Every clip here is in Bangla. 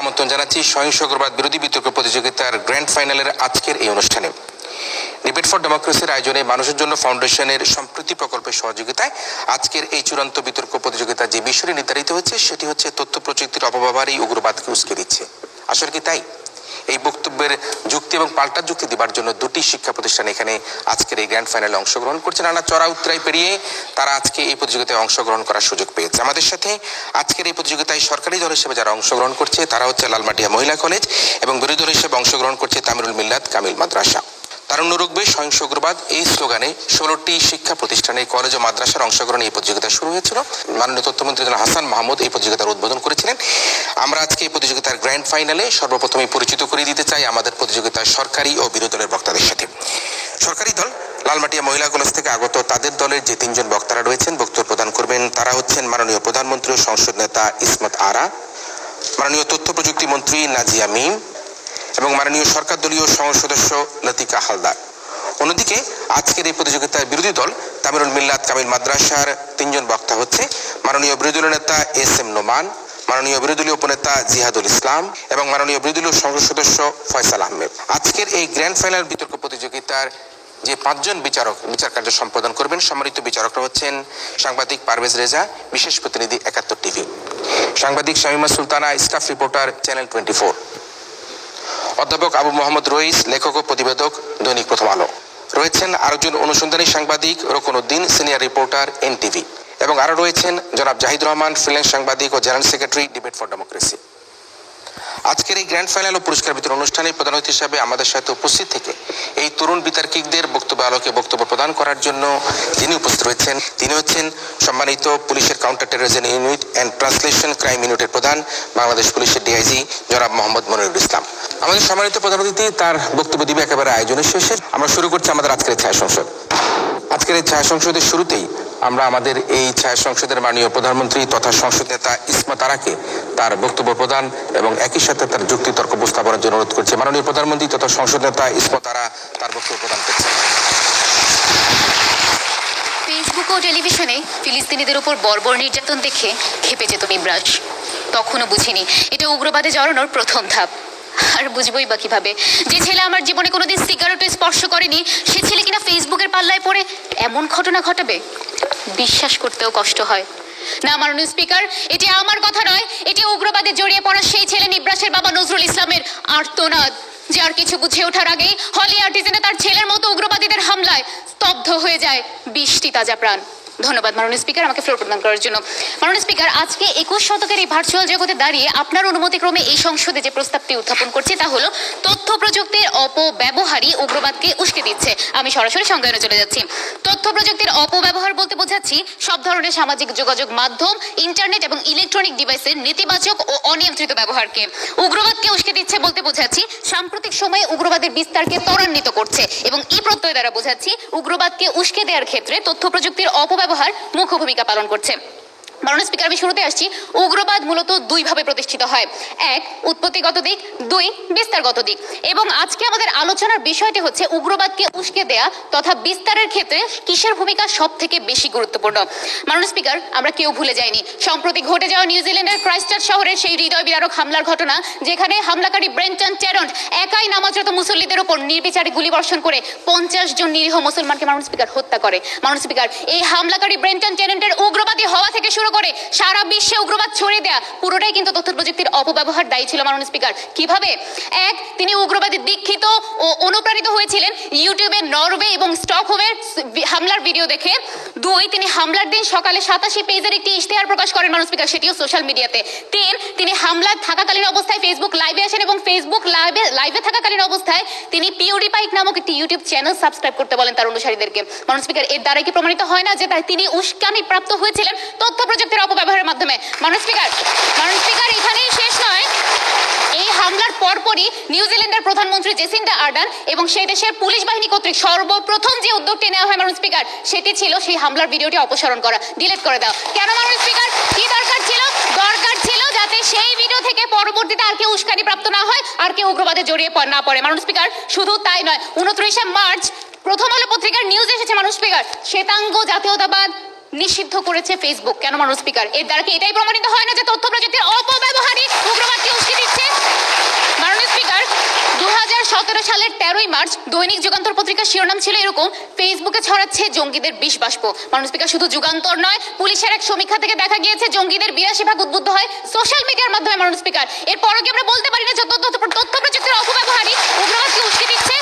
আমন্ত্রণ জানাচ্ছি সহিংস উগ্রবাদ বিরোধী বিতর্ক প্রতিযোগিতার গ্র্যান্ড ফাইনালের আজকের এই অনুষ্ঠানে। ডিবেট ফর ডেমোক্রেসির আয়োজনে মানুষের জন্য ফাউন্ডেশনের সম্প্রতি প্রকল্পের সহযোগিতায় আজকের এই চূড়ান্ত বিতর্ক প্রতিযোগিতা যে বিষয়টি নির্ধারিত হয়েছে সেটি হচ্ছে তথ্য প্রযুক্তির অপব্যবহার এই উগ্রবাদকে উস্কে দিচ্ছে। আসলে কি তাই? এই বক্তব্যের যুক্তি এবং পাল্টা যুক্তি দেবার জন্য দুটি শিক্ষা প্রতিষ্ঠান এখানে আজকের এই গ্র্যান্ড ফাইনালে অংশগ্রহণ করছে। নানা চড়া উত্তরাই পেরিয়ে তারা আজকে এই প্রতিযোগিতায় অংশগ্রহণ করার সুযোগ পেয়েছে। আমাদের সাথে আজকের এই প্রতিযোগিতায় সরকারি দল হিসেবে যারা অংশগ্রহণ করছে তারা হচ্ছে লালমাটিয়া মহিলা কলেজ এবং বিরোধী দল হিসেবে অংশগ্রহণ করছে তামিরুল মিল্লাত কামিল মাদ্রাসা। তারুণ্য রুখবে সহিংস উগ্রবাদ এই স্লোগানে 16টি শিক্ষা প্রতিষ্ঠানে কলেজ ও মাদ্রাসার অংশগ্রহণে এই প্রতিযোগিতা শুরু হয়েছিল। মাননীয় তথ্যমন্ত্রী হাসান মাহমুদ এই প্রতিযোগিতার উদ্বোধন করেছিলেন। আমরা আজকে এই প্রতিযোগিতার গ্র্যান্ড ফাইনালে সর্বপ্রথমে পরিচিত করিয়ে দিতে চাই আমাদের প্রতিযোগিতার সরকারি ও বিরোধী দলের বক্তাদের সাথে। সরকারি দল লালমাটিয়া মহিলা কলেজ থেকে আগত তাদের দলের যে তিনজন বক্তারা রয়েছেন বক্তব্য প্রদান করবেন তারা হচ্ছেন মাননীয় প্রধানমন্ত্রী ও সংসদ নেতা ইসমত আরা, মাননীয় তথ্য প্রযুক্তি মন্ত্রী নাজিয়া মিম এবং মাননীয় সরকার দলীয় সংসদ সদস্য লতিকা হালদার। অন্যদিকে আজকের এই প্রতিযোগিতার বিরোধী দল তামিরুল মিল্লাত কামিল মাদ্রাসার তিনজন বক্তা হচ্ছে মাননীয় বিরোধী দলীয় নেতা এস এম নোমান, মাননীয় বিরোধী দলীয় উপনেতা জিহাদুল ইসলাম এবং মাননীয় বিরোধী দলীয় সংসদ সদস্য ফয়সাল আহমেদ। আজকের এই গ্র্যান্ড ফাইনাল বিতর্ক প্রতিযোগিতার যে 5 জন বিচার কার্য সম্পাদন করবেন সম্মানিত বিচারকরা হচ্ছেন সাংবাদিক পারভেজ রেজা, বিশেষ প্রতিনিধি 71 টিভি, সাংবাদিক Shamima Sultana, staff reporter channel 24, অধ্যাপক আবু মোহাম্মদ রইস, লেখক ও প্রতিবেদক দৈনিক প্রথম আলো। রয়েছেন আরেকজন অনুসন্ধানী সাংবাদিক Rokon Uddin, senior reporter NTV, এবং আরও রয়েছেন জনাব জাহিদ রহমান, ফ্রিল্যান্স সাংবাদিক ও general secretary debate for democracy. আজকের এই গ্র্যান্ড ফাইনাল ও পুরস্কার বিতরণ অনুষ্ঠানে প্রধান অতিথি হিসাবে আমাদের সাথে উপস্থিত থেকে এই তরুণ বিতার্কিকদের বক্তব্য আলোকে বক্তব্য প্রদান করার জন্য যিনি উপস্থিত রয়েছেন তিনি হচ্ছেন সম্মানিত পুলিশের counter terrorism unit and translation crime ইউনিটের প্রধান বাংলাদেশ পুলিশের ডিআইজি জনাব মোহাম্মদ মনিরুল ইসলাম। আমাদের সম্মানিত প্রধান অতিথি তার বক্তব্য দিবে একেবারে আয়োজনের শেষে। আমরা শুরু করছি আমাদের আজকের ছায়া সংসদ। আজকের এই ছায়া সংসদের শুরুতেই আমরা আমাদের এই ছায়া সংসদের মাননীয় প্রধানমন্ত্রী তথা সংসদ নেতা ইসমত আরাকে তার বক্তব্য প্রদান এবং একই সাথে তার যুক্তিতর্ক উপস্থাপনের জন্য অনুরোধ করছে। মাননীয় প্রধানমন্ত্রী তথা সংসদ নেতা ইসমত আরা তার বক্তব্য প্রদান করছেন। ফেসবুক ও টেলিভিশনে ফিলিস্তিনিদের উপর বর্বর নির্যাতন দেখে খেপে যেত নিবরাজ। তখনও বুঝিনি এটা উগ্রবাদে জড়ানোর প্রথম ধাপ। আর বুঝবই বা কিভাবে? যে ছেলে আমার জীবনে কোনোদিন সিগারেটে স্পর্শ করেনি সে ছেলে কিনা ফেসবুকের পাল্লায় পড়ে এমন ঘটনা ঘটাবে, বিশ্বাস করতেও কষ্ট হয়। না মাননীয় স্পিকার, এটি আমার কথা নয়, এটি উগ্রবাদে জড়িয়ে পড়া সেই ছেলে নিবরাসের বাবা নজরুল ইসলামের আর্তনাদ, যার কিছু বুঝে ওঠার আগেই হলি আর্টিজেনে তার ছেলের মতো উগ্রবাদীদের হামলায় স্তব্ধ হয়ে যায় 20টি তাজা প্রাণ। ধন্যবাদ মাননীয় স্পিকার আমাকে ফ্লোর প্রদান করার জন্য। মাননীয় স্পিকার, আজকে 21 শতকের এই ভার্চুয়াল জগতে দাঁড়িয়ে আপনার অনুমতিক্রমে এই সংসদে যে প্রস্তাবটি উত্থাপন করছি তা হলো তথ্য প্রযুক্তির অপব্যবহারই উগ্রবাদকে উস্কে দিচ্ছে। আমি সরাসরি সংজ্ঞায়নে চলে যাচ্ছি। তথ্য প্রযুক্তির অপব্যবহার বলতে বোঝাচ্ছি সব ধরনের সামাজিক যোগাযোগ মাধ্যম, ইন্টারনেট এবং ইলেকট্রনিক ডিভাইসের নেতিবাচক ও অনিয়ন্ত্রিত ব্যবহারকে। উগ্রবাদকে উস্কে দিচ্ছে বলতে বোঝাচ্ছি সাম্প্রতিক সময়ে উগ্রবাদের বিস্তারকে ত্বরান্বিত করছে এবং এই প্রত্যয় দ্বারা বোঝাচ্ছি উগ্রবাদকে উস্কে দেওয়ার ক্ষেত্রে তথ্য প্রযুক্তির অপব্যবহার মুখ্য ভূমিকা পালন করছে। মাননীয় স্পিকার, আমি শুরুতে আসছি। উগ্রবাদ মূলত দুইভাবে প্রতিষ্ঠিত হয়, এক উৎপত্তিগত দিক, দুই বিস্তারগত দিক। এবং আজকে আমাদের আলোচনার বিষয়টি হচ্ছে উগ্রবাদকে উস্কে দেয়া তথা বিস্তারের ক্ষেত্রে কিসের ভূমিকা সব থেকে বেশি গুরুত্বপূর্ণ। মাননীয় স্পিকার, আমরা কেউ ভুলে যাইনি সম্প্রতি ঘটে যাওয়া নিউজিল্যান্ডের ক্রাইস্টচার্চ শহরের সেই হৃদয় বিদারক হামলার ঘটনা, যেখানে হামলাকারী ব্রেন্টন ট্যারন্ট একাই নামাজরত মুসল্লিদের উপর নির্বিচারে গুলিবর্ষণ করে 50 জন নিরীহ মুসলমানকে মাননীয় স্পিকার হত্যা করে। মাননীয় স্পিকার, এই হামলাকারী ব্রেন্টন ট্যারন্টের উগ্রবাদী হওয়া থেকে শুরু করে সারা বিশ্বে উগ্রবাদ ছড়িয়ে দেয়া পুরোটাই কিন্তু তথ্য প্রযুক্তির অপব্যবহার দায়ী ছিল। মাননীয় স্পিকার, কিভাবে? এক, তিনি উগ্রবাদী দীক্ষিত ও অনুপ্রাণিত হয়েছিলেন ইউটিউবে নরওয়ে এবং স্টকহোমের হামলার ভিডিও দেখে। দুই, তিনি হামলার দিন সকালে 87 পেজের একটি ইশতেহার প্রকাশ করেন মাননীয় স্পিকার, সেটিও সোশ্যাল মিডিয়াতে। তিন, তিনি হামলা থাকাকালীন অবস্থায় ফেসবুক লাইভে আসেন এবং ফেসবুক লাইভে থাকাকালীন অবস্থায় তিনি পিউরিপাইক নামক একটি ইউটিউব চ্যানেল সাবস্ক্রাইব করতে বলেন তার অনুসারীদেরকে। মাননীয় স্পিকার, এর দ্বারা কি প্রমাণিত হয় না যে তিনি উস্কানি প্রাপ্ত হয়েছিলেন তথ্য প্রযুক্তির অপব্যবহারের মাধ্যমে? মাননীয় স্পিকার, এখানেই শেষ নয়। এই হামলার পরপরই নিউজিল্যান্ডের প্রধানমন্ত্রী জেসিন্ডা আর্ডান এবং সেই দেশের পুলিশ বাহিনী কর্তৃক সর্বপ্রথম যে উদ্যোগটি নেওয়া হয় মাননীয় স্পিকার, সেটি ছিল সেই হামলার ভিডিওটি অপসারণ করা, ডিলিট করে দেওয়া। কেন মাননীয় স্পিকার? কি দরকার ছিল? দরকার ছিল যাতে সেই ভিডিও থেকে পরবর্তীতে আর কেউ উস্কানি প্রাপ্ত না হয়, আর কেউ উগ্রবাদে জড়িয়ে না পড়ে। মাননীয় স্পিকার, শুধু তাই নয়, 29শে মার্চ প্রথম আলো পত্রিকার নিউজ এসেছে মাননীয় স্পিকার, শ্বেতাঙ্গ জাতীয়তাবাদ নিষিদ্ধ করেছে ফেসবুক। কেন মাননীয় স্পিকার? এর দ্বারা কি এটাই প্রমাণিত হয় না যে তথ্য প্রযুক্তির অপব্যবহারই উগ্রবাদকে উস্কে দিচ্ছে? সালের 13ই মার্চ দৈনিক যুগান্তর পত্রিকার শিরোনাম ছিল এরকম, ফেসবুকে ছড়াচ্ছে জঙ্গিদের বিষ বাষ্প। মানুষ স্পিকার শুধু যুগান্তর নয়, পুলিশের এক সমীক্ষা থেকে দেখা গিয়েছে জঙ্গিদের 82% উদ্বুদ্ধ হয় সোশ্যাল মিডিয়ার মাধ্যমে। মানুষ স্পিকার এরপরও কি আমরা বলতে পারি না যে তথ্য প্রযুক্তির অপব্যবহারই উগ্রবাদকে উস্কে দিচ্ছে?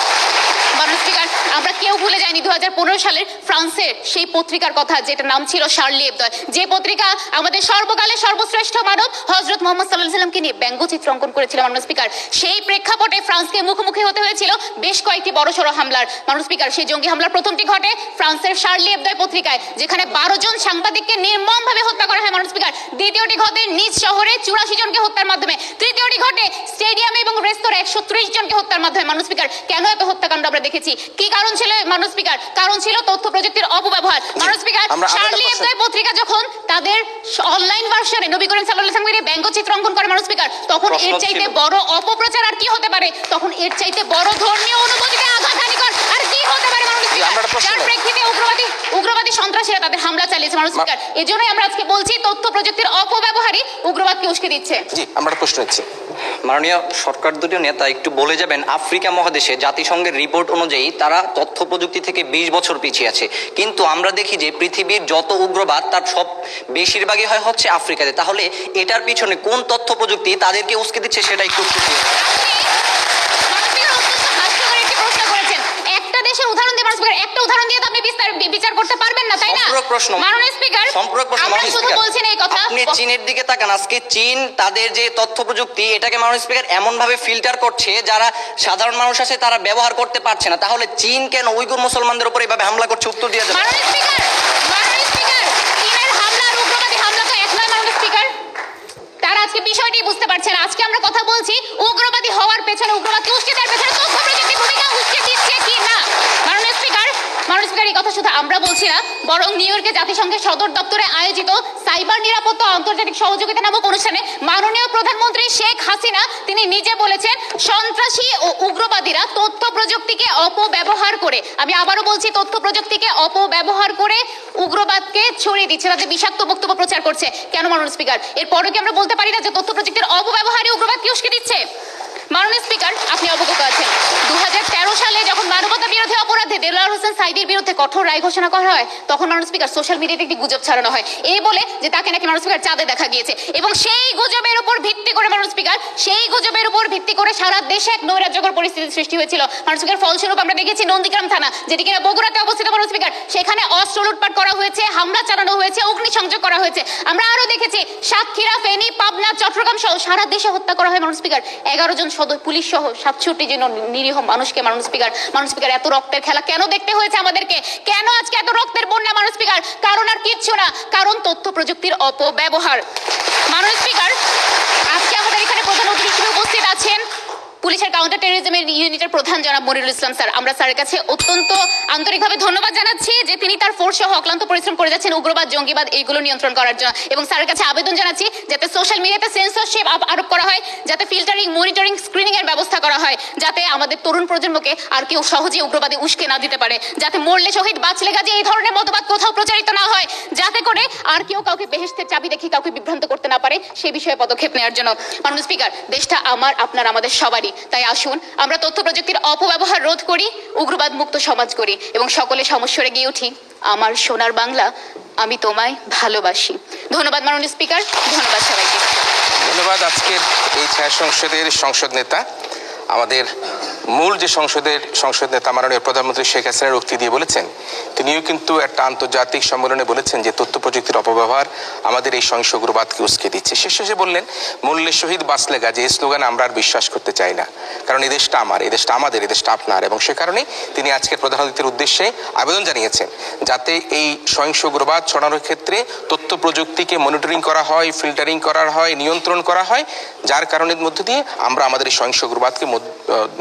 মানুষ স্পিকার আমরা কেউ ভুলে যায়নি 2015 সালের ফ্রান্সের সেই পত্রিকার কথা, যেটা নাম ছিল শার্লি এবদয়, যে পত্রিকা আমাদের সর্বকালের সর্বশ্রেষ্ঠ মানব হযরত মুহাম্মদ সাল্লাল্লাহু আলাইহি সাল্লামকে নিয়ে ব্যঙ্গচিত্র অঙ্কন করেছিল। মানুষ স্পিকার সেই প্রেক্ষাপটে ফ্রান্সকে মুখোমুখি হতে হয়েছিল বেশ কয়েকটি বড়সড় হামলার। মানুষ স্পিকার সেই জঙ্গি হামলার প্রথমটি ঘটে ফ্রান্সের শার্লি এবদয় পত্রিকায়, যেখানে 12 জন সাংবাদিককে নির্মমভাবে হত্যা করা হয়। মানুষ স্পিকার দ্বিতীয়টি ঘটে নিজ শহরে 84 জনকে হত্যার মাধ্যমে। তৃতীয়টি ঘটে স্টেডিয়ামে এবং রেস্তোরাঁ 130 জনকে হত্যার মাধ্যমে। মানুষ স্পিকার কেন এত হত্যাকাণ্ড আমরা দেখেছি? কি কারণ ছিল? মানুষ স্পিকার কারণ ছিল তথ্য প্রযুক্তির অপব্যবহার। মানুষ স্পিকার শার্লি এবদয় পত্রিকা যখন তাদের অনলাইন ভার্সনে নবী করিম সাল্লাল্লাহু আলাইহি ওয়াসাল্লামের ব্যঙ্গচিত্র অঙ্কন করে মানুষ স্পিকার, তখন এর চাইতে বড় অপপ্রচার আর কি হতে পারে? তখন এর চাইতে বড় ধর্মীয় অনুভূতিতে আঘাতহানিকর আর কি হতে পারে? মানুষ স্পিকার যার প্রেক্ষিতে উগ্রবাদী সন্ত্রাসীরা তাদের হামলা চালিয়েছে। মানুষ স্পিকার এজন্যই আমরা আজকে বলছি তথ্য প্রযুক্তির অপব্যবহারই উগ্রবাদকে উস্কে দিচ্ছে। জি, আমরা প্রশ্ন নিচ্ছি। মাননীয় সরকার দুটির নেতা একটু বলে যাবেন, আফ্রিকা মহাদেশে জাতিসংঘের রিপোর্ট অনুযায়ী তারা তথ্য প্রযুক্তি থেকে 20 বছর পিছিয়ে আছে, কিন্তু আমরা দেখি যে পৃথিবীর যত উগ্রবাদ তার সব বেশিরভাগই হয় হচ্ছে আফ্রিকাতে। তাহলে এটার পিছনে কোন তথ্য প্রযুক্তি তাদেরকে উস্কে দিচ্ছে সেটা একটু উত্তর দিন। উদাহরণ দিয়ে মানুষ স্পিকার একটা উদাহরণ দিয়ে তো আপনি বিচার করতে পারবেন না, তাই না? মাননীয় স্পিকার আমরা শুধু বলছেন এই কথা। আপনি চীনের দিকে তাকান, আজকে চীন তাদের যে তথ্য প্রযুক্তি এটাকে মাননীয় স্পিকার এমন ভাবে ফিল্টার করছে যারা সাধারণ মানুষ আছে তারা ব্যবহার করতে পারছে না। তাহলে চীন কেন উইগুর মুসলমানদের উপর এইভাবে হামলা করছে? উত্তর দিয়ে যাবে। মাননীয় স্পিকার চীনের হামলা আর উগ্রবাদী হামলা তো এক নয়। মাননীয় স্পিকার তারা আজকে বিষয়টি বুঝতে পারছে না। আজকে আমরা কথা বলছি উগ্রবাদী হওয়ার পেছনে, উগ্রবাদকে উস্কে দেওয়ার পেছনে তথ্য প্রযুক্তি ভূমিকা উস্কে দিচ্ছে কি না? মাননীয় স্পিকার এই কথা শুধু আমরা বলছি না, বরং নিউ ইয়র্কে জাতিসংঘের সদর দপ্তরে আয়োজিত সাইবার নিরাপত্তা ও আন্তর্জাতিক সহযোগিতা নামক অনুষ্ঠানে মাননীয় প্রধানমন্ত্রী শেখ হাসিনা তিনি নিজে বলেছেন সন্ত্রাসী ও উগ্রবাদীরা তথ্য প্রযুক্তিকে অপব্যবহার করে, আমি আবারও বলছি তথ্য প্রযুক্তিকে অপব্যবহার করে উগ্রবাদকে ছড়িয়ে দিচ্ছে, তাদের বিষাক্ত বক্তব্য প্রচার করছে। কেন মাননীয় স্পিকার? এরপরে কি আমরা বলতে পারি না যে তথ্য প্রযুক্তির অপব্যবহারই উগ্রবাদকে উস্কে দিচ্ছে? মাননীয় স্পিকার আপনি অবগত আছেন 2013 সালে যখন মানবতা বিরোধী অপরাধে দেলোয়ার হোসেন সাঈদীর বিরুদ্ধে কঠোর রায় ঘোষণা করা হয়, তখন মাননীয় স্পিকার সোশ্যাল মিডিয়াতে একটি গুজব ছড়ানো হয় এই বলে যে তাকে নাকি মাননীয় স্পিকার চাঁদে দেখা গিয়েছে, এবং সেই গুজবের উপর ভিত্তি করে মাননীয় স্পিকার সারা দেশে এক নৈরাজ্যকর পরিস্থিতি সৃষ্টি হয়েছিল। মাননীয় স্পিকার ফলস্বরূপ আমরা দেখেছি নন্দীগ্রাম থানা, যেটি কিনা বগুড়াতে অবস্থিত, মাননীয় স্পিকার সেখানে অস্ত্র লুটপাট করা হয়েছে, হামলা চালানো হয়েছে, অগ্নিসংযোগ করা হয়েছে। আমরা আরো দেখেছি সাতক্ষীরা, ফেনী, পাবনা, চট্টগ্রাম সহ সারা দেশে হত্যা করা হয়। মাননীয় স্পিকার 11 জন পুলিশ সহ 67 জন নিরীহ মানুষকে মাননীয় স্পিকার এত রক্তের খেলা কেন দেখতে হয়েছে আমাদেরকে? কেন আজকে এত রক্তের বন্যা? মাননীয় স্পিকার কারণ আর কিচ্ছু না, কারণ তথ্য প্রযুক্তির অপব্যবহার। মাননীয় স্পিকার আজকে আমাদের এখানে প্রধান অতিথি হিসেবে উপস্থিত আছেন পুলিশের কাউন্টার টেরোরিজমের ইউনিটের প্রধান জনাব মনিরুল ইসলাম স্যার। আমরা স্যারের কাছে অত্যন্ত আন্তরিকভাবে ধন্যবাদ জানাচ্ছি যে তিনি তার ফোর্স সহ অক্লান্ত পরিশ্রম করে যাচ্ছেন উগ্রবাদ, জঙ্গিবাদ এইগুলো নিয়ন্ত্রণ করার জন্য, এবং স্যারের কাছে আবেদন জানাচ্ছি যাতে সোশ্যাল মিডিয়াতে সেন্সরশিপ আরোপ করা হয়, যাতে ফিল্টারিং, মনিটরিং, স্ক্রিনিং এর ব্যবস্থা করা হয়, যাতে আমাদের তরুণ প্রজন্মকে আর কেউ সহজে উগ্রবাদে উস্কে না দিতে পারে, যাতে মরলে শহীদ বাঁচলে গাজী এই ধরনের মতবাদ কোথাও প্রচারিত না হয়, যাতে করে আর কেউ কাউকে বেহেশতের চাবি দেখে কাউকে বিভ্রান্ত করতে না পারে, সেই বিষয়ে পদক্ষেপ নেওয়ার জন্য। মাননীয় স্পিকার দেশটা আমার, আপনার, আমাদের সবারই, তাই আসুন আমরা তথ্য প্রযুক্তির অপব্যবহার রোধ করি, উগ্রবাদ মুক্ত সমাজ করি এবং সকলে সমস্যারে গিয়ে উঠি আমার সোনার বাংলা, আমি তোমায় ভালোবাসি। ধন্যবাদ মাননীয় স্পিকার, ধন্যবাদ সবাইকে। ধন্যবাদ। আজকের এই ছায়া সংসদের সংসদ নেতা, আমাদের মূল যে সংসদ নেতা মাননীয় প্রধানমন্ত্রী শেখ হাসিনার উক্তি দিয়ে বলেছেন, তিনিও কিন্তু একটা আন্তর্জাতিক সম্মেলনে বলেছেন যে তথ্য প্রযুক্তির অপব্যবহার আমাদের এই সহিংস উগ্রবাদকে উস্কে দিচ্ছে। শেষে বললেন মূল্যে শহীদ বাঁচলে গাজী, এই স্লোগান আমরা আর বিশ্বাস করতে চাই না, কারণ এই দেশটা আমার, এই দেশটা আমাদের, এই দেশটা আপনার, এবং সে কারণেই তিনি আজকের প্রধান অতিথির উদ্দেশ্যে আবেদন জানিয়েছেন যাতে এই সহিংস উগ্রবাদ ছড়ানোর ক্ষেত্রে তথ্য প্রযুক্তিকে মনিটরিং করা হয়, ফিল্টারিং করা হয়, নিয়ন্ত্রণ করা হয়, যার কারণের মধ্য দিয়ে আমরা আমাদের এই সহিংস উগ্রবাদকে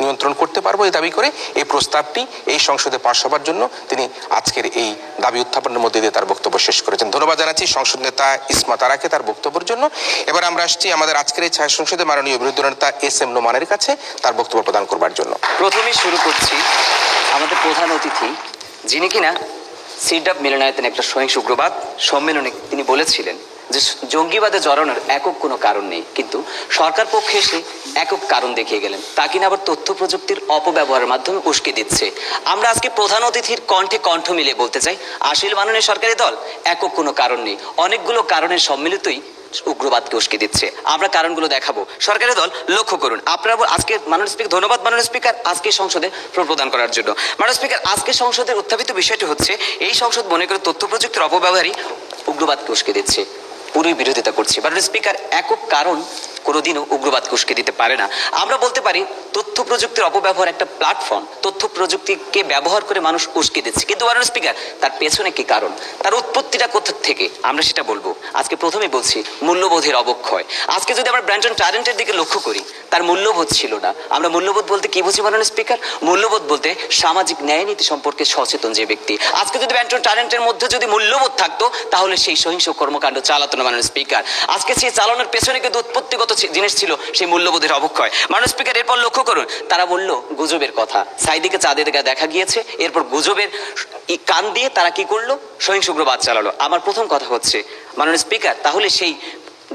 নিয়ন্ত্রণ করতে পারবো। এই দাবি করে এই প্রস্তাবটি এই সংসদে পাশ হবার জন্য তিনি আজকের এই দাবি উত্থাপনের মধ্যে দিয়ে তার বক্তব্য শেষ করেছেন। ধন্যবাদ জানাচ্ছি সংসদ নেতা ইসমা তারাকে তার বক্তব্যের জন্য। এবার আমরা আসছি আমাদের আজকের এই ছায়া সংসদে মাননীয় বিরোধী নেতা এস.এম. নোমানের কাছে তার বক্তব্য প্রদান করবার জন্য। প্রথমেই শুরু করছি আমাদের প্রধান অতিথি, যিনি কিনা সিডাপ মিলনায়তনে একটা সহিংস উগ্রবাদ সম্মেলনে তিনি বলেছিলেন যে জঙ্গিবাদে জড়ানোর একক কোনো কারণ নেই, কিন্তু সরকার পক্ষে এসে একক কারণ দেখিয়ে গেলেন, তা কিনা আবার তথ্য প্রযুক্তির অপব্যবহারের মাধ্যমে উস্কে দিচ্ছে। আমরা আজকে প্রধান অতিথির কণ্ঠে কণ্ঠ মিলিয়ে বলতে চাই, আসিল মাননীয় সরকারি দল একক কোনো কারণ নেই, অনেকগুলো কারণের সম্মিলিতই উগ্রবাদকে উস্কে দিচ্ছে। আমরা কারণগুলো দেখাবো। সরকারি দল লক্ষ্য করুন, আপনারা আজকে মাননীয় স্পিকার, ধন্যবাদ মাননীয় স্পিকার আজকে সংসদে প্রদান করার জন্য। মাননীয় স্পিকার, আজকে সংসদের উত্থাপিত বিষয়টি হচ্ছে এই সংসদ মনে করে তথ্য প্রযুক্তির অপব্যবহারই উগ্রবাদকে উস্কে দিচ্ছে, পুরোই বিরোধিতা করছে। মাননীয় স্পিকার, একক কারণ কোনোদিনও উগ্রবাদকে উস্কে দিতে পারে না। আমরা বলতে পারি তথ্য প্রযুক্তির অপব্যবহার একটা প্ল্যাটফর্ম, তথ্য প্রযুক্তিকে ব্যবহার করে মানুষ উস্কে দিচ্ছে, কিন্তু মাননীয় স্পিকার তার পেছনে কি কারণ, তার উৎপত্তিটা কোথা থেকে, আমরা সেটা বলবো। আজকে প্রথমেই বলছি মূল্যবোধের অবক্ষয়। আজকে যদি আমরা ব্র্যান্টন ট্যারেন্টের দিকে লক্ষ্য করি, তার মূল্যবোধ ছিল না। আমরা মূল্যবোধ বলতে কি বুঝি মাননীয় স্পিকার? মূল্যবোধ বলতে সামাজিক ন্যায় নীতি সম্পর্কে সচেতন যে ব্যক্তি। আজকে যদি ব্র্যান্টন ট্যারেন্টের মধ্যে যদি মূল্যবোধ থাকতো, তাহলে সেই সহিংস কর্মকাণ্ড চালাতো না মাননীয় স্পিকার। আজকে সেই চালানোর পেছনে কিন্তু উৎপত্তিগত জিনিস ছিল সেই মূল্যবোধের অবক্ষয়। মাননীয় স্পিকার, এরপর লক্ষ্য করুন, তারা বললো গুজবের কথা, সাইদিকে চাঁদে দেখা গিয়েছে, এরপর গুজবের কান দিয়ে তারা কি করলো, সহিংস উগ্রবাদ চালালো। আমার প্রথম কথা হচ্ছে মাননীয় স্পিকার, তাহলে সেই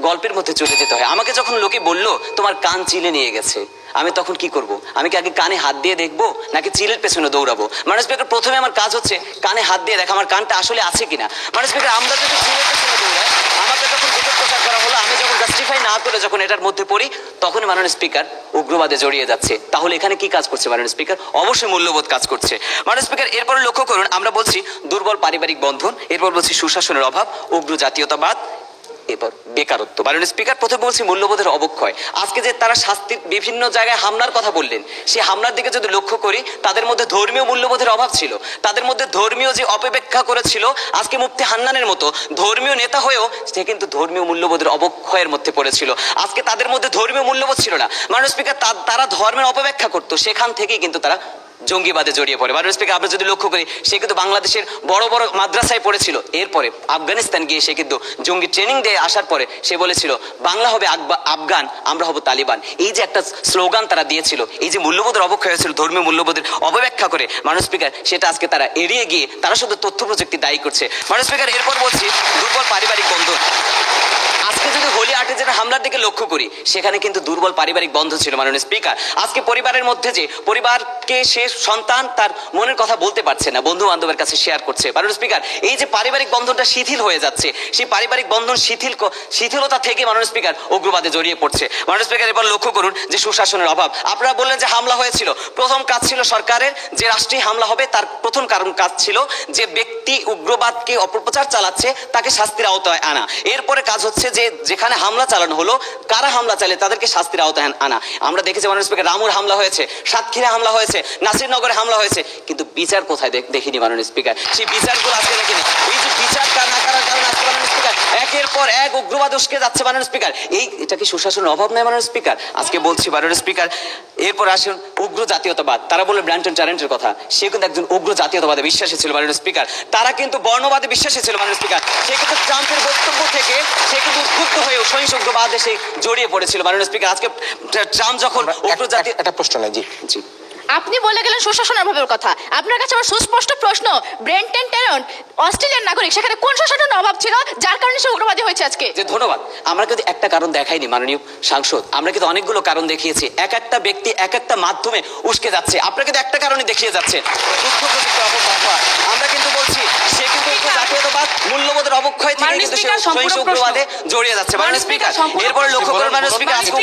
গল্পের মধ্যে চলে যেতে হয়। আমাকে যখন লোকে বললো তোমার কান চিলে নিয়ে গেছে, আমি তখন কি করব? আমি কি আগে কানে হাত দিয়ে দেখবো নাকি চিলের পেছনে দৌড়াবো? মাননীয় স্পিকার, প্রথমে আমার কাজ হচ্ছে কানে হাত দিয়ে দেখা আমার কানটা আসলে আছে কিনা। মাননীয় স্পিকার, আমরা যদি চিলের পেছনে দৌড়াই, আমাকে যখন প্রচার করা হলো, আমি যখন জাস্টিফাই না করে যখন এটার মধ্যে পড়ি, তখনই মাননীয় স্পিকার উগ্রবাদে জড়িয়ে যাচ্ছে। তাহলে এখানে কি কাজ করছে মাননীয় স্পিকার? অবশ্যই মূল্যবোধ কাজ করছে। মাননীয় স্পিকার, এরপরে লক্ষ্য করুন, আমরা বলছি দুর্বল পারিবারিক বন্ধন, এরপর বলছি সুশাসনের অভাব, উগ্র জাতীয়তাবাদ, এরপর বেকারত্ব। মাননীয় স্পিকার, প্রথমে বলছি মূল্যবোধের অবক্ষয়। আজকে যে তারা শাস্তির বিভিন্ন জায়গায় হামলার কথা বললেন, সেই হামলার দিকে যদি লক্ষ্য করি, তাদের মধ্যে ধর্মীয় মূল্যবোধের অভাব ছিল, তাদের মধ্যে ধর্মীয় যে অপব্যাখ্যা করেছিল। আজকে মুফতি হান্নানের মতো ধর্মীয় নেতা হয়েও সে কিন্তু ধর্মীয় মূল্যবোধের অবক্ষয়ের মধ্যে পড়েছিল। আজকে তাদের মধ্যে ধর্মীয় মূল্যবোধ ছিল না মাননীয় স্পিকার, তারা ধর্মের অপব্যাখ্যা করতো, সেখান থেকেই কিন্তু তারা জঙ্গিবাদে জড়িয়ে পড়ে। মাননীয় স্পিকার, আমরা যদি লক্ষ্য করি, সে কিন্তু বাংলাদেশের বড় বড় মাদ্রাসায় পড়েছিল, এরপরে আফগানিস্তান গিয়ে সে কিন্তু জঙ্গি ট্রেনিং দিয়ে আসার পরে সে বলেছিল বাংলা হবে আফগান, আমরা হব তালিবান। এই যে একটা স্লোগান তারা দিয়েছিল, এই যে মূল্যবোধের অবক্ষয় হয়েছিল ধর্মীয় মূল্যবোধের অপব্যাখ্যা করে, মাননীয় স্পিকার সেটা আজকে তারা এড়িয়ে গিয়ে তারা শুধু তথ্য প্রযুক্তি দায়ী করছে। মাননীয় স্পিকার, এরপর বলছি দুর্বল পারিবারিক বন্ধন। আজকে যদি হোলি আর্টিজানের হামলার দিকে লক্ষ্য করি, সেখানে কিন্তু দুর্বল পারিবারিক বন্ধন ছিল মাননীয় স্পিকার। আজকে পরিবারের মধ্যে যে পরিবারকে সে সন্তান তার মনের কথা বলতে পারছে না, বন্ধু বান্ধবের কাছে শেয়ার করছে। মাননীয় স্পিকার, এই যে পারিবারিক বন্ধনটা শিথিল হয়ে যাচ্ছে, সেই পারিবারিক বন্ধন শিথিলতা থেকে মাননীয় স্পিকার উগ্রবাদে জড়িয়ে পড়ছে। মাননীয় স্পিকার, এবার লক্ষ্য করুন যে সুশাসনের অভাব। আপনারা বললেন যে হামলা হয়েছিল, প্রথম কাজ ছিল সরকারের যে রাষ্ট্রীয় হামলা হবে, তার প্রথম কাজ ছিল যে ব্যক্তি উগ্রবাদকে অপপ্রচার চালাচ্ছে তাকে শাস্তির আওতায় আনা। এরপরে কাজ হচ্ছে যে যেখানে হামলা চালানো হলো, কারা হামলা চালে তাদেরকে শাস্তির আওতায় আনা। আমরা দেখেছি মাননীয় স্পিকার, রামুর হামলা হয়েছে, সাতক্ষীরা হামলা হয়েছে, নাসিরনগরে হামলা হয়েছে, কিন্তু বিচার কোথায় দেখিনি মাননীয় স্পিকার। সেই বিচারগুলো আজকে দেখিনি। এই যে বিচার না করার কারণে আজকে মাননীয় স্পিকার একের পর এক উগ্রবাদ উস্কে যাচ্ছে মাননীয় স্পিকার। এটা কি সুশাসনের অভাব নয় মাননীয় স্পিকার? আজকে বলছি মাননীয় স্পিকার, এরপর আসুন উগ্র জাতীয়তাবাদ। তারা বলে ব্র্যান্টন ট্যারেন্টের কথা, সে কিন্তু একজন উগ্র জাতীয়তাবাদে বিশ্বাসী ছিল মাননীয় স্পিকার। তারা কিন্তু বর্ণবাদে বিশ্বাসী ছিল মাননীয় স্পিকার। সে কিন্তু ট্রাম্পের বক্তব্য থেকে সে কিন্তু উদ্বুদ্ধ হয়ে সহিংস উগ্রবাদে সে জড়িয়ে পড়েছিল মাননীয় স্পিকার। আজকে ট্রাম্প যখন উগ্র জাতীয় একটা প্রশ্ন নাই। জি জি, আপনি বলে গেলেন সুশাসনের অভাবের কথা। আপনার কাছে আমার সুস্পষ্ট প্রশ্ন, ব্রেন্টন ট্যারেন্ট অস্ট্রেলিয়ান নাগরিক, সেখানে কোন সুশাসনের অভাব ছিল যার কারণে সে উগ্রবাদী হয়েছে আজকে? যে ধন্যবাদ। আমরা কিন্তু একটা কারণ দেখাইনি মাননীয় সাংসদ, আমরা কিন্তু অনেকগুলো কারণ দেখিয়েছি। এক একটা ব্যক্তি এক একটা মাধ্যমে উস্কে যাচ্ছে, আপনারা কিন্তু একটা কারণে দেখিয়ে যাচ্ছে তথ্য প্রযুক্তির অপব্যবহার। আমরা কিন্তু বলছি সে কিন্তু জাতীয়তাবাদ মূল্যবোধের অবক্ষয় থেকে কিন্তু সে সহিংস উগ্রবাদে জড়িয়ে যাচ্ছে মাননীয় স্পিকার। এরপরে লক্ষ্য করুন মাননীয় স্পিকার, আজকে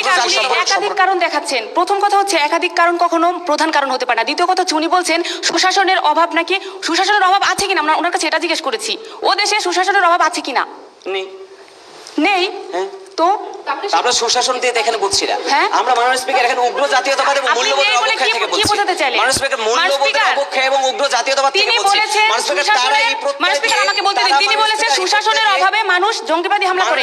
একাধিক কারণ দেখাচ্ছেন। প্রথম কথা হচ্ছে একাধিক কারণ কখনো প্রধান কারণ হতে পারে না। দ্বিতীয় কথা হচ্ছে উনি বলছেন সুশাসনের অভাব, নাকি সুশাসনের অভাব আছে কিনা আমরা ওনার কাছে এটা জিজ্ঞেস করেছি। ও দেশে সুশাসনের অভাব আছে কিনা? নেই। হ্যাঁ, তো আমরা সুশাসন দিয়ে এখানে বলছি না। হ্যাঁ, আমরা মাননীয় স্পিকার এখানে উগ্র জাতীয়তাবাদ এবং মূল্যবোধের অবক্ষয় থেকে বলছি। মাননীয় স্পিকার, মূল্যবোধের অবক্ষয় এবং উগ্র জাতীয়তাবাদ থেকে তিনি বলছি। বলেছেন মাননীয় স্পিকার আমাকে বলতে দিন, তিনি বলেছেন সুশাসনের অভাবে মানুষ জঙ্গিবাদী হামলা করে।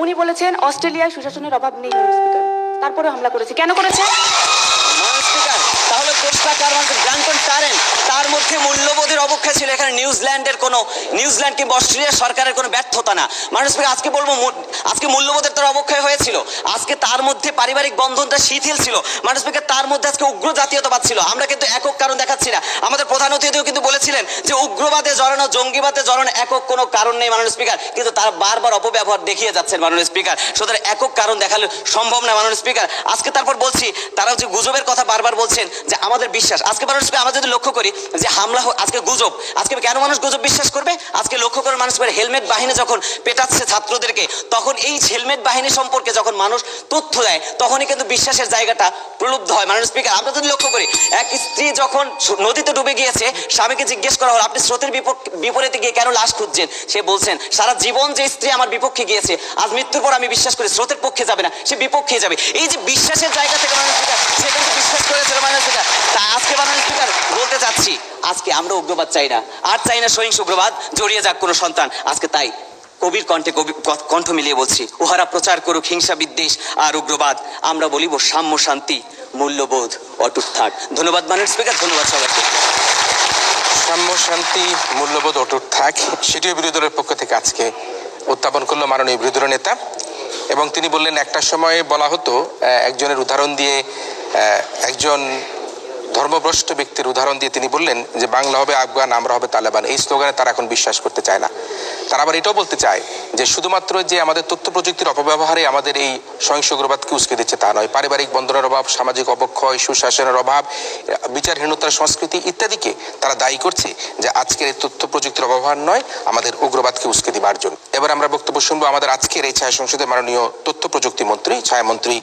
উনি বলেছেন অস্ট্রেলিয়ায় সুশাসনের অভাব নেই মাননীয় স্পিকার, তারপরে হামলা করেছে। কেন করেছে? মাননীয় স্পিকার, তাহলে কোস্টাকার ব্রান্টন টারেন, তার মধ্যে মূল্যবোধের অবক্ষয় ছিল। এখানে নিউজিল্যান্ড কিংবা অস্ট্রেলিয়া সরকারের কোনো ব্যর্থতা না। মানুষ আজকে বলবো আজকে মূল্যবোধের তার অবক্ষয় হয়েছিল, আজকে তার মধ্যে পারিবারিক বন্ধনটা শিথিল ছিল, মানুষ তার মধ্যে আজকে উগ্র জাতীয়তাবাদ ছিল। আমরা কিন্তু একক কারণ দেখাচ্ছি না, আমাদের প্রধান অতিথিও কিন্তু বলেছিলেন যে উগ্রবাদে জড়ানো, জঙ্গিবাদে জড়ানো একক কোনো কারণ নেই মাননীয় স্পিকার, কিন্তু তারা বারবার অপব্যবহার দেখিয়ে যাচ্ছেন মাননীয় স্পিকার। সুতরাং একক কারণ দেখালে সম্ভব না মাননীয় স্পিকার। আজকে তারপর বলছি, তারা যে গুজবের কথা বারবার বলছেন যে আমাদের বিশ্বাস, আজকে মাননীয় স্পিকার আমরা যদি লক্ষ্য করি যে হামলা আজকে গুজব, আজকে কেন মানুষ গুজব বিশ্বাস করবে? আজকে লক্ষ্য করে মানুষ হেলমেট বাহিনী যখন পেটাচ্ছে ছাত্রদেরকে, তখন এই হেলমেট বাহিনী সম্পর্কে যখন মানুষ তথ্য দেয়, তখনই কিন্তু বিশ্বাসের জায়গাটা প্রলুব্ধ হয় মাননীয় স্পিকার। আমরা যদি লক্ষ্য করি, এক স্ত্রী যখন নদীতে ডুবে গিয়েছে, স্বামীকে জিজ্ঞেস করা হলো আপনি স্রোতের বিপরীতে গিয়ে কেন লাশ খুঁজছেন? সে বলছেন সারা জীবন যে স্ত্রী আমার বিপক্ষে গিয়েছে, আজ মৃত্যুর পর আমি বিশ্বাস করি স্রোতের পক্ষে যাবে না, সে বিপক্ষে যাবে। এই যে বিশ্বাসের জায়গা থেকে মাননীয় স্পিকার সে কিন্তু বিশ্বাস করেছিল মাননীয় স্পিকার। তা আজকে মাননীয় স্পিকার বলতে চাচ্ছি, আজকে আমরা উগ্রবাদ চাই না, আর চাই না সহিংস উগ্রবাদ জড়িয়ে যাক কোনো সন্তান। আজকে তাই কবির কণ্ঠে কণ্ঠ মিলিয়ে বলছি, উহারা প্রচার করুক হিংসা বিদ্বেষ আর উগ্রবাদ, আমরা বলিব সাম্য শান্তি মূল্যবোধ অটুট থাক। ধন্যবাদ মাননীয় স্পিকার, ধন্যবাদ সবাইকে। সাম্য শান্তি মূল্যবোধ অটুট থাক, সেটিও বিরোধী দলের পক্ষ থেকে আজকে উত্থাপন করলো মাননীয় বিরোধী দল নেতা। এবং তিনি বললেন একটা সময়ে বলা হতো, একজনের উদাহরণ দিয়ে, একজন ধর্মভ্রষ্ট ব্যক্তির উদাহরণ দিয়ে তিনি বললেন যে বাংলা হবে আফগান, আমরা হবে তালেবান। এই স্লোগানে তারা এখন বিশ্বাস করতে চায় না। তারা আবার এটাও বলতে চায় যে শুধুমাত্র যে আমাদের তথ্য প্রযুক্তির অপব্যবহারে আমাদের এই সহিংস উগ্রবাদকে উস্কে দিচ্ছে তা নয়, পারিবারিক বন্ধনের অভাব, সামাজিক অবক্ষয়, সুশাসনের অভাব, বিচারহীনতার সংস্কৃতি ইত্যাদিকে তারা দায়ী করছে যে আজকের এই তথ্য প্রযুক্তির অপব্যবহার নয়, আমাদের উগ্রবাদকে উস্কে দিবার জন্য। এবার আমরা বক্তব্য শুনবো আমাদের আজকের এই ছায়া সংসদের মাননীয় তথ্য প্রযুক্তি মন্ত্রী, ছায়ামন্ত্রী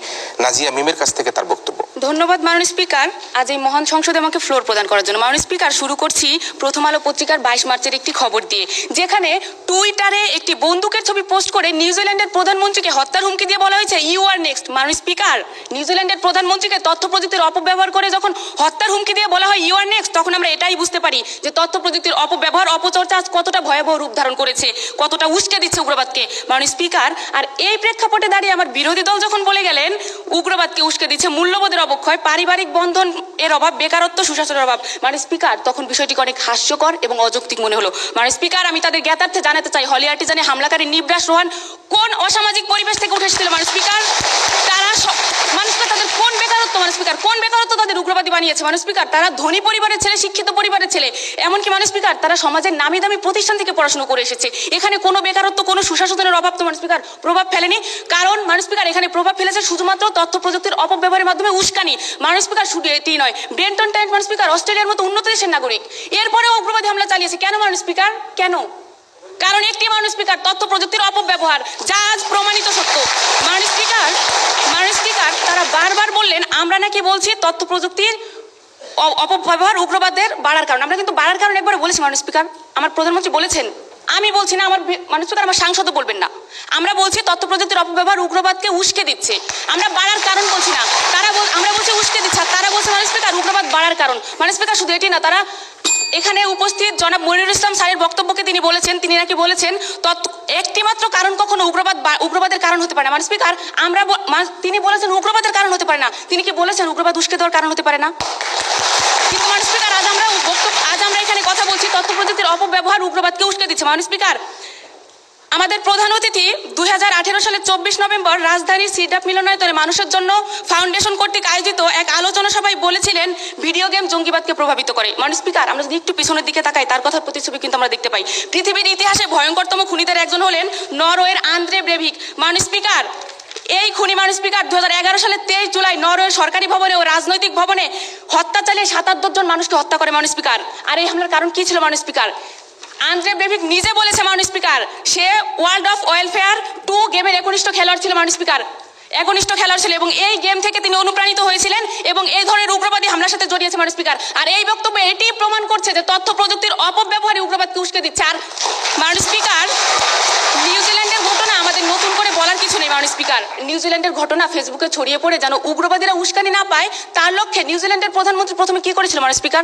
নাজিয়া মিমের কাছ থেকে তার বক্তব্য। ধন্যবাদ মাননীয় স্পিকার, আজ এই মহান সংসদে আমাকে ফ্লোর প্রদান করার জন্য। মাননীয় স্পিকার, শুরু করছি প্রথম আলো পত্রিকার 22 মার্চের একটি খবর দিয়ে, যেখানে টুইটারে একটি বন্দুকের ছবি পোস্ট করে নিউজিল্যান্ডের প্রধানমন্ত্রীকে হত্যার হুমকি দিয়ে বলা হয়েছে ইউ আর নেক্সট। মাননীয় স্পিকার, নিউজিল্যান্ডের প্রধানমন্ত্রীকে তথ্য প্রযুক্তির অপব্যবহার করে যখন হত্যার হুমকি দিয়ে বলা হয় ইউ আর নেক্সট, তখন আমরা এটাই বুঝতে পারি যে তথ্য প্রযুক্তির অপব্যবহার, অপচর্চা আজ কতটা ভয়াবহ রূপ ধারণ করেছে, কতটা উস্কে দিচ্ছে উগ্রবাদকে। মাননীয় স্পিকার, আর এই প্রেক্ষাপটে দাঁড়িয়ে আমার বিরোধী দল যখন বলে গেলেন উগ্রবাদকে উস্কে দিচ্ছে মূল্যবোধের অবক্ষয়, পারিবারিক বন্ধন এর অভাব, বেকারত্ব, সুশাসনের অভাব, মাননীয় স্পিকার, তখন বিষয়টিকে অনেক হাস্যকর এবং অযৌক্তিক মনে হলো। মাননীয় স্পিকার, আমি তাদের জ্ঞাতার্থে জানাতে চাই হলি আর্টিজানে হামলাকারী নিবরাস রোহান কোন অসামাজিক পরিবেশ থেকে উঠে এসেছিল মাননীয় স্পিকার? তারা মাননীয় স্পিকার, তাদের কোন বেকারত্ব, মাননীয় স্পিকার, কোন বেকারত্ব তাদের উগ্রবাদী বানিয়েছে? মাননীয় স্পিকার, তারা ধনী পরিবারের ছেলে, শিক্ষিত পরিবারের ছেলে, এমনকি মাননীয় স্পিকার তারা সমাজের নামি দামি প্রতিষ্ঠান থেকে পড়াশোনা করে এসেছে। এখানে কোনো বেকারত্ব, কোনো সুশাসনের অভাব তো মাননীয় স্পিকার প্রভাব ফেলেনি। কারণ মাননীয় স্পিকার, এখানে প্রভাব ফেলেছে শুধুমাত্র তথ্য প্রযুক্তির অপব্যবহারের মাধ্যমে উস্কানি। মাননীয় স্পিকার, শুধু এটি নয়, ব্রেন্টন টারেন্ট মাননীয় স্পিকার অস্ট্রেলিয়ার মতো উন্নত দেশের নাগরিক, এরপরেও উগ্রবাদী হামলা চালিয়েছে। কেন মাননীয় স্পিকার, কেন? কারণ একটি মাননীয় স্পিকার, তথ্য প্রযুক্তির অপব্যবহার, যা আজ প্রমাণিত সত্য। মাননীয় স্পিকার, তারা বারবার বললেন আমরা নাকি বলছি তথ্য প্রযুক্তির অপব্যবহার উগ্রবাদের বাড়ার কারণ। আমরা কিন্তু বাড়ার কারণ একবার বলেছি মাননীয় স্পিকার, আমার প্রধানমন্ত্রী বলেছেন, আমি বলছি না, আমার মাননীয় স্পিকার আমার সাংসদও বলবেন না। আমরা বলছি তথ্য প্রযুক্তির অপব্যবহার উগ্রবাদকে উস্কে দিচ্ছে, আমরা বাড়ার কারণ বলছি না। আমরা বলছি উস্কে দিচ্ছে, আর তারা বলছে মাননীয় স্পিকার উগ্রবাদ বাড়ার কারণ। মাননীয় স্পিকার, শুধু এটি না, তারা এখানে উপস্থিত জনাব মনিরুল ইসলাম স্যারের বক্তব্যকে তিনি নাকি বলেছেন একটি মাত্র কারণ কখনো উগ্রবাদের কারণ হতে পারে না। মাননীয় স্পিকার, তিনি বলেছেন উগ্রবাদের কারণ হতে পারে না, তিনি কি বলেছেন উগ্রবাদ উস্কে দেওয়ার কারণ হতে পারে না? কিন্তু মাননীয় স্পিকার, আজ আমরা এখানে কথা বলছি তথ্য প্রযুক্তির অপব্যবহার উগ্রবাদকে উস্কে দিচ্ছে। মাননীয় স্পিকার, আমাদের প্রধান অতিথি 2018 সালের 24 নভেম্বর রাজধানীর সিডাপ মিলনায়তনে মানুষের জন্য ফাউন্ডেশন কর্তৃক আয়োজিত এক আলোচনা সভায় বলেছিলেন ভিডিও গেম জঙ্গিবাদকে প্রভাবিত করে। মাননীয় স্পিকার, আমরা যদি একটু পিছনের দিকে তাকাই, তার কথার প্রতিচ্ছবি কিন্তু আমরা দেখতে পাই। পৃথিবীর ইতিহাসে ভয়ঙ্করতম খুনিদের একজন হলেন নরওয়ের আন্দ্রে ব্রেভিক। মাননীয় স্পিকার, এই খুনি মাননীয় স্পিকার 2011 সালের 23 জুলাই নরওয়ের সরকারি ভবনে ও রাজনৈতিক ভবনে হত্যা চালিয়ে 77 জন মানুষকে হত্যা করে মাননীয় স্পিকার। আর এই হামলার কারণ কি ছিল মাননীয় স্পিকার? আন্দ্রে ব্রেভিক নিজে বলেছে মাননীয় speaker, say world of welfare 2 গেমের একনিষ্ঠ খেলোয়াড় ছিল মাননীয় স্পিকার, এবং এই গেম থেকে তিনি অনুপ্রাণিত হয়েছিলেন এবং এই ধরনের উগ্রবাদী হামলার সাথে জড়িয়েছে মাননীয় স্পিকার। আর এই বক্তব্য এটি প্রমাণ করছে যে তথ্য প্রযুক্তির অপব্যবহারে উগ্রবাদকে উস্কে দিচ্ছে। আর মাননীয় স্পিকার, নিউজিল্যান্ডের ঘটনা আমাদের নতুন করে বলার কিছু নেই মাননীয় স্পিকার। নিউজিল্যান্ডের ঘটনা ফেসবুকে ছড়িয়ে পড়ে যেন উগ্রবাদীরা উস্কানি না পায় তার লক্ষ্যে নিউজিল্যান্ডের প্রধানমন্ত্রী প্রথমে কি করেছিল মাননীয় স্পিকার?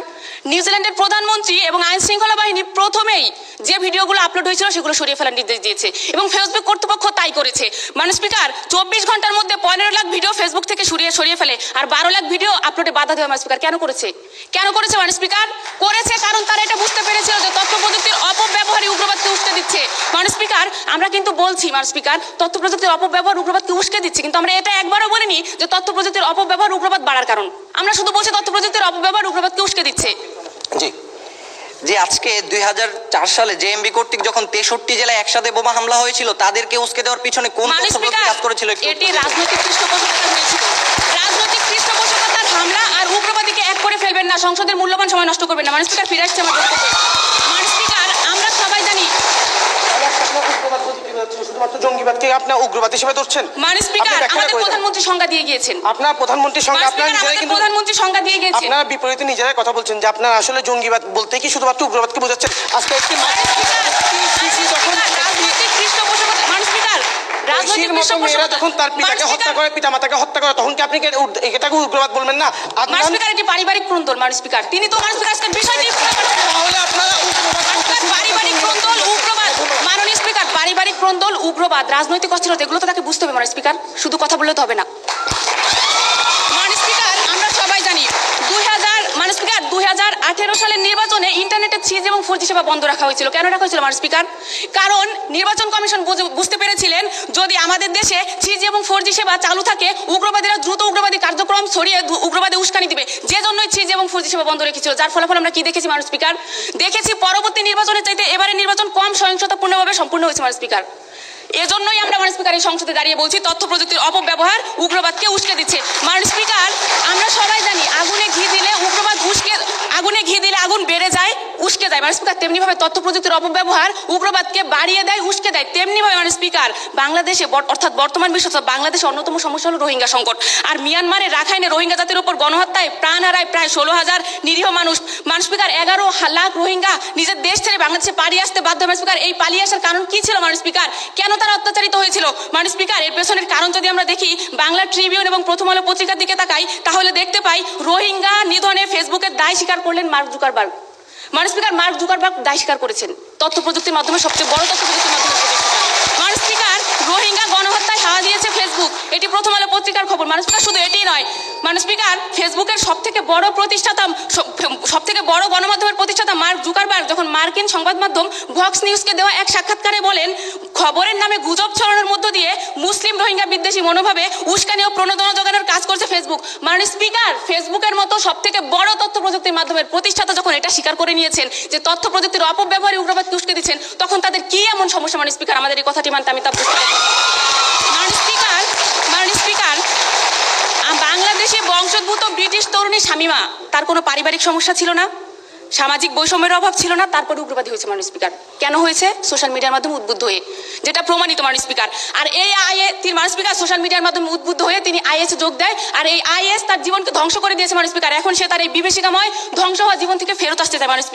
নিউজিল্যান্ডের প্রধানমন্ত্রী এবং আইন শৃঙ্খলা বাহিনী প্রথমেই যে ভিডিওগুলো আপলোড হয়েছিল সেগুলো সরিয়ে ফেলার নির্দেশ দিয়েছে এবং ফেসবুক কর্তৃপক্ষ তাই করেছে। মাননীয় স্পিকার 24 ঘন্টার মধ্যে 15 লাখ ভিডিও ফেসবুক থেকে সরিয়ে ফেলে আর 12 লাখ ভিডিও আপলোডে বাধা দেওয়া মাননীয় স্পিকার কেন করেছে? কেন করেছে মাননীয় স্পিকার? করেছে কারণ তারা এটা বুঝতে পেরেছিল যে তথ্য প্রযুক্তির অপব্যবহারই উগ্রবাদকে উস্কে দিচ্ছে। মাননীয় স্পিকার, আমরা কিন্তু বলছি মাননীয় স্পিকার তথ্য প্রযুক্তির অপব্যবহার উগ্রবাদকে উস্কে দিচ্ছে, কিন্তু আমরা এটা একবারও বলিনি যে তথ্য প্রযুক্তির অপব্যবহার উগ্রবাদ বাড়ার কারণ। আমরা শুধু বলছি তথ্য প্রযুক্তির অপব্যবহার উগ্রবাদকে উস্কে দিচ্ছে। জি, যে আজকে 2004 সালে জেএমবি কর্তৃক যখন 63 জেলায় একসাথে বোমা হামলা হয়েছিল তাদেরকে উস্কে দেওয়ার পিছনে কোন মাননীয় তথ্য প্রযুক্তি স্পিকার, কাজ করেছিল? এটি রাজনৈতিক পৃষ্ঠপোষকতা হয়েছিল। রাজনৈতিক পৃষ্ঠপোষকতার হামলা আর উগ্রবাদীকে এক করে ফেলবেন না, সংসদের মূল্যবান সময় নষ্ট করবেন না। মাননীয় স্পিকার, ফিরে আসছে আমার বক্তব্য। মাননীয় স্পিকার, আমরা সবাই জানি শুধুমাত্র জঙ্গিবাদকে আপনার উগ্রবাদ হিসেবে ধরছেন। মাননীয় স্পিকার, আমাদের প্রধানমন্ত্রী সংজ্ঞা দিয়ে গিয়েছেন। আপনার প্রধানমন্ত্রীর সঙ্গে মাননীয় আপনারা স্পিকার, নিজেরাই আমাদের কিন্তু প্রধানমন্ত্রী সংজ্ঞা দিয়ে গিয়েছেন। আপনারা বিপরীতে নিজেরাই কথা বলছেন যে আপনারা আসলে জঙ্গিবাদ বলতে কি শুধুমাত্র উগ্রবাদকে বোঝাচ্ছেন। আজকে একটি রাজনৈতিক পৃষ্ঠপোষকতা, মাননীয় স্পিকার, রাজনৈতিক ঐশীর মতো মেয়েরা পৃষ্ঠপোষকতা। যখন তার পিতাকে মাননীয় হত্যা স্পিকার, করে, পিতা মাতাকে হত্যা করে, তখন কি আপনি এটাকে উগ্রবাদ বলবেন না? মাননীয় স্পিকার, এটি পারিবারিক ক্রন্দল। মাননীয় স্পিকার, তিনি তো মাননীয় স্পিকার আজকে বিষয়টি তাহলে আপনারা উগ্রবাদ পারিবারিক ক্রন্দল উগ্রবাদ। মাননীয় স্পিকার, পারিবারিক ক্রন্দল উগ্রবাদ, রাজনৈতিক অস্থিরতা, এগুলো তো তাকে বুঝতে হবে মাননীয় স্পিকার, শুধু কথা বললে তো হবে না। মাননীয় স্পিকার, আমরা সবাই জানি মাননীয় স্পিকার 2018 সালের নির্বাচনে ইন্টারনেটে 3G এবং 4G সেবা বন্ধ রাখা হয়েছিল। কেন রাখা হয়েছিল মাননীয় স্পিকার? কারণ নির্বাচন কমিশন বুঝতে পেরেছিলেন যদি আমাদের দেশে 3G এবং 4G সেবা চালু থাকে উগ্রবাদীরা দ্রুত উগ্রবাদী কার্যক্রম ছড়িয়ে উগ্রবাদী উস্কানি দিবে, যে জন্যই 3G এবং 4G সেবা বন্ধ রেখেছিল। যার ফলাফল আমরা কি দেখেছি মাননীয় স্পিকার? দেখেছি পরবর্তী নির্বাচনের চাইতে এবারে নির্বাচন কম সহিংসতাপূর্ণভাবে সম্পূর্ণ হয়েছে মাননীয় স্পিকার। এজন্যই আমরা মাননীয় স্পিকার এই সংসদে দাঁড়িয়ে বলছি তথ্য প্রযুক্তির অপব্যবহার উগ্রবাদকে উস্কে দিচ্ছে। মাননীয় স্পিকার, আমরা সবাই জানি আগুনে ঘি দিলে আগুন বেড়ে যায়, উস্কে দেয়। মাননীয় স্পিকার, তেমনি ভাবে তথ্য প্রযুক্তির অপব্যবহার উগ্রবাদকে বাড়িয়ে দেয়, উস্কে দেয়। তেমনি ভাবে মাননীয় স্পিকার, বাংলাদেশে অর্থাৎ বর্তমান বিশ্ব বাংলাদেশে অন্যতম সমস্যা হলো রোহিঙ্গা সংকট। আর মিয়ানমারের রাখাইনে রোহিঙ্গা জাতির উপর গণহত্যায় প্রাণ হারায় প্রায় 16,000 নিরীহ মানুষ। মাননীয় স্পিকার, 11 লাখ রোহিঙ্গা নিজের দেশ ছেড়ে বাংলাদেশে পালিয়ে আসতে বাধ্য। মাননীয় স্পিকার, এই পালিয়ে আসার কারণ কি ছিল মাননীয় স্পিকার? কেন তারা অত্যাচারিত হয়েছিল? মাননীয় স্পিকার, এর পেছনের কারণ যদি আমরা দেখি, বাংলা ট্রিবিউন এবং প্রথম আলো পত্রিকার দিকে তাকাই, তাহলে দেখতে পাই রোহিঙ্গা নিধনে ফেসবুকের দায় স্বীকার করলেন মার্ক জুকারবার্গ। মাননীয় স্পিকার, মার্ক জুকারবার্গ দায় স্বীকার করেছেন তথ্য প্রযুক্তির মাধ্যমে, সবচেয়ে বড় তথ্য প্রযুক্তির মাধ্যমে। মাননীয় স্পিকার, রোহিঙ্গা গণহত্যায় হাওয়া দিয়েছে ফেসবুক, এটি প্রথম আলো পত্রিকার খবর। মাননীয় স্পিকার, শুধু এটিই নয় মাননীয় স্পিকার, ফেসবুকের সবথেকে বড় গণমাধ্যমের প্রতিষ্ঠাতা মার্ক জুকারবার্গ যখন মার্কিন সংবাদ মাধ্যম ভক্স নিউজকে দেওয়া এক সাক্ষাৎকারে বলেন, খবরের নামে গুজব ছড়ানোর মধ্য দিয়ে মুসলিম রোহিঙ্গা বিদ্বেষী মনোভাবে উস্কানি ও প্রণোদনা যোগানোর কাজ করছে ফেসবুক। মাননীয় স্পিকার, ফেসবুকের মতো সবথেকে বড় তথ্য প্রযুক্তির মাধ্যমের প্রতিষ্ঠাতা যখন এটা স্বীকার করে নিয়েছেন যে তথ্য প্রযুক্তির অপব্যবহারে উগ্রবাদকে উস্কে দিচ্ছেন, তখন তাদের কি এমন সমস্যা মাননীয় স্পিকার? আমাদের এই কথাটি মানতে আমি তা বুঝতে পারি। মাননীয় স্পিকার, বাংলাদেশে বংশোদ্ভূত ব্রিটিশ তরুণী শামীমা, তার কোনো পারিবারিক সমস্যা ছিল না, সামাজিক বৈষম্যের অভাব ছিল না, তারপরে উগ্রবাদী হয়েছে মাননীয় স্পিকার। কেন হয়েছে? সোশ্যাল মিডিয়ার মাধ্যমে উদ্বুদ্ধ হয়ে, যেটা প্রমাণিত মাননীয় স্পিকার। আর এই মাননীয় স্পিকার সোশ্যাল মিডিয়ার মাধ্যমে উদ্বুদ্ধ হয়ে তিনি আইএস যোগ দেয়, আর এই আইএস তার জীবনকে ধ্বংস করে দিয়েছে মাননীয় স্পিকার। এখন সে তার এই বিভীষিকাময় ধ্বংস হওয়া জীবন থেকে ফেরত আসতে চায় মাননীয়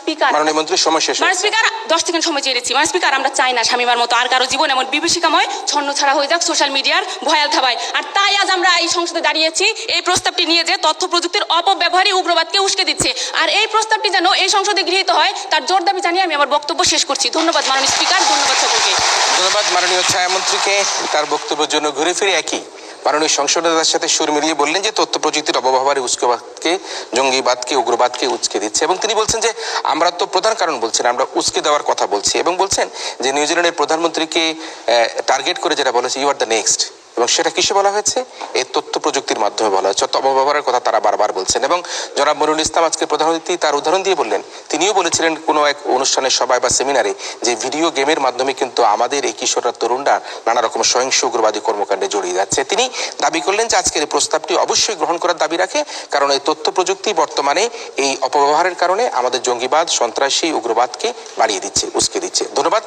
স্পিকার। মাননীয় মন্ত্রী সময় শেষ। মাননীয় স্পিকার, 10 সেকেন্ড সময় চেয়েছি। মাননীয় স্পিকার, আমরা চাই না শামীমার মতো আর কারো জীবন এমন বিভীষিকাময় ছন্ন ছাড়া হয়ে যাক সোশ্যাল মিডিয়ার ভয়াল থাবায়। আর তাই আজ আমরা এই সংসদে দাঁড়িয়েছি এই প্রস্তাবটি নিয়ে যে তথ্য প্রযুক্তির অপব্যবহারই উগ্রবাদকে উস্কে দিচ্ছে, আর এই প্রস্তাবটি যেন এই সংসদে গৃহীত হয় তার জোর দাবি জানিয়ে আমি আমার বক্তব্য শেষ করছি। ধন্যবাদ মাননীয় স্পিকার, ধন্যবাদ সকলকে। ধন্যবাদ মাননীয় ছায়ামন্ত্রীকে তার বক্তব্যের জন্য। ঘুরে ফিরে একই মাননীয় সংসদের সাথে সুর মিলিয়ে বললেন যে তথ্য প্রযুক্তির অপব্যবহারে উস্কাবাদকে, জঙ্গিবাদকে, উগ্রবাদকে উস্কে দিচ্ছে। এবং তিনি বলছেন যে আমরা তো প্রধান কারণ বলছেন, আমরা উস্কে দেওয়ার কথা বলছি। এবং বলছেন যে নিউজিল্যান্ডের প্রধানমন্ত্রীকে টার্গেট করে যেটা বলেছে, ইউ আর দ্য নেক্সট, এবং সেটা কিসে বলা হয়েছে? এই তথ্য প্রযুক্তির মাধ্যমে বলা হচ্ছে। অপব্যবহারের কথা তারা বারবার বলছেন। এবং জনাব মনিরুল ইসলাম আজকে প্রধান অতিথি, তার উদাহরণ দিয়ে বললেন, তিনিও বলেছিলেন কোনো এক অনুষ্ঠানের সভায় বা সেমিনারে যে ভিডিও গেমের মাধ্যমে কিন্তু আমাদের এই কিশোররা, তরুণরা নানা রকম সহিংস উগ্রবাদী কর্মকাণ্ডে জড়িয়ে যাচ্ছে। তিনি দাবি করলেন যে আজকের এই প্রস্তাবটি অবশ্যই গ্রহণ করার দাবি রাখে, কারণ এই তথ্য প্রযুক্তি বর্তমানে এই অপব্যবহারের কারণে আমাদের জঙ্গিবাদ, সন্ত্রাসী, উগ্রবাদকে বাড়িয়ে দিচ্ছে, উস্কে দিচ্ছে। ধন্যবাদ।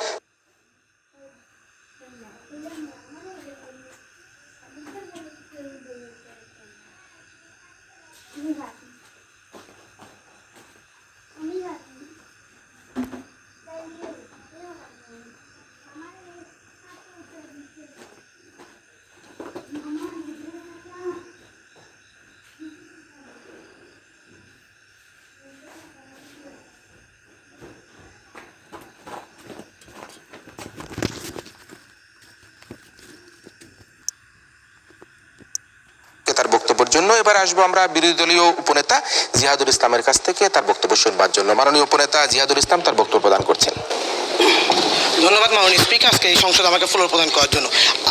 জন্য এবার আসবো আমরা বিরোধী দলীয় উপনেতা জিহাদুল ইসলামের কাছ থেকে তার বক্তব্য শুনবার জন্য। মাননীয় উপনেতা জিহাদুল ইসলাম তার বক্তব্য প্রদান করছেন। ধন্যবাদ মাননীয় স্পিকার আজকে এই সংসদ আমাকে ফ্লোর প্রদান করার জন্য।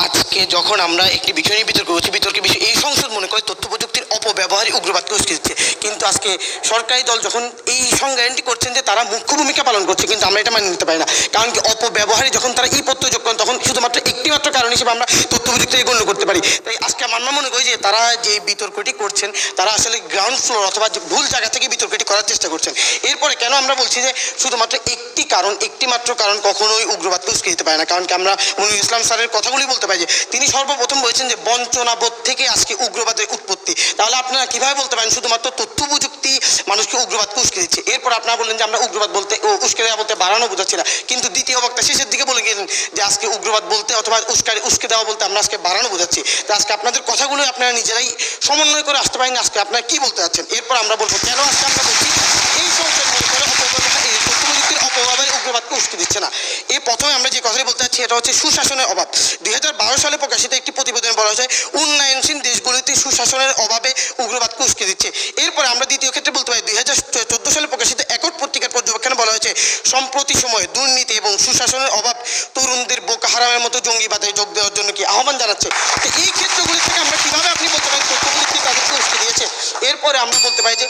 আজকে যখন আমরা একটি বিষয় নিয়ে বিতর্ক করছি, বিতর্কের বিষয় এই সংসদ মনে করে তথ্য প্রযুক্তির অপব্যবহারই উগ্রবাদকে উস্কে দিচ্ছে, কিন্তু আজকে সরকারি দল যখন এই সংজ্ঞানটি করছেন যে তারা মুখ্য ভূমিকা পালন করছে, কিন্তু আমরা এটা মেনে নিতে পারি না। কারণ কি, অপব্যবহারই যখন তারা এই প্রত্যয় যোগ করেন তখন শুধুমাত্র একটিমাত্র কারণ হিসেবে আমরা তথ্য প্রযুক্তিকে গণ্য করতে পারি। তাই আজকে আমরা মনে করি যে তারা যে বিতর্কটি করছেন তারা আসলে গ্রাউন্ড ফ্লোর অথবা ভুল জায়গা থেকে বিতর্কটি করার চেষ্টা করছেন। এরপরে কেন আমরা বলছি যে শুধুমাত্র একটিমাত্র কারণ কখনোই উগ্রবাদকে উস্কে দিতে পারে না। কারণ কি, আমরা মনিরুল ইসলাম স্যারের কথাগুলি বলতে পারি যে তিনি সর্বপ্রথম বলেছেন যে বঞ্চনাবোধ থেকে আজকে উগ্রবাদের উৎপত্তি। তাহলে আপনারা কিভাবে বলতে পারেন শুধুমাত্র তথ্য প্রযুক্তি মানুষকে উগ্রবাদকে উস্কে দিচ্ছে? এরপর আপনারা বললেন যে আমরা উগ্রবাদ বলতে উস্কে দেওয়া বলতে বাড়ানো বোঝাচ্ছি না, কিন্তু দ্বিতীয় বক্তা শেষের দিকে বলে গেলেন যে আজকে উগ্রবাদ বলতে অথবা উস্কে দেওয়া বলতে আমরা আজকে বাড়ানো বোঝাচ্ছি। তো আজকে আপনাদের কথাগুলো আপনারা নিজেরাই সমন্বয় করে আসতে পারেন, আজকে আপনারা কি বলতে চাচ্ছেন? এরপর আমরা বলবো কেন আজকে আমরা বলছি এই সংসদ মনে করে তথ্যপ্রযুক্তির অপব্যবহারে উগ্রবাদকে উস্কে দিচ্ছে না। এই প্রথমে আমরা যে কথাটি বলতে চাচ্ছি এটা হচ্ছে সুশাসনের অভাব। 2012 সালে প্রকাশিত একটি প্রতিবেদনে বলা হয়েছে উন্নয়নশীল দেশগুলিতে সুশাসনের অভাবে উগ্রবাদকে উস্কে দিচ্ছে। এরপরে আমরা দ্বিতীয় ক্ষেত্রে বলতে পারি 2014 সালে প্রকাশিত একক পত্রিকার পর্যবেক্ষণে বলা হয়েছে সম্প্রতি সময়ে দুর্নীতি এবং সুশাসনের অভাব তরুণদের বোকা হারামের মতো জঙ্গিবাদে যোগ দেওয়ার জন্য কি আহ্বান জানাচ্ছে। তো এই ক্ষেত্রগুলি থেকে আমরা কিভাবে আপনি বলতে পারেন তথ্যপ্রযুক্তি তাদেরকে উস্কে দিয়েছে? এরপরে আমরা বলতে পারি যে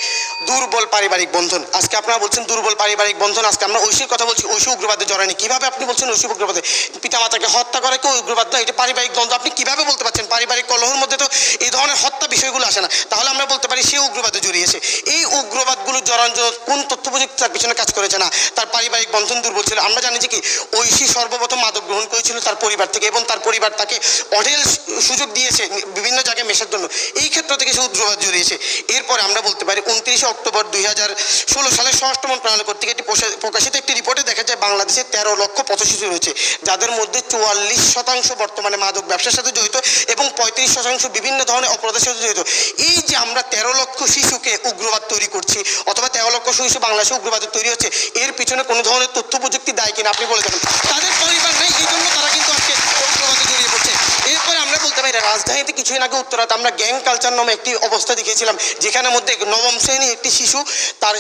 দুর্বল পারিবারিক বন্ধন। আজকে আপনারা বলছেন দুর্বল পারিবারিক বন্ধন, আজকে আমরা ঐশীর কথা বলছি, ঐশী উগ্রবাদে জড়ায়নি। কিভাবে আপনি বলছেন ঐশী উগ্রবাদে? পিতামাতাকে হত্যা করে কেউ উগ্রবাদ না, এটা পারিবারিক দ্বন্দ্ব। আপনি কিভাবে বলতে পারছেন? পারিবারিক কলহের মধ্যে তো এই ধরনের হত্যা বিষয়গুলো আসে না। তাহলে আমরা বলতে পারি সে উগ্রবাদে জড়িয়েছে। এই উগ্রবাদগুলো জড়ানোর জন্য কোন তথ্য প্রযুক্তি তার পিছনে কাজ করেছে না? তার পারিবারিক বন্ধন দুর্বল ছিল। আমরা জানি যে কি ঐশী সর্বপ্রথম মাদক গ্রহণ করেছিল তার পরিবার থেকে, এবং তার পরিবার তাকে অঢেল সুযোগ দিয়েছে বিভিন্ন জায়গায় মেশার জন্য। এই ক্ষেত্র থেকে সে উগ্রবাদ জড়িয়েছে। এরপরে আমরা বলতে পারি 29 অক্টোবর 2016 সালে স্বরাষ্ট্র মন্ত্রণালয় কর্তৃক একটি প্রকাশিত একটি রিপোর্টে দেখা যায় বাংলাদেশে 13,85,000 রয়েছে, যাদের মধ্যে 44% বর্তমানে মাদক ব্যবসার সাথে জড়িত এবং 35% বিভিন্ন ধরনের অপরাধের সাথে জড়িত। এই যে আমরা 13 লক্ষ শিশুকে উগ্রবাদ তৈরি করছি অথবা 13 লক্ষ শিশু বাংলাদেশে উগ্রবাদে তৈরি হচ্ছে, এর পিছনে কোনো ধরনের তথ্য প্রযুক্তি দায় কিনা আপনি বলে দেবেন? তাদের পরিবার নেই, এই জন্য তারা কিন্তু আজকে উগ্রবাদে জড়িয়ে পড়ছে। এরপরে আমরা বলতে পারি রাজধানীতে কিছুদিন আগে উত্তরাতে আমরা গ্যাং কালচার নামে একটি অবস্থা দেখিয়েছিলাম, যেখানে মধ্যে 9ম শ্রেণীর একটি শিশু তার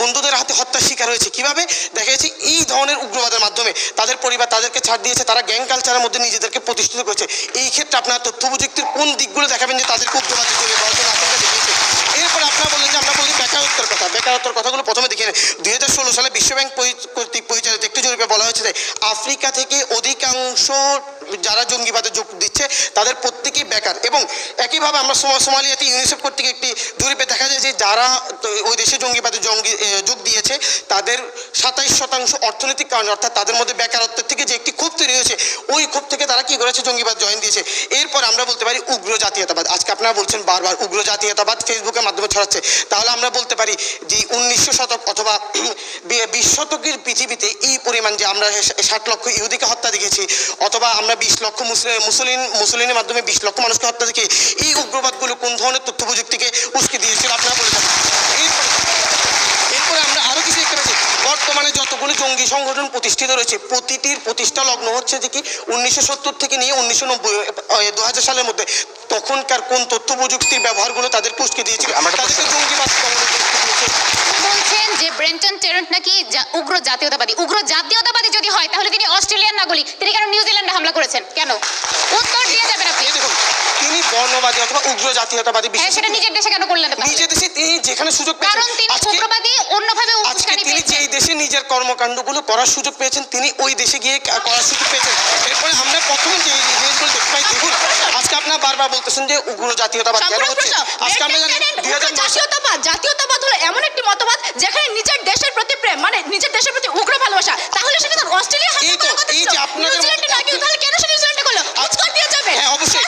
বন্ধুদের হাতে হত্যার শিকার হয়েছে। কিভাবে দেখা যাচ্ছে? এই ধরনের উগ্রবাদের মাধ্যমে তাদের পরিবার তাদেরকে ছাড় দিয়েছে, তারা গ্যাং কালচারের মধ্যে নিজেদেরকে প্রতিষ্ঠিত করেছে। এই ক্ষেত্রে আপনার তথ্য প্রযুক্তির কোন দিকগুলো দেখাবেন যে তাদেরকে উগ্রবাদে জড়িয়ে পড়ার জন্য আশঙ্কা দেখিয়েছে? এরপর আপনারা বললেন যে আমরা বলি বেকারত্বের কথা। বেকারত্বের কথাগুলো প্রথমে দেখে নেন। 2016 সালে বিশ্বব্যাংক কর্তৃক পরিচালিত একটি জরিপে বলা হয়েছে যে আফ্রিকা থেকে অধিকাংশ যারা জঙ্গিবাদে যোগ দিচ্ছে তাদের প্রত্যেকেই বেকার। এবং একইভাবে আমরা সোমালিয়াতে ইউনিসেফ কর্তৃক একটি জরিপে দেখা যায় যে যারা ওই দেশে জঙ্গিবাদে যোগ দিয়েছে তাদের 27% অর্থনৈতিক কারণে, অর্থাৎ তাদের মধ্যে বেকারত্বের থেকে যে একটি ক্ষোভ তৈরি হয়েছে, ওই ক্ষোভ থেকে তারা কি করেছে? জঙ্গিবাদ জয়েন দিয়েছে। এরপর আমরা বলতে পারি উগ্র জাতীয়তাবাদ। আজকে আপনারা বলছেন বারবার উগ্র জাতীয়তাবাদ ফেসবুকের মাধ্যমে ছড়াচ্ছে। তাহলে আমরা বলতে পারি যে 19 শতক অথবা 20 শতকের পৃথিবীতে এই পরিমাণ যে আমরা 60 লক্ষ ইহুদিকে হত্যা দেখেছি, অথবা আমরা 20 লক্ষ মুসলিমের মাধ্যমে 20 লক্ষ মানুষকে হত্যা দেখি, এই উগ্রবাদগুলো কোন ধরনের তথ্য প্রযুক্তিকে উস্কে দিয়েছিল আপনারা বলে থাকেন? এরপরে আমরা আরও কিছু দেখতে পাচ্ছি, বর্তমানে যতগুলো জঙ্গি সংগঠন প্রতিষ্ঠিত রয়েছে প্রতিটির প্রতিষ্ঠা লগ্ন হচ্ছে যে কি 1970 থেকে নিয়ে 2020 সালের মধ্যে। তখনকার কোন তথ্য প্রযুক্তির ব্যবহারগুলো তাদেরকে উস্কে দিয়েছিল? তাদেরকে জঙ্গিবাদ দমনে উস্কে দিয়েছে। বলছেন যে ব্রেন্টন টেরন্ট নাকি উগ্র জাতীয়তাবাদী। উগ্র জাতীয়তাবাদী যদি হয় তাহলে তিনি অস্ট্রেলিয়ান নাগরিক, তিনি কেন নিউজিল্যান্ডে হামলা করেছেন? কেন? উত্তর দিয়ে যাবেন আপনি। দেখুন, তিনি বর্ণবাদী অথবা উগ্র জাতীয়তাবাদী, হ্যাঁ, সেটা নিজের দেশে কেন করলেন না? নিজের দেশে তিনি যেখানে সুযোগ পেয়েছেন, কারণ তিনি উগ্রবাদী, অন্যভাবে আজকে উস্কানি তিনি পেয়েছেন। যেই দেশে নিজের কর্মকাণ্ডগুলো করার সুযোগ পেয়েছেন তিনি ওই দেশে গিয়ে করার সুযোগ পেয়েছেন। এরপরে আমরা প্রথমে যে জিনিসগুলো দেখতে পাই, দেখুন আজকে আপনারা বারবার বলতেছেন যে উগ্র জাতীয়তাবাদ কেন হচ্ছে। আজকে আমরা জানি 2010 জাতীয়তাবাদ হলো এমন একটি মতবাদ যেখানে নিজের দেশের প্রতি প্রেম, মানে নিজের দেশের প্রতি উগ্র ভালোবাসা। তাহলে সেটা তার অস্ট্রেলিয়া এই যে আপনাদের নিউজিল্যান্ডে না গিয়ে তাহলে কেন সে নিউজিল্যান্ডে করলো? উত্তর দিয়ে যাবে। হ্যাঁ, অবশ্যই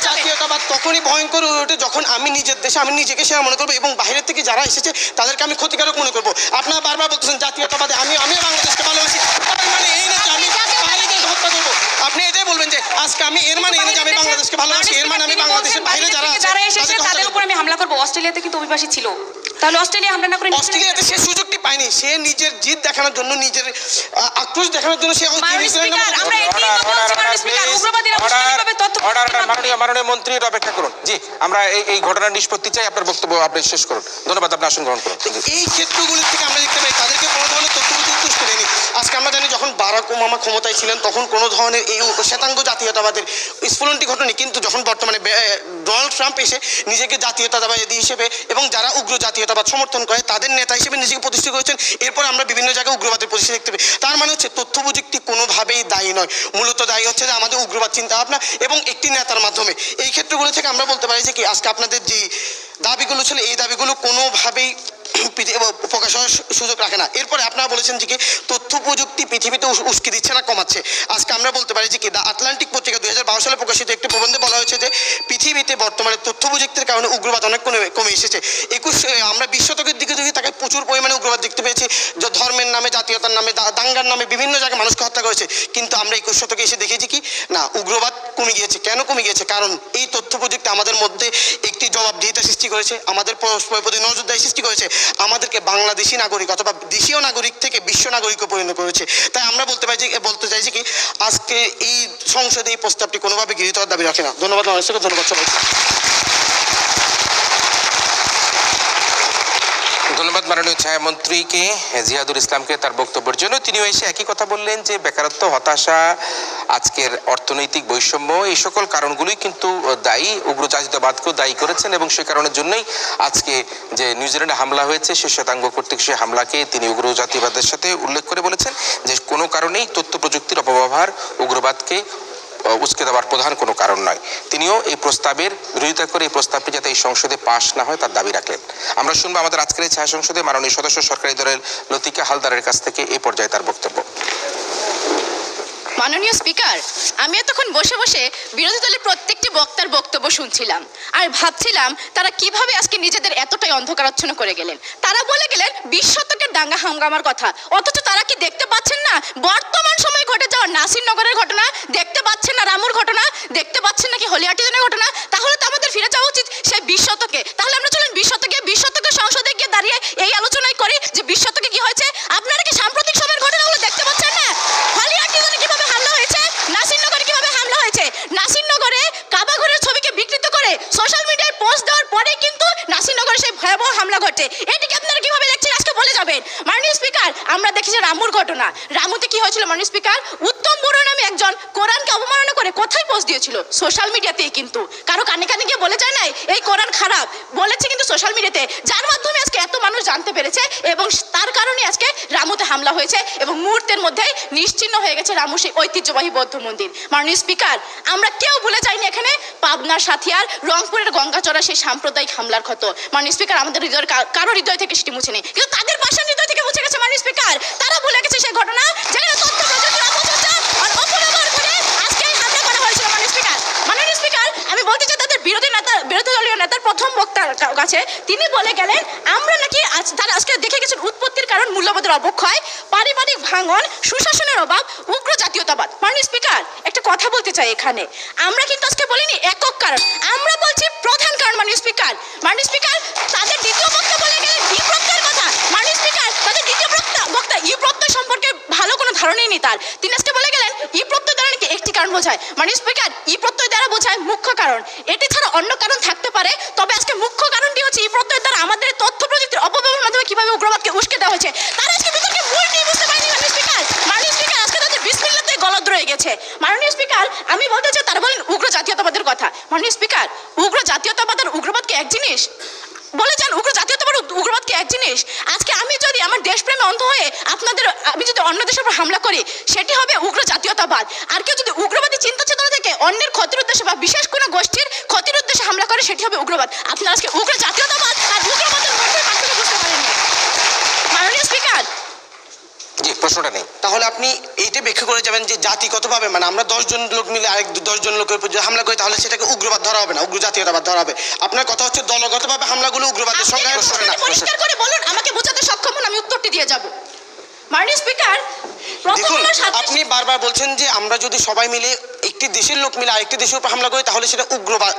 জাতীয়তাবাদ তখনই ভয়ঙ্কর হয়ে ওঠে যখন আমি নিজের দেশে আমি নিজেকে সেরা মনে করবো এবং বাইরের থেকে যারা এসেছে তাদেরকে আমি ক্ষতিকারক মনে করবো। আপনারা বারবার বলতেছেন জাতীয়তাবাদে আমি বাংলাদেশকে ভালোবাসি, তার মানে এই না যে আমি বাইরেকে হত্যা করবো। আপনি এটাই বলবেন যে আজকে আমি এর মানে এই না যে আমি বাংলাদেশকে ভালোবাসি, এর মানে আমি বাংলাদেশের বাইরে যারা এসেছে তাদের উপর আমি হামলা করবো। অস্ট্রেলিয়াতে কিন্তু অভিবাসী ছিল। তাহলে অস্ট্রেলিয়া হামলা না করে অস্ট্রেলিয়াতে সে সুযোগটি পায়নি, সে নিজের জিদ দেখানোর জন্য, নিজের আক্রোশ দেখানোর জন্য সে মাননীয় স্পিকার, আমরা এটাই তো বলছি, মাননীয় স্পিকার, উগ্রবাদীরা অবশ্যই তথ্য মাননীয় মন্ত্রী অপেক্ষা করুন। জি, আমরা এই ঘটনার নিষ্পত্তি চাই। আপনার বক্তব্য আপনি শেষ করুন। ধন্যবাদ, আপনি আসন গ্রহণ করুন। এই ক্ষেত্রগুলি থেকে আমরা দেখতে পাই তাদেরকে কোনো ধরনের তথ্য প্রযুক্তি করেনি। আজকে আমরা জানি যখন বারাক ওবামা ক্ষমতায় ছিলেন তখন কোনো ধরনের এই শ্বেতাঙ্গ জাতীয়তাবাদের স্ফুলনটি ঘটেনি, কিন্তু যখন বর্তমানে ডোনাল্ড ট্রাম্প এসে নিজেকে জাতীয়তাবাদী হিসেবে এবং যারা উগ্র জাতীয়তাবাদ সমর্থন করে তাদের নেতা হিসেবে নিজেকে প্রতিষ্ঠিত করেছেন, এরপর আমরা বিভিন্ন জায়গায় উগ্রবাদের পরিস্থিতি দেখতে পাই। তার মানে হচ্ছে তথ্য প্রযুক্তি কোনোভাবেই দায়ী নয়, মূলত দায়ী হচ্ছে যে আমাদের উগ্রবাদ চিন্তাভাবনা এবং একটি নেতার মাধ্যমে। এই ক্ষেত্রগুলো থেকে আমরা বলতে পারি যে কি আজকে আপনাদের যে দাবিগুলো ছিল এই দাবিগুলো কোনোভাবেই প্রকাশ হওয়ার সুযোগ রাখে না। এরপরে আপনারা বলেছেন যে কি তথ্য প্রযুক্তি পৃথিবীতে উস্কে দিচ্ছে না, কমাচ্ছে। আজকে আমরা বলতে পারি যে কি দ্য আটলান্টিক পত্রিকা 2012 সালে প্রকাশিত একটি প্রবন্ধে বলা হয়েছে যে পৃথিবীতে বর্তমানে তথ্য প্রযুক্তির কারণে উগ্রবাদ অনেক কমে এসেছে। আমরা 20 শতকের দিকে যদি তাকে প্রচুর পরিমাণে উগ্রবাদ দেখতে পেয়েছি, যে ধর্মের নামে, জাতীয়তার নামে, দাঙ্গার নামে বিভিন্ন জায়গায় মানুষকে হত্যা করেছে। কিন্তু আমরা 21 শতকে এসে দেখেছি কি না, উগ্রবাদ কমে গিয়েছে। কেন কমে গিয়েছে? কারণ এই তথ্য প্রযুক্তি আমাদের মধ্যে একটি জবাবদিহিতা সৃষ্টি করেছে, আমাদের পরস্পরের প্রতি নজরদারি সৃষ্টি করেছে, আমাদেরকে বাংলাদেশি নাগরিক অথবা দেশীয় নাগরিক থেকে বিশ্ব নাগরিকও পরিণত করেছে। তাই আমরা বলতে চাইছি কি আজকে এই সংসদে এই প্রস্তাবটি কোনোভাবে গৃহীত হওয়ার দাবি রাখে না। ধন্যবাদ মানুষকে, ধন্যবাদ সবাইকে। ধন্যবাদ মাননীয় ছায়ামন্ত্রীকে, জিয়াদুল ইসলামকে তার বক্তব্যের জন্য। তিনিও এসে একই কথা বললেন যে বেকারত্ব, হতাশা, আজকের অর্থনৈতিক বৈষম্য, এই সকল কারণগুলোই কিন্তু দায়ী, উগ্র জাতীয়তাবাদকেও দায়ী করেছেন এবং সে কারণের জন্যই আজকে যে নিউজিল্যান্ডে হামলা হয়েছে সে শ্বেতাঙ্গ কর্তৃক সে হামলাকে তিনি উগ্র জাতীয়বাদের সাথে উল্লেখ করে বলেছেন যে কোনো কারণেই তথ্য প্রযুক্তির অপব্যবহার উগ্রবাদকে উস্কে দেওয়ার প্রধান কোনো কারণ নয়। তিনিও এই প্রস্তাবের বিরোধিতা করে এই প্রস্তাবটি যাতে এই সংসদে পাশ না হয় তার দাবি রাখলেন। আমরা শুনবো আমাদের আজকের এই ছায়া সংসদে মাননীয় সদস্য সরকারি দলের লতিকা হালদারের কাছ থেকে এই পর্যায়ে তার বক্তব্য। মাননীয় স্পিকার, আমি এতক্ষণ বসে বসে বিরোধী দলের প্রত্যেকটি বক্তার বক্তব্য শুনছিলাম আর ভাবছিলাম তারা কিভাবে আজকে নিজেদের এতটাই অন্ধকারাচ্ছন্ন করে গেলেন। তারা বলে গেলেন 20 শতকের দাঙ্গা হাঙ্গামার কথা, অথচ তারা কি দেখতে পাচ্ছেন না বর্তমান সময়ে ঘটে যাওয়া নাসিরনগরের ঘটনা? দেখতে পাচ্ছেন না রামুর ঘটনা? দেখতে পাচ্ছেন নাকি হলিয়াটিজনের ঘটনা? তাহলে তো আমাদের ফিরে যাওয়া উচিত সেই 20 শতকে। তাহলে আমরা চলুন 20 শতকের সংসদে গিয়ে দাঁড়িয়ে এই আলোচনাই করি যে 20 শতকে কি হয়েছে। আপনারা কি সাম্প্রতিক সময়ের ঘটনাগুলো দেখতে পাচ্ছেন না? হলিয়াটিজনে কিভাবে হামলা হয়েছে, নাসিরনগরে কিভাবে হামলা হয়েছে, নাসিরনগরে কাবা ঘরের ছবিকে বিকৃত করে সোশ্যাল মিডিয়ায় পোস্ট দেওয়ার পরে কিন্তু নাসিরনগরে সেই ভয়াবহ হামলা ঘটে। এটিকে আপনারা কিভাবে দেখছেন আজকে বলে যাবেন। মাননীয় স্পিকার, আমরা দেখেছি রামুর ঘটনা। রামুতে কি হয়েছিল মাননীয় স্পিকার? উত্তম বড়ুয়া নামে একজন কোরআনকে অবমাননা করে কোথায় পোস্ট দিয়েছিল? সোশ্যাল মিডিয়াতেই। কিন্তু কারো কানে কানে গিয়ে বলে যায় নাই এই কোরআন খারাপ, বলেছে কিন্তু সোশ্যাল মিডিয়াতে, যার মাধ্যমে আজকে এত মানুষ জানতে পেরেছে এবং তার কারণে আজকে রামুতে হামলা হয়েছে এবং মুহূর্তের মধ্যে নিশ্চিহ্ন হয়ে গেছে রামু সেই ঐতিহ্যবাহী বৌদ্ধ মন্দির। মাননীয় স্পিকার, আমরা কেউ ভুলে যাইনি এখানে পাবনার সাথিয়ার, রংপুরের গঙ্গাচড়া সেই সাম্প্রদায়িক হামলার ক্ষত। মাননীয় স্পিকার, আমাদের হৃদয়ের কারো হৃদয় থেকে সেটি মুছে নেই, কিন্তু তাদের পাশের হৃদয় থেকে মুছে গেছে। মাননীয় স্পিকার, তারা ভুলে গেছে সেই ঘটনা যেখানে তথ্য প্রযুক্তির অপচর্চা আর অপব্যবহার করে আজকে এই হামলা করা হয়েছিল। মাননীয় স্পিকার, আমি বলতে চাই তাদের বিরোধী দলীয় নেতার প্রথম বক্তার কাছে তিনি বলে গেলেন আমরা নাকি তারা আজকে দেখে গেছেন উৎপত্তির কারণ মূল্যবোধের অবক্ষয়, পারিবারিক ভাঙন, সুশাসনের অভাব, উগ্র জাতীয়তাবাদ। মাননীয় স্পিকার, একটা কথা বলতে চাই এখানে, আমরা কিন্তু আজকে বলিনি একক কারণ, আমরা বলছি প্রধান কারণ। মাননীয় স্পিকার, তাদের দ্বিতীয় বক্তা বলে গেলেন ই প্রত্যয়ের কথা। মাননীয় স্পিকার, তাদের দ্বিতীয় বক্তা ই প্রত্যয় সম্পর্কে ভালো কোনো ধারণাই নেই তার। তিনি আজকে বলে গেলেন ই প্রত্যয় দ্বারা নাকি একটি কারণ বোঝায়। মাননীয় স্পিকার, ই প্রত্যয় দ্বারা বোঝায় মুখ্য কারণ। এটি ছাড়া অন্য কারণ থাকতে পারে, তবে আজকে মুখ্য কারণটি হচ্ছে ই প্রত্যয় দ্বারা আমাদের তথ্য প্রযুক্তির অপব্যবহারের মাধ্যমে কিভাবে উগ্রবাদকে উস্কে দেওয়া হয়েছে। তারা আজকে বিতর্কে মূলটি বুঝতে পারেনি। মাননীয় স্পিকার, আজকে তাদের বিসমিল্লাতে গলদ রয়ে গেছে। মাননীয় স্পিকার, আমি বলতে চাই তারা বলেন উগ্র জাতীয়তাবাদের কথা। মাননীয় স্পিকার, উগ্র জাতীয়তাবাদ আর উগ্রবাদ কি এক জিনিস? বলে যান উগ্র জাতীয়তাবাদ উগ্রবাদ কি এক জিনিস? আজকে আমি যদি আমার দেশপ্রেমে অন্ধ হয়ে আমি যদি অন্য দেশের উপর হামলা করি সেটি হবে উগ্র জাতীয়তাবাদ। আর কেউ যদি উগ্রবাদী চিন্তা চেতনা থেকে অন্যের ক্ষতির উদ্দেশ্যে বা বিশেষ কোনো গোষ্ঠীর ক্ষতির উদ্দেশ্যে হামলা করে সেটি হবে উগ্রবাদ। আপনারা আজকে উগ্র জাতীয়তাবাদ আর উগ্রবাদের মধ্যে পার্থক্য বুঝতে পারেননি। মাননীয় স্পিকার, জি, প্রশ্নটা নেই। তাহলে আপনি এইটা ব্যাখ্যা করে যাবেন যে জাতিগতভাবে মানে আমরা 10 জন লোক মিলে আরেক 10 জন লোকের উপর যদি হামলা করি তাহলে সেটাকে উগ্রবাদ ধরা হবে না, উগ্র জাতীয়তাবাদ ধরা হবে। আপনার কথা হচ্ছে দলগতভাবে হামলাগুলো উগ্রবাদের আপনি সংজ্ঞায়ন করে না। পরিষ্কার করে বলুন, আমাকে বোঝাতে সক্ষম হন, আমি উত্তরটি দিয়ে যাব। মাননীয় স্পিকার, দেখুন, আপনি বারবার বলছেন যে আমরা যদি সবাই মিলে একটি দেশের লোক মিলে আরেকটি দেশের উপর হামলা করে তাহলে সেটা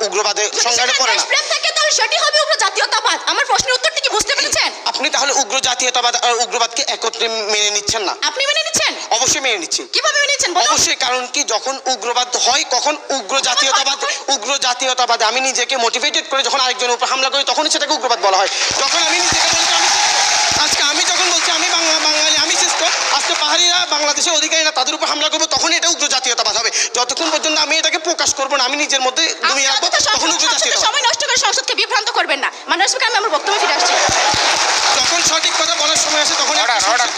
উগ্রবাদের সংজ্ঞাটা পড়ে না। দেশপ্রেম থাকে তাহলে সেটি হবে উগ্র জাতীয়তাবাদ। আমার প্রশ্নের উত্তরটি কি বুঝতে পেরেছেন? আপনি তাহলে উগ্র জাতীয়তাবাদ আর উগ্রবাদকে একত্রে মেনে নিচ্ছেন না? আপনি মেনে নিচ্ছেন? অবশ্যই মেনে নিচ্ছি। কিভাবে মেনে নিচ্ছেন বলুন? অবশ্যই, কারণ কি যখন উগ্রবাদ হয় কখন উগ্র জাতীয়তাবাদে আমি নিজেকে মোটিভেটেড করে যখন আরেকজনের উপর হামলা করি তখনই সেটাকে উগ্রবাদ বলা হয়। যখন আমি নিজেকে বলছি আজকে আমি যখন বলছি আমি বাঙালি আমি শ্রেষ্ঠ, আজকে পাহাড়িরা বাংলাদেশের অধিকারীরা তাদের উপর হামলা করবো তখন এটা উগ্র জাতীয়তাবাদ হবে। যতক্ষণ পর্যন্ত আমি এটাকে প্রকাশ করবো না, আমি নিজের মধ্যে দমিয়ে রাখবো, তখন উগ্র জাতীয়তাবাদ। সময় নষ্ট করে সংসদকে বিভ্রান্ত করবেন না। মাননীয় স্পিকার, আমি আমার বক্তব্যে ফিরে আসছি। যখন সঠিক কথা বলার সময় আসে তখন অর্ডার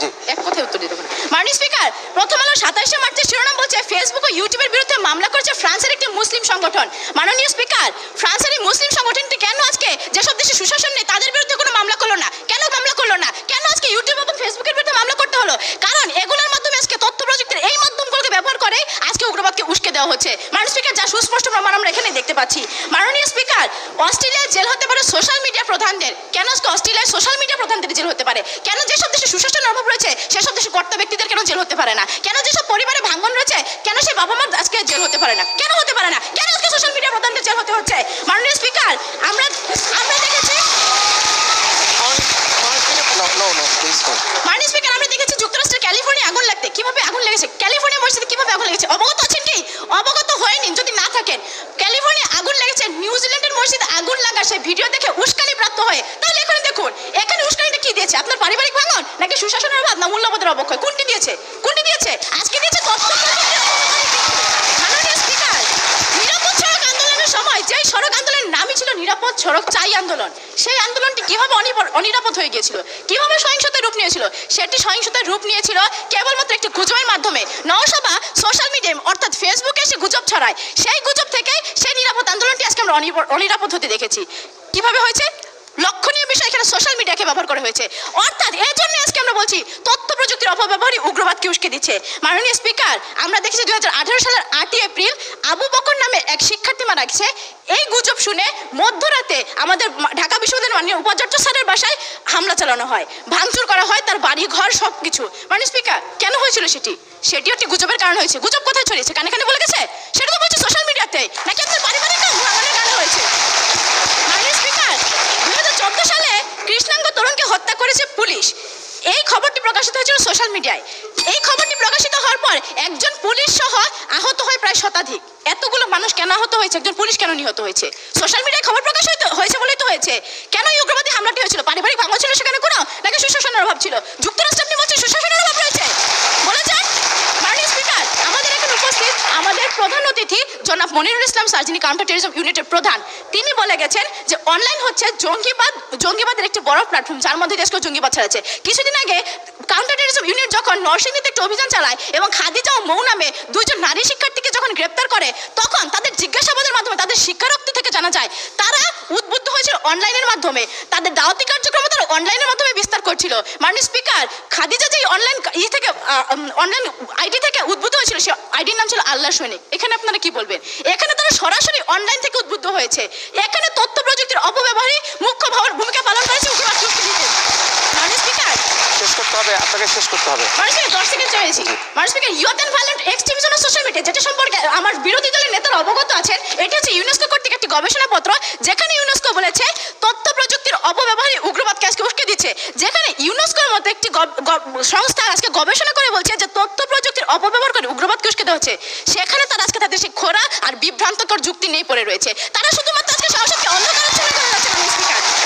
জি এক কথায় উত্তর দিতে পারেন। মাননীয় স্পিকার, প্রথম আলো 27শে মার্চের শিরোনাম বলছে ফেসবুক ও ইউটিউবের বিরুদ্ধে মামলা করেছে ফ্রান্সের একটি মুসলিম সংগঠন। মাননীয় স্পিকার, ফ্রান্সের এই মুসলিম সংগঠনটি কেন আজকে যেসব দেশে সুশাসন নেই তাদের বিরুদ্ধে কোনো মামলা করলো না? কেন মামলা করলো না? কেন আজকে ইউটিউব এবং ফেসবুকের বিরুদ্ধে মামলা করতে হলো? কারণ এগুলোর মাধ্যমে আজকে তথ্য প্রযুক্তির এই মাধ্যমগুলোকে ব্যবহার করে আজকে উগ্রবাদকে উস্কে দেওয়া হচ্ছে। মাননীয় স্পিকার, যা সুস্পষ্ট প্রমাণ আমরা এখানে দেখতে পাচ্ছি। মাননীয় স্পিকার, অস্ট্রেলিয়ায় জেল হতে পারে সোশ্যাল মিডিয়া প্রধানদের। কেন আজকে অস্ট্রেলিয়ায় সোশ্যাল মিডিয়া প্রধানদের জেল হতে পারে? কেন যেসব দেশে সুশাসনের অভাব রয়েছে সেসব দেশে কর্তা ব্যক্তিদের কেন জেল হতে পারে না? কেন যেসব পরিবারে ভাঙন রয়েছে কেন সেই বাবা মা আজকে জেল হতে পারে না? কেন হতে পারে না? কেন আজকে সোশ্যাল মিডিয়া প্রধানদের জেল হতে হচ্ছে? মাননীয় স্পিকার, আমরা দেখেছি মাননীয় স্পিকার, আমরা দেখেছি যুক্তরাষ্ট্রের ক্যালিফোর্নিয়া আগুন লাগতে কিভাবে আগুন লেগেছে। ক্যালিফোর্নিয়া মসজিদে কিভাবে আগুন লেগেছে অবগত আছেন কি? অবগত হয়নি যদি না থাকেন। ক্যালিফোর্নিয়া আগুন লেগেছে, নিউজিল্যান্ডের মসজিদে আগুন লাগা সেই ভিডিও দেখে উস্কানি প্রাপ্ত হয়ে। তাহলে এখানে দেখুন, এখানে উস্কানিটা কি দিয়েছে? আপনার পারিবারিক ভাঙন নাকি সুশাসনের অভাব না মূল্যবোধের অবক্ষয়? কোনটি দিয়েছে? কোনটি দিয়েছে? আজকে দিয়েছে তথ্য প্রযুক্তির অপব্যবহার। মাননীয় স্পিকার, নিরাপদ সড়ক আন্দোলনের সময় যেই সড়ক আন্দোলনের নামই ছিল নিরাপদ সড়ক চাই আন্দোলন, সেই আন্দোলনটি কিভাবে অনিরাপদ হয়ে গিয়েছিল? কিভাবে সহিংসতার রূপ নিয়েছিল? সেটি সহিংসতার রূপ নিয়েছিল কেবলমাত্র একটি গুজবের মাধ্যমে। নওশাবা সোশ্যাল মিডিয়া অর্থাৎ ফেসবুকে এসে গুজব ছড়ায়, সেই গুজব থেকে সেই নিরাপদ আন্দোলনটি আজকে আমরা অনিরাপদ হতে দেখেছি। কিভাবে হয়েছে? লক্ষণীয় বিষয়, এখানে সোশ্যাল মিডিয়াকে ব্যবহার করা হয়েছে। অর্থাৎ এর জন্য আজকে আমরা বলছি তথ্য প্রযুক্তির অপব্যবহারই উগ্রবাদকে উস্কে দিচ্ছে। মাননীয় স্পিকার, আমরা দেখেছি 2018 সালের 8ই এপ্রিল আবু বকর নামে এক শিক্ষার্থী মারা গেছে। এই গুজব শুনে মধ্যরাতে আমাদের ঢাকা বিশ্ববিদ্যালয়ের মাননীয় উপাচার্য স্যারের বাসায় হামলা চালানো হয়, ভাঙচুর করা হয়, তার বাড়ি ঘর সব কিছু। মাননীয় স্পিকার, কেন হয়েছিল সেটি একটি গুজবের কারণ হয়েছে। গুজব কোথায় ছড়িয়েছে? কানে কানে বলে গেছে? সেটা তো বলছে সোশ্যাল মিডিয়াতে, নাকি আপনার পারিবারিক কারণে হয়েছে? মাননীয় স্পিকার, 2014 সালে কৃষ্ণাঙ্গ তরুণকে হত্যা করেছে পুলিশ। এই খবরটি প্রকাশিত হয়েছিল সোশ্যাল মিডিয়ায়। এই খবরটি প্রকাশিত হওয়ার পর একজন পুলিশ সহ আহত হয় প্রায় শতাধিক। এতগুলো মানুষ কেন আহত হয়েছে? একজন পুলিশ কেন নিহত হয়েছে? সোশ্যাল মিডিয়ায় খবর প্রকাশ হয়েছে বলেই তো হয়েছে। কেন এই উগ্রবাদী হামলাটি হয়েছিল? পারিবারিক ভাঙন ছিল সেখানে কোনো, নাকি সুশাসনের অভাব ছিল? যুক্তরাষ্ট্র আপনি বলছেন সুশাসনের অভাব রয়েছে, বলে যান। মাননীয় স্পিকার, আমাদের এখানে উপস্থিত আমাদের প্রধান অতিথি জনাব মনিরুল ইসলাম স্যার, যিনি কাউন্টার টেররিজম ইউনিটের প্রধান, তিনি বলে গেছেন যে অনলাইন হচ্ছে জঙ্গিবাদের একটি বড় প্ল্যাটফর্ম যার মধ্যে দেশকে জঙ্গিবাদ ছড়াচ্ছে। কিছুদিন আগে কাউন্টার টেররিজম ইউনিট যখন নরসিংদীতে একটি অভিযান চালায় এবং খাদিজা ও মৌ নামে দুইজন নারী শিক্ষার্থীকে যখন গ্রেপ্তার করে, তখন তাদের জিজ্ঞাসাবাদের মাধ্যমে তাদের স্বীকারোক্তি থেকে জানা যায় তারা উদ্বুদ্ধ হয়েছিল অনলাইনের মাধ্যমে, তাদের দাওয়াতি কার্যক্রম তারা অনলাইনের মাধ্যমে বিস্তার করছিল। মাননীয় স্পিকার, খাদিজা যে অনলাইন আইডি থেকে উদ্বুদ্ধ হয়েছিল, সে আইডির নাম ছিল আল্লাহ সৈনিক। এখানে আপনারা কি বলবেন? এখানে তারা সরাসরি অনলাইন থেকে উদ্বুদ্ধ হয়েছে। এখানে তথ্য প্রযুক্তির অপব্যবহারই মুখ্য ভূমিকা পালন করেছে উগ্রবাদ কুস্তিতে। মাননীয় স্পিকার, শেষ করতে হবে, আপনাকে শেষ করতে হবে। মাননীয় স্পিকার, 10 সেকেন্ড চেয়েছি। মাননীয় speaker, youth and violent extremism on social media, যেটা সম্পর্কে আমার বিরোধী দলের নেতারা অবগত আছেন, এটি হচ্ছে ইউনেস্কো কর্তৃক একটি গবেষণাপত্র, যেখানে ইউনেস্কো বলেছে তথ্য প্রযুক্তির অপব্যবহারই উগ্রবাদকে আজকে উস্কে দিচ্ছে। যেখানে ইউনেস্কোর মতো একটি সংস্থা আজকে গবেষণা করে বলছে যে তথ্য প্রযুক্তির অপব্যবহার করে উগ্রবাদকে উস্কে দেওয়া হচ্ছে, সেখানে তারা আজকে তাদের সেই খোরা আর বিভ্রান্তকর যুক্তি নিয়ে পড়ে রয়েছে। তারা শুধুমাত্র আজকে সংসদকে অন্ধকারাচ্ছন্ন করে যাচ্ছে।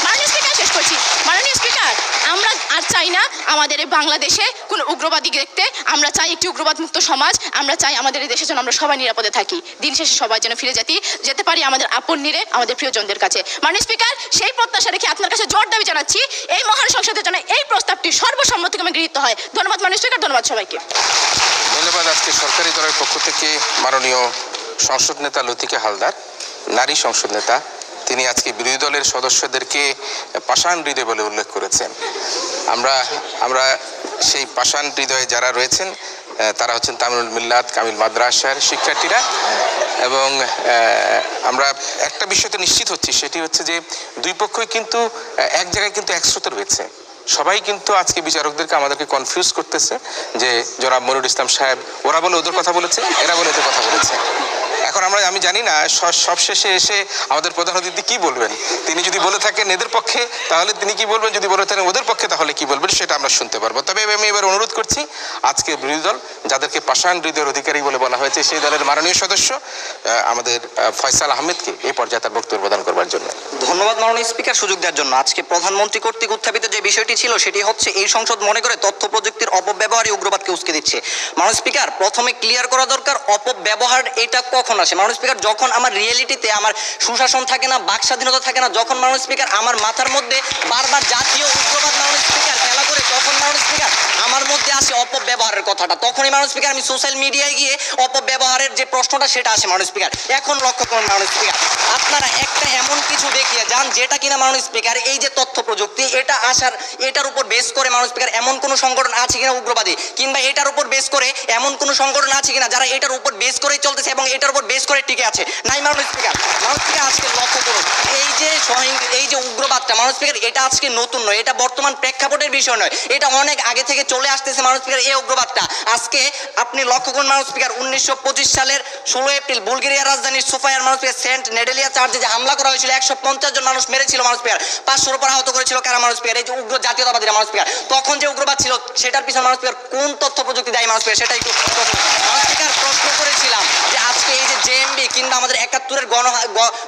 মাননীয় স্পিকার, শেষ করছি। মাননীয় স্পিকার, আমরা আর চাই না আমাদের এই বাংলাদেশে কোনো উগ্রবাদী দেখতে। আমরা চাই একটি উগ্রবাদ মুক্ত সমাজ। আমরা চাই আমাদের এই দেশের জন্য আমরা সবাই নিরাপদে থাকি। দিন শেষে সবাই যেন ফিরে যেতে পারি আমাদের আপন নিরে, আমাদের প্রিয়জনদের কাছে। মাননীয় স্পিকার, সেই প্রত্যাশা রেখে আপনার কাছে জোর দাবি জানাচ্ছি এই মহান সংসদের জন্য এই প্রস্তাবটি সর্বসম্মতিক্রমে গৃহীত হয়। ধন্যবাদ মাননীয় স্পিকার, ধন্যবাদ সবাইকে। ধন্যবাদ। আজকে সরকারি দলের পক্ষ থেকে মাননীয় সংসদ নেতা লতিকা হালদার, নারী সংসদ নেতা, তিনি আজকে বিরোধী দলের সদস্যদেরকে পাষাণ হৃদয় বলে উল্লেখ করেছেন। আমরা সেই পাষাণ হৃদয়ে যারা রয়েছেন তারা হচ্ছেন তামিলুল মিল্লাত কামিল মাদ্রাসার শিক্ষার্থীরা। এবং আমরা একটা বিষয়তে নিশ্চিত হচ্ছি, সেটি হচ্ছে যে দুই পক্ষই কিন্তু এক জায়গায় কিন্তু একস্রোতে রয়েছে। সবাই কিন্তু আজকে বিচারকদেরকে আমাদেরকে কনফিউজ করতেছে যে জনাব মনিরুল ইসলাম সাহেব ওরা বলে ওদের কথা বলেছে, এরা বলে ওদের কথা বলেছে। এখন আমি জানি না সবশেষে এসে আমাদের প্রধান অতিথি কি বলবেন। তিনি যদি বলে থাকেন এদের পক্ষে তাহলে তিনি কি বলবেন, যদি বলে থাকেন ওদের পক্ষে তাহলে কি বলবেন, সেটা আমরা শুনতে পারবো। তবে আমি এবার অনুরোধ করছি আজকে বিরোধী দল যাদেরকে পাষাণ হৃদয়ের অধিকারী বলে বলা হয়েছে সেই দলের মাননীয় সদস্য আমাদের ফয়সাল আহমেদকে এই পর্যায়ে তার বক্তব্য প্রদান করবার জন্য। ধন্যবাদ মাননীয় স্পিকার সুযোগ দেওয়ার জন্য। আজকে প্রধানমন্ত্রী কর্তৃক উত্থাপিত যে বিষয়টি ছিল সেটি হচ্ছে এই সংসদ মনে করে তথ্য প্রযুক্তির অপব্যবহারই উগ্রবাদকে উস্কে দিচ্ছে। মাননীয় স্পিকার, প্রথমে ক্লিয়ার করা দরকার অপব্যবহার এটা কখন আসে। মাননীয় স্পিকার, যখন আমার রিয়েলিটিতে আমার সুশাসন থাকে না, বাক স্বাধীনতা থাকে না, যখন মাননীয় স্পিকার আমার মাথার মধ্যে বারবার জাতীয় উগ্রবাদ মাননীয় স্পিকার খেলা করে, তখন মাননীয় স্পিকার আমার মধ্যে আসে অপব্যবহারের কথাটা। তখনই মাননীয় স্পিকার আমি সোশ্যাল মিডিয়ায় গিয়ে অপব্যবহারের যে প্রশ্নটা সেটা আসে মাননীয় স্পিকার। এখন লক্ষ্য করুন মাননীয় স্পিকার, আপনারা একটা এমন কিছু দেখিয়ে যান যেটা কিনা মাননীয় স্পিকার এই যে তথ্য প্রযুক্তি এটা আসার এটার উপর বেস করে মাননীয় স্পিকার এমন কোনো সংগঠন আছে কিনা উগ্রবাদী, কিংবা এটার উপর বেস করে এমন কোনো সংগঠন আছে কিনা যারা এটার উপর বেস করেই চলতেছে এবং এটার উপর বেস করে টিকে আছে? নাই মাননীয় স্পিকার। মাননীয় স্পিকার, আজকে লক্ষ্য করুন এই যে উগ্রবাদটা মাননীয় স্পিকার এটা আজকে নতুন নয়, এটা বর্তমান প্রেক্ষাপটের বিষয় নয়, এটা অনেক আগে থেকে চলে আসতেছে মাননীয় স্পিকার। এই উগ্রবাদটা আজকে আপনি লক্ষ্য করুন মাননীয় স্পিকার, 1925 সালের 16 এপ্রিল বুলগেরিয়ার রাজধানীর সোফায়ার মাননীয় স্পিকার সেন্ট নেডেলিয়া চার্চে যে হামলা করা হয়েছিল, 150 জন মানুষ মেরেছিল মাননীয় স্পিকার, 500-র উপর আহত করেছিল কারা মাননীয় স্পিকার? এই যে উগ্র জাতীয়তাবাদীরা মাননীয় স্পিকার। তখন যে উগ্রবাদ ছিল সেটার পিছনে মাননীয় স্পিকার কোন তথ্য প্রযুক্তি দায়ী মাননীয় স্পিকার? সেটা একটু মাননীয় স্পিকার প্রশ্ন করেছিলাম যে আজকে এই যে জেএমবি কিংবা আমাদের 71-এর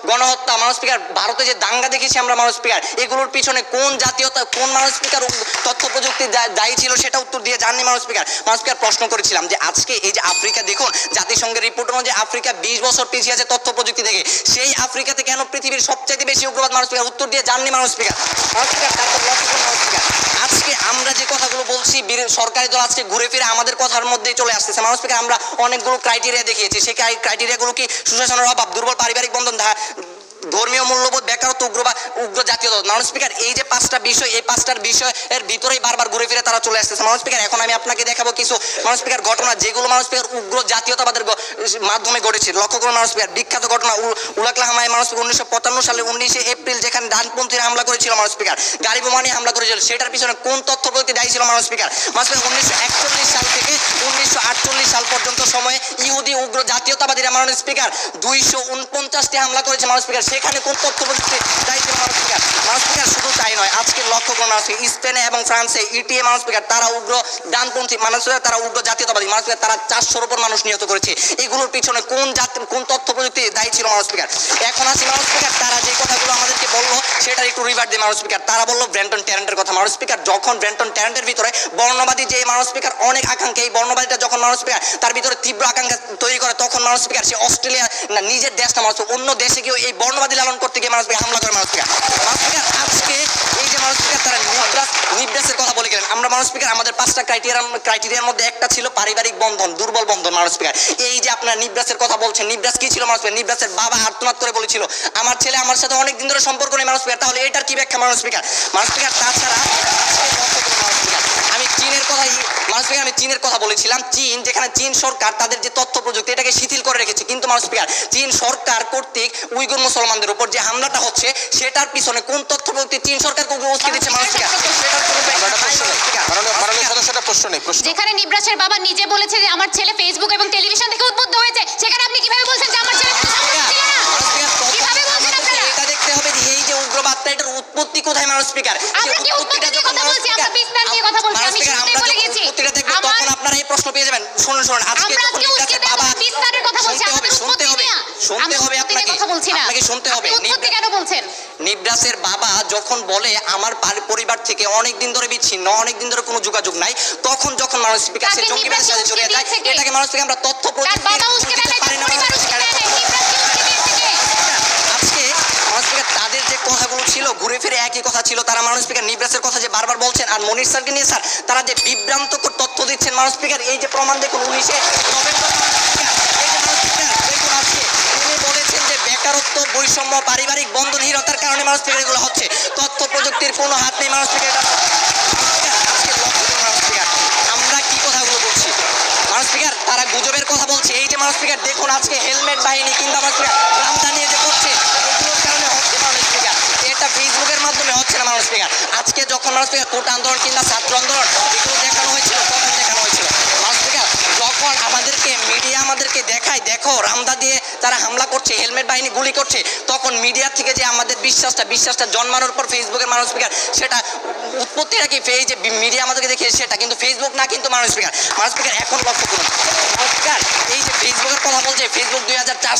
গণহত্যা মাননীয় স্পিকার, ভারতে যে দাঙ্গা দেখেছি আমরা মাননীয় স্পিকার, এগুলোর পিছনে কোন জাতীয়তা কোন মাননীয় স্পিকার তথ্য প্রযুক্তি দায়ী ছিল সেটা উত্তর দিয়ে জাননি মাননীয় স্পিকার। মাননীয় স্পিকার প্রশ্ন করেছিলাম যে আজকে এই যে আফ্রিকা, দেখুন জাতিসংঘের রিপোর্ট অনুযায়ী আফ্রিকা 20 বছর পিছিয়ে আছে তথ্য প্রযুক্তি থেকে, সেই আফ্রিকাতে কেন পৃথিবীর সবচেয়ে বেশি উগ্রবাদ মাননীয় স্পিকার? উত্তর দিয়ে জাননি মাননীয় স্পিকার। মাননীয় স্পিকার, তারপর লক্ষ্য করুন মাননীয় স্পিকার, আজকে আমরা যে কথাগুলো বলছি সরকারি দল আজকে ঘুরে ফিরে আমাদের কথার মধ্যেই চলে আসতেছে মাননীয় স্পিকার। আমরা অনেকগুলো ক্রাইটেরিয়া দেখিয়েছি, সেই ক্রাইটেরিয়াগুলো কি সুশাসনের অভাব, দুর্বল পারিবারিক বন্ধন, ধর্মীয় মূল্যবোধ, বেকারত্ব, উগ্র জাতীয়তাবাদ। মাননীয় স্পিকার, এই যে 5টা বিষয়, এই 5টার বিষয়ের ভিতরেই বারবার ঘুরে ফিরে তারা চলে আসতেছে মাননীয় স্পিকার। এখন আমি আপনাকে দেখাবো কিছু মাননীয় স্পিকার ঘটনা যেগুলো মাননীয় স্পিকার উগ্র জাতীয়তাবাদের মাধ্যমে ঘটেছে। লক্ষ্য করুন মাননীয় স্পিকার, বিখ্যাত ঘটনা উলাকলাহামায় মাননীয় স্পিকার 1955 সালের 19 এপ্রিল যেখানে ডানপন্থীরা হামলা করেছিল মাননীয় স্পিকার, গাড়ি বোমা নিয়ে হামলা করেছিল, সেটার পিছনে কোন তথ্য প্রযুক্তি দায়ী ছিল মাননীয় স্পিকার? মাননীয় স্পিকার, 1941 সাল থেকে 1948 সাল পর্যন্ত সময়ে ইহুদি উগ্র জাতীয়তাবাদীরা মাননীয় স্পিকার 249টি হামলা করেছে মাননীয় স্পিকার, সেখানে কোন তথ্য প্রযুক্তি দায়ী ছিল মাননীয় স্পিকার? মাননীয় স্পিকার, শুধু তাই নয়, আজকে লক্ষ্য করুন মাননীয় স্পিকার, স্পেনে এবং ফ্রান্সে ইটিএ মাননীয় স্পিকার তারা উগ্র ডানপন্থী মাননীয় স্পিকার, তারা উগ্র জাতীয়তাবাদী মাননীয় স্পিকার, তারা 400-র উপর মানুষ নিহত করেছে। এগুলোর পিছনে কোন তথ্য প্রযুক্তি দায়ী ছিল মাননীয় স্পিকার? এখন আসি মাননীয় স্পিকার, তারা যে কথাগুলো আমাদেরকে বললো সেটার একটু রিভার্ট দিয়ে মাননীয় স্পিকার, তারা বললো ব্রেন্টন ট্যারেন্টের কথা মাননীয় স্পিকার। যখন ব্রেন্টন ট্যারেন্টের ভিতরে বর্ণবাদী যে মাননীয় স্পিকার অনেক আকাঙ্ক্ষা, এই বর্ণবাদীটা যখন মাননীয় স্পিকার তার ভিতরে তীব্র আকাঙ্ক্ষা তৈরি করে, তখন মাননীয় স্পিকার সে অস্ট্রেলিয়া না নিজের দেশ না মাননীয় অন্য দেশে গিয়ে এই বর্ণবাদী লালন করতে গিয়ে মাননীয় স্পিকার হামলা করে মাননীয় স্পিকার। মাননীয় স্পিকার, আজকে এই যে মাননীয় স্পিকার তারা নিব্রাসের কথা বলে গেলেন, আমরা মাননীয় স্পিকার আমাদের 5টা ক্রাইটেরিয়ার মধ্যে একটা ছিল পারিবারিক বন্ধন, দুর্বল বন্ধন মাননীয় স্পিকার। এই যে আপনার নিব্রাসের কথা বলছেন, নিব্রাস কি ছিল মাননীয় স্পিকার? নিব্রাসের বাবা আর্তনাদ করে বলেছিল আমার ছেলে আমার সাথে অনেক দিন ধরে সম্পর্ক নেই মাননীয় স্পিকার। তাহলে এটার কি ব্যাখ্যা মাননীয় স্পিকার? মাননীয় স্পিকার, তাছাড়া আমি চীনের কথা বলেছিলাম, চীন যেখানে চীন সরকার তাদের যে তথ্য প্রযুক্তি এটাকে শিথিল করে রেখেছে, কিন্তু মাননীয় স্পিকার চীন সরকার কর্তৃক উইগুর মুসলমানদের উপর যে হামলাটা হচ্ছে সেটার পিছনে কোন তথ্য প্রযুক্তি চীন সরকারকে উস্কে দিচ্ছে মাননীয় স্পিকার? যেখানে নিব্রাসের বাবা নিজে বলেছে যে আমার ছেলে ফেসবুক এবং টেলিভিশন থেকে উদ্বুদ্ধ হয়েছে, সেখানে আপনি কিভাবে বলছেন যে আমার ছেলে কিভাবে বলছেন আপনারা? এটা দেখতে হবে যে এই যে উগ্রবাদটা এটার উৎপত্তি কোথায় মাননীয় স্পিকার? আমরা কি উৎপত্তি নিয়ে কথা বলছি? আমরা বিস্তার নিয়ে কথা বলছি। আমি শুনতে বলে গেছি উৎপত্তিটা দেখবেন তখন আপনারা এই প্রশ্ন পেয়ে যাবেন। শুনুন আজকে আমরা আজকে উৎপত্তি বাবা বিস্তারের কথা বলছি। আমাদের উৎপত্তি নিয়ে শুনতে হবে আপনাকে কথা বলছি না, আপনাকে শুনতে হবে। উৎপত্তি কেন বলছেন? নিব্রাসের বাবা যখন বলে আমার পরিবার থেকে অনেক দিন ধরে বিচ্ছিন্ন, অনেক দিন ধরে কোনো যোগাযোগ নাই, তখন যখন মাননীয় স্পিকার সে জঙ্গিবাদের সাথে জড়িয়ে যায়, এটাকে মাননীয় স্পিকার আমরা তথ্য প্রযুক্তি বাবা উস্কে দেয়, পরিবার উস্কে দেয়, নিব্রাস কি উস্কে দিয়েছে? আজকে মাননীয় স্পিকার তাদের যে কথাগুলো ছিল ঘুরে ফিরে একই কথা ছিল। তারা মাননীয় স্পিকার নিব্রাসের কথা যে বারবার বলছেন আর মনির স্যারকে নিয়ে স্যার তারা যে বিভ্রান্তকর তথ্য দিচ্ছেন মাননীয় স্পিকার, এই যে প্রমাণ দেখুন 19 নভেম্বর তিনি বলেছেন যে বেকারত্ব, বৈষম্য, পারিবারিক বন্ধনহীনতার কারণে মাননীয় স্পিকার এগুলো হচ্ছে, তথ্য প্রযুক্তির কোনো হাত নেই মাননীয় স্পিকার। আমরা কি কথাগুলো বলছি মাননীয় স্পিকার? তারা গুজবের কথা বলছে। এই যে মাননীয় স্পিকার দেখুন আজকে হেলমেট বাহিনী কিংবা মাননীয় স্পিকার রামদা নিয়ে যে করছে এগুলোর কারণে হচ্ছে মাননীয় স্পিকার, এটা ফেসবুকের মাধ্যমে হচ্ছে না মাননীয় স্পিকার। আজকে যখন মানুষ স্পিকার কোটা আন্দোলন কিংবা ছাত্র আন্দোলন এগুলো দেখানো হয়েছিল, কখন দেখানো হয়েছিল মানুষ স্পিকার? যখন আমাদেরকে মিডিয়া আমাদেরকে দেখায়, দেখো রামদা দিয়ে তারা হামলা করছে, হেলমেট বাহিনী গুলি করছে, তখন মিডিয়া থেকে যে আমাদের বিশ্বাসটা জন্মানোর পর ফেসবুকের মানুষ স্পিকার সেটা উৎপত্তিটা কি এই যে মিডিয়া আমাদেরকে দেখে সেটা কিন্তু ফেসবুক না, কিন্তু মানুষ স্পিকার এখন লক্ষ্য করুন মানুষ স্পিকার এই যে ফেসবুকের কথা বলছে, ফেসবুক 2004